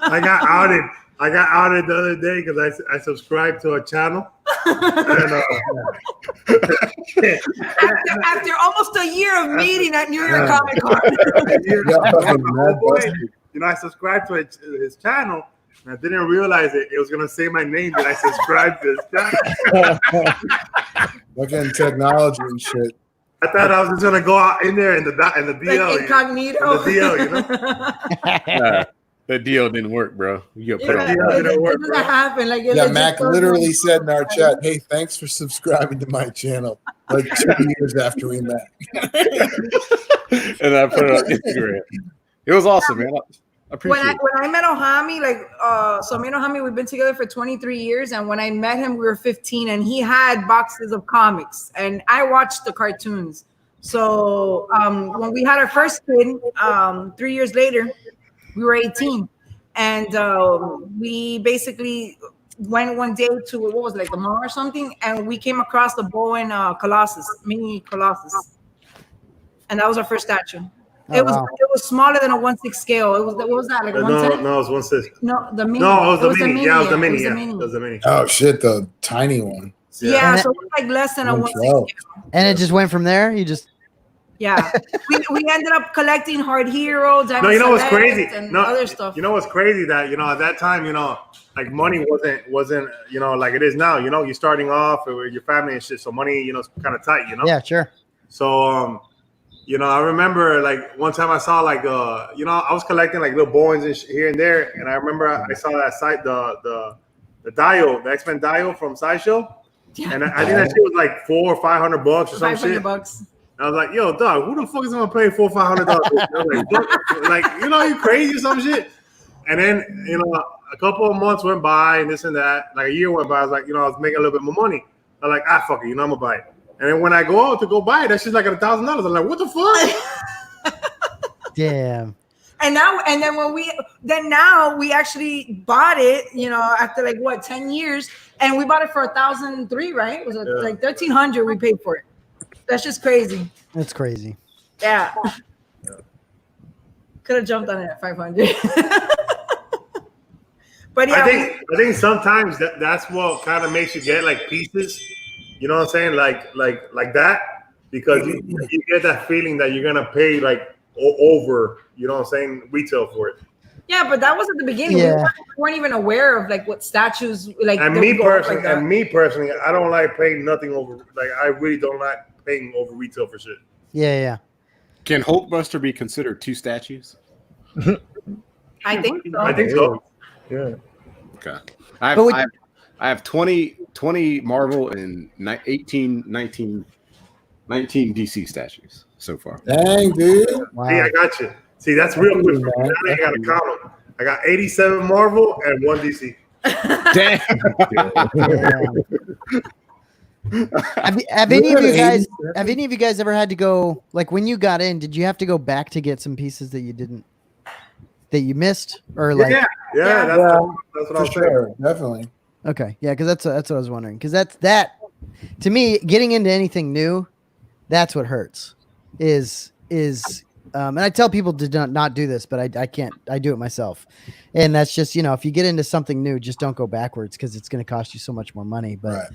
I got outed. The other day because I subscribed to a channel. And, After almost a year of meeting at New York Comic Con. I subscribed to his channel, and I didn't realize it was gonna say my name that I subscribed to his channel. Fucking technology and shit. I thought I was just gonna go out in there in the DL, like incognito. The DL, you know. That deal didn't work, bro. You got It put on. doesn't happen. Like, Yeah, Mac literally said in our chat, "Hey, thanks for subscribing to my channel." Like 2 years after we met. And I put it on Instagram. It was awesome, man. I appreciate it. When I met Ohami, so me and Ohami, we've been together for 23 years, and when I met him, we were 15, and he had boxes of comics, and I watched the cartoons. So when we had our first kid, 3 years later, we were 18, and we basically went one day to, what was it, like the mall or something, and we came across the Bowen mini Colossus, and that was our first statue. It was smaller than a 1/6 scale. It was, what was that, like a 1/10? No, it was 1/6. No, the mini. No, it was the mini. Yeah, it was the mini. It It was the mini. Oh shit, the tiny one. Yeah, so it was like less than a 1/6 scale. And it just went from there. You just. Yeah, we ended up collecting Hard Hero, Diamond No, you know what's Select, crazy? and No, other stuff. You know what's crazy? That at that time, like money wasn't like it is now. You're starting off with your family and shit, so money is kind of tight. Yeah, sure. So I remember like one time I saw like I was collecting like little Bowens and here and there, and I remember I saw that site the dial, the X-Men dial from Sideshow, and I think that shit was like $400 or $500 or some shit. $500. I was like, yo, dog, who the fuck is gonna pay $400 or $500? Like, you crazy or some shit? And then, a couple of months went by and this and that, like a year went by. I was like, I was making a little bit more money. I'm like, fuck it, I'm gonna buy it. And then when I go out to go buy it, that shit's like $1,000. I'm like, what the fuck? Damn. And now we actually bought it, after like what, 10 years, and we bought it for $1,003, right? It was like $1,300 we paid for it. That's just crazy. That's crazy. Yeah. Could have jumped on it at 500. But yeah, I think sometimes that's what kind of makes you get like pieces. You know what I'm saying? Like that, because you get that feeling that you're gonna pay like over. You know what I'm saying? Retail for it. yeah, but that was at the beginning. Yeah. We weren't even aware of like what statues like. And they me would go up personally, I don't like paying nothing over. Like I really don't like paying over retail for shit. Yeah. Can Hulkbuster be considered 2 statues? I think so. I think so. Yeah. Okay. But I have 20 Marvel and 19 DC statues so far. Dang, dude. Wow. See, I got you. See, that's real quick. Now I gotta count them. I got 87 Marvel and 1 DC. Damn. Have any of you guys? Have any of you guys ever had to go? Like when you got in, did you have to go back to get some pieces that you didn't, that you missed, or like? Yeah, that's what For I'm sure, definitely. Okay, yeah, because that's what I was wondering. Because that to me, getting into anything new, that's what hurts. And I tell people to not do this, but I can't. I do it myself, and that's just if you get into something new, just don't go backwards because it's going to cost you so much more money. But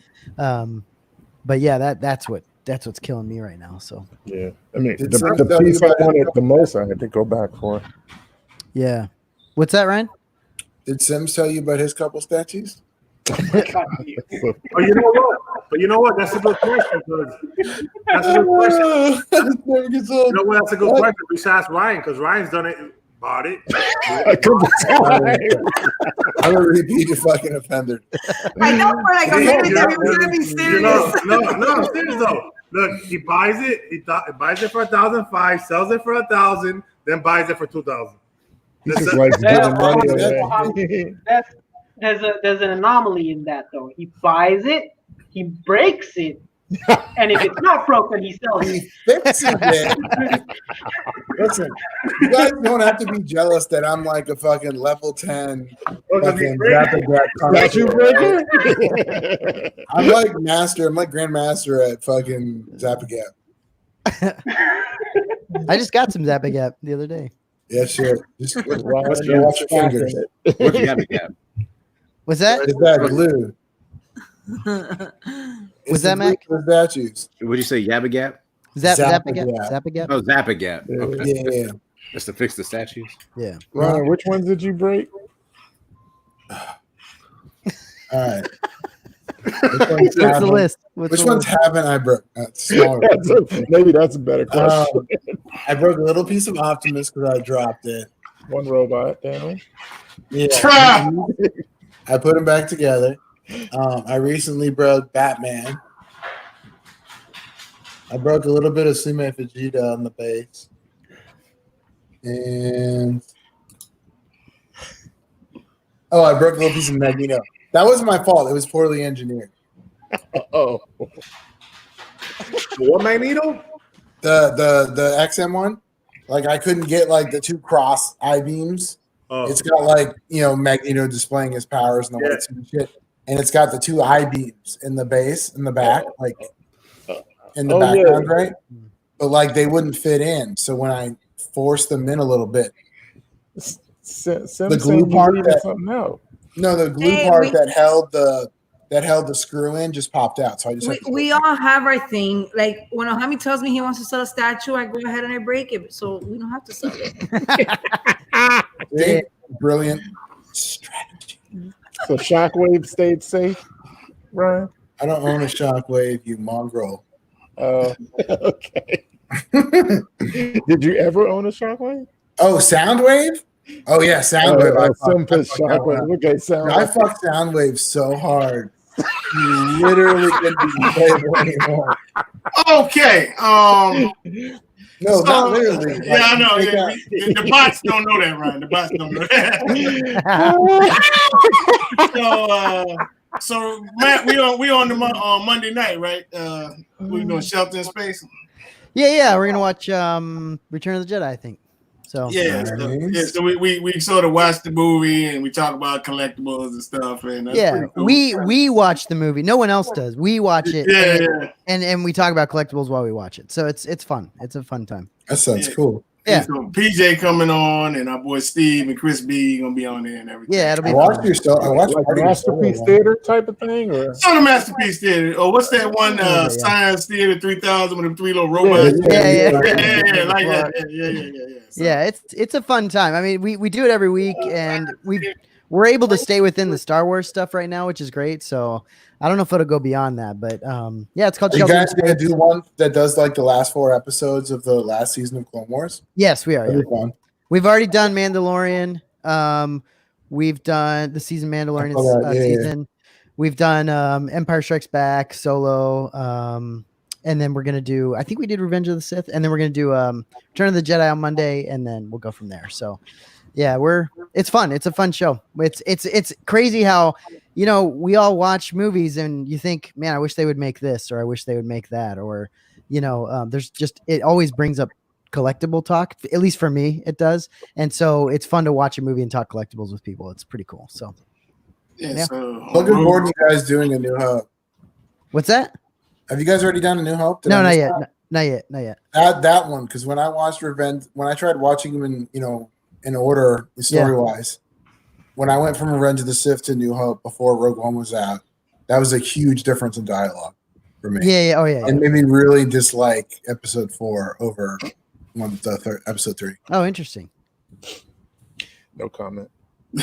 but yeah, that's what's killing me right now. So Yeah. I mean, the piece I wanted the most, I had to go back for. yeah, what's that, Ryan? Did Sims tell you about his couple statues? But you know what? That's a good question. That's a good question. You know what? That's a good question. We should ask Ryan because Ryan's done it, bought it. I'm a repeat fucking offender. I know for like a minute that he was gonna be serious. No, serious though. Look, he buys it. He buys it for $1,500, sells it for $1,000, then buys it for $2,000. He just likes giving money away. There's an anomaly in that though. He buys it, he breaks it, and if it's not broken, he sells it. He fixes it. Listen, you guys don't have to be jealous that I'm like a fucking level 10 fucking Statue breaker? I'm like grandmaster at fucking Zappa Gap. I just got some Zappa Gap the other day. Yeah, sure. Just watch you're your fingers. What you got to get? Was that? It's that glue. Was that Mac? For statues. What do you say, Yabba Gap? Zappa Gap? Gap. Zappa Gap? Oh, Zappa Gap. Okay. Yeah. Just to fix the statues. Yeah. Ryan, which ones did you break? All right. What's the list? Which ones haven't I broke? Smaller. Maybe that's a better question. I broke a little piece of Optimus because I dropped it. One robot down. Yeah. I put them back together. I recently broke Batman. I broke a little bit of Sume Fujita on the base. And I broke a little piece of Magneto. That wasn't my fault. It was poorly engineered. Oh. What Magneto? The XM one. Like I couldn't get like the 2 cross I-beams. Oh. It's got like Magneto displaying his powers and the white suit and shit. And it's got the 2 I-beams in the base, in the back, like in the background, right? But like they wouldn't fit in. So when I forced them in a little bit, the glue part the glue part that held the screw in just popped out. So I just we all have our thing. Like when Ohami tells me he wants to sell a statue, I go ahead and I break it, so we don't have to sell it. See? Brilliant strategy. So Shockwave stayed safe, Ryan? I don't own a Shockwave, you mongrel. Okay. Did you ever own a Shockwave? Oh, Soundwave? Oh yeah, Soundwave. I fucked Soundwave so hard. You literally couldn't be playable anymore. Okay. No, not literally. Yeah, I know. Yeah, the bots don't know that, Ryan. The bots don't know that. So Matt, we on the Monday night, right? We're doing Shelter in Space. Yeah. We're gonna watch Return of the Jedi, I think. So Yeah, so we sort of watch the movie and we talk about collectibles and stuff, and that's pretty cool. we watch the movie. No one else does. We watch it. Yeah, and we talk about collectibles while we watch it. So it's fun. It's a fun time. That sounds cool. Yeah. So PJ coming on, and our boy Steve and Chris B gonna be on there and everything. Yeah, it'll be I watched fun. your stuff. I watched Like part of your Masterpiece solo Theater type of thing, or So the Masterpiece Theater. Oh, what's that one? Yeah. Science Theater 3000 with them 3 little robots. Yeah. Yeah, like that. Yeah. So, Yeah, it's a fun time. I mean, we do it every week, and we're able to stay within the Star Wars stuff right now, which is great. So I don't know if it'll go beyond that, but yeah, it's called. Are you Shelter in guys gonna Space. do one that does like the last 4 episodes of the last season of Clone Wars? Yes, we are. That'd Yeah. be fun. We've already done Mandalorian. We've done the season Mandalorian season. We've done Empire Strikes Back, Solo, and then we're gonna do. I think we did Revenge of the Sith, and then we're gonna do Return of the Jedi on Monday, and then we'll go from there. So, yeah, it's fun. It's a fun show. It's crazy how we all watch movies and you think, man, I wish they would make this, or I wish they would make that, or there's just it always brings up collectible talk, at least for me it does, and so it's fun to watch a movie and talk collectibles with people. It's pretty cool. So yeah. So Looking forward to you guys doing A New Hope. what's that? Have you guys already done A New Hope? Did No, I not miss yet. that? Not yet. That one, because when I watched Revenge, when I tried watching them in order story wise, when I went from Revenge of the Sith to New Hope before Rogue One was out, that was a huge difference in dialogue for me. Yeah. Oh yeah. And made me really dislike Episode 4 over Episode 3. Oh, interesting. no comment.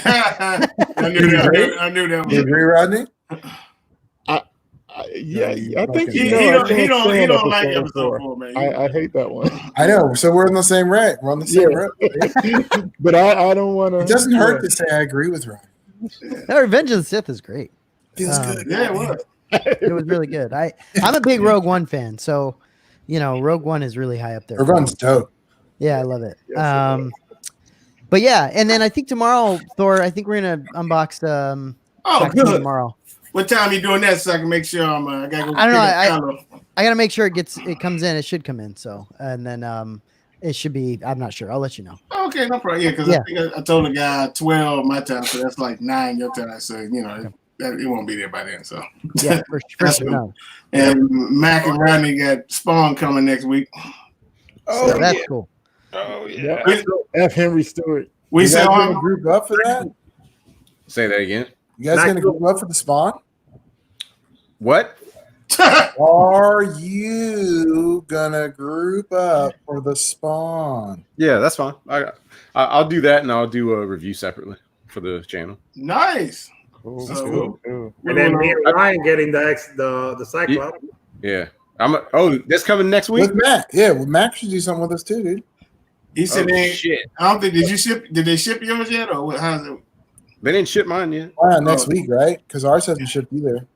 I knew that. You agree, Rodney? Yeah, I think He don't like episode 4, man. I hate that one. I know. So we're in the same rate. We're on the same road. But I don't want to. It doesn't hurt to say I agree with Rodney. No, Revenge of the Sith is great. Feels good. Yeah, it was. It was really good. I'm a big Rogue One fan, so Rogue One is really high up there. Rogue One's dope. Yeah, I love it. Yes, But yeah, and then I think tomorrow, Thor. I think we're gonna unbox Pac-Man Good. tomorrow. What time you doing that so I can make sure I'm I gotta go. I don't know, get a I gotta make sure it comes in. It should come in. So and then it should be. I'm not sure. I'll let you know. Okay, no problem. Yeah, because I think I told the guy 12 my time, so that's like 9 your time. So it won't be there by then. So Yeah, for sure. No. and Mac and Rodney got Spawn coming next week. So that's cool. Oh yeah. F. Henry Stewart. We You said guys gonna group up for that? Say that again. You guys gonna group up for the Spawn? What? Are you gonna group up for the Spawn? Yeah, that's fine. I'll do that, and I'll do a review separately for the channel. nice. Cool. So, Cool. And then me and Ryan getting the Cyclops. Yeah. That's coming next week. With Matt. Yeah, well, Matt should do something with us too, dude. He said, Shit. I don't think did they ship yours yet, or what? How's it? They didn't ship mine yet. Next week, right? Because ours hasn't shipped either.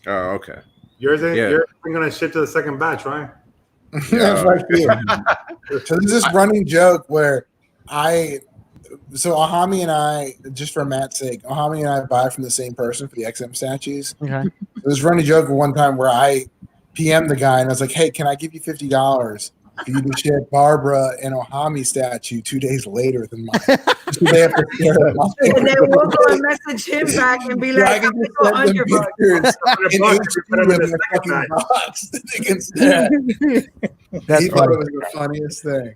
Oh, okay. Yours ain't. Yeah. Yours ain't gonna ship to the second batch, right? That's right. So there's this running joke where Ahami and I, just for Matt's sake, Ahami and I buy from the same person for the XM statues. Okay. There's a running joke one time where I PM'd the guy and I was like, "Hey, can I give you $50 for you to ship Barbara and Ahami statue 2 days later than mine?" So they have to share it. And then we'll go and message him back and be like, I "I'm can just gonna send go them 100 bucks." pictures in Bucks, HQ put them in in the the second fucking batch. box. They can stand. That's He thought funny. it was the funniest thing.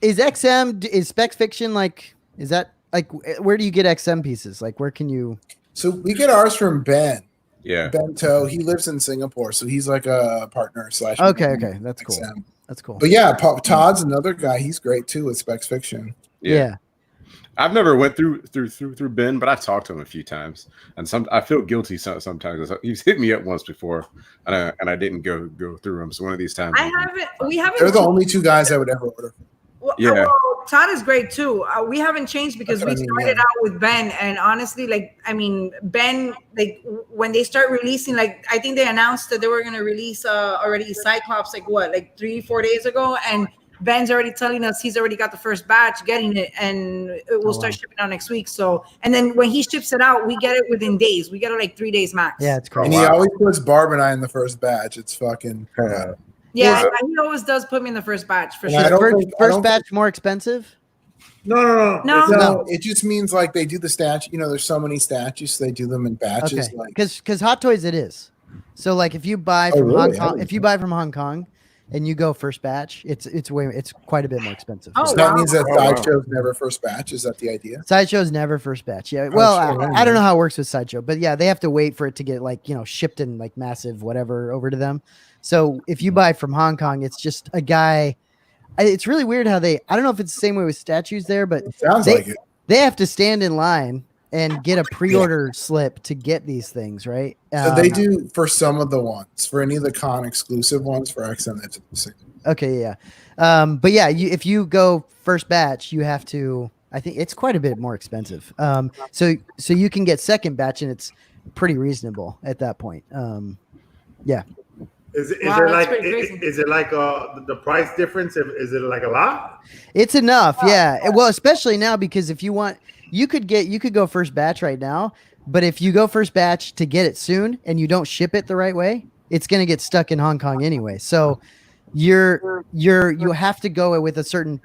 Is XM is Specs Fiction like? Is that like where do you get XM pieces? Like where can you? So we get ours from Ben. Yeah. Bento. He lives in Singapore, so he's like a partner / Okay, that's cool. XM. That's cool. But yeah, Todd's another guy. He's great too with Specs Fiction. Yeah. I've never went through Ben, but I've talked to him a few times, and I feel guilty sometimes. He's hit me up once before, and I didn't go through him. So one of these times, We haven't. They're the only 2 guys I would ever order. Yeah. Todd is great too. We haven't changed because That's we what I mean, started out with Ben, and honestly, Ben, when they start releasing, I think they announced that they were gonna release already Cyclops 3-4 days ago, and Ben's already telling us he's already got the first batch, getting it, and it will start shipping out next week. So, and then when he ships it out, we get it within days. We get it 3 days max. Yeah, it's cool. And he always puts Barb and I in the first batch. It's fucking. Yeah, he always does put me in the first batch for And I sure. don't First, think- I first don't batch more expensive. No. No. it just means like they do the statue. You know, there's so many statues, so they do them in batches. Okay, Like, because Hot Toys it is. So like if you buy Oh, from Hong really? Kong, if you buy from Hong Kong, and you go first batch, it's quite a bit more expensive. Oh, so that wow. means that Oh, wow. Sideshow's never first batch. Is that the idea? Sideshow's never first batch. Yeah. Well, sure, I don't know how it works with Sideshow, but yeah, they have to wait for it to get like, shipped in like massive whatever over to them. So if you buy from Hong Kong, it's just a guy. It's really weird how I don't know if it's the same way with statues there, but It sounds like it. they have to stand in line and get a pre-order slip to get these things, right? So they do for some of the ones. For any of the con exclusive ones for XM, that's the same. Okay, yeah. But yeah, if you go first batch, you have to. I think it's quite a bit more expensive. So you can get second batch, and it's pretty reasonable at that point. Yeah. Is Wow, there that's like pretty crazy. is it like the price difference? Is it like a lot? It's enough, yeah. Well, especially now because if you want, you could go first batch right now, but if you go first batch to get it soon and you don't ship it the right way, it's gonna get stuck in Hong Kong anyway. So you have to go with a certain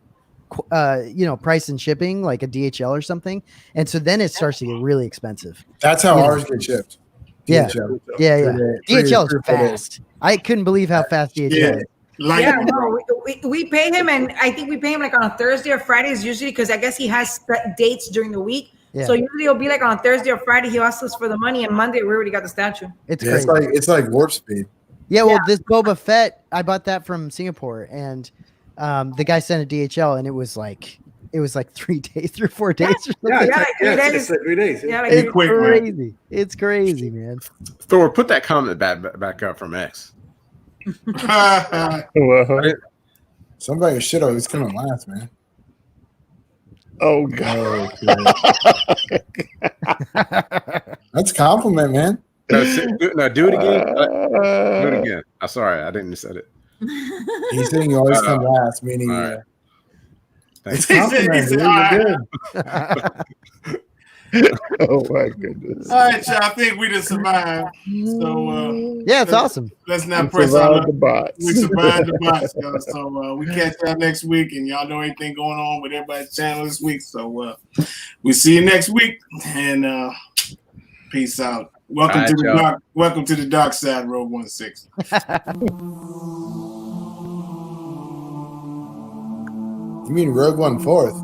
price and shipping, like a DHL or something, and so then it starts to get really expensive. That's how Yeah. ours get shipped. Yeah. DHL. Yeah. DHL is 3 or 4 days. fast. I couldn't believe how fast DHL Yeah. is. Like, Yeah, no, we pay him, and I think we pay him like on a Thursday or Fridays usually because I guess he has set dates during the week. Yeah. So usually it'll be like on Thursday or Friday. He asks us for the money, and Monday we already got the statue. It's Yeah, crazy. it's like warp speed. Yeah, well, this Boba Fett, I bought that from Singapore, and the guy sent a DHL, and it was like 3 days, 3 or 4 days. Or something. It's like 3 days. Yeah, like Hey, quick, man. Crazy. It's crazy, man. Thor, put that comment back up from X. Well, Somebody shit on it's gonna last, man. oh god. That's a compliment, man. No, do it again. Do it again. I'm sorry, I didn't say it. He's saying you always come last, meaning all right. it's Thanks. compliment, dude. You're good. Oh my goodness. all right, y'all. I think we just survived. So Yeah, it's awesome. let's We not press survived on. the bots. We survived the box, y'all. So we catch y'all next week, and y'all know anything going on with everybody's channel this week. So we see you next week, and peace out. Welcome All to right, the y'all. dark. Welcome to the dark side, Rogue 16. You mean Rogue One 4th?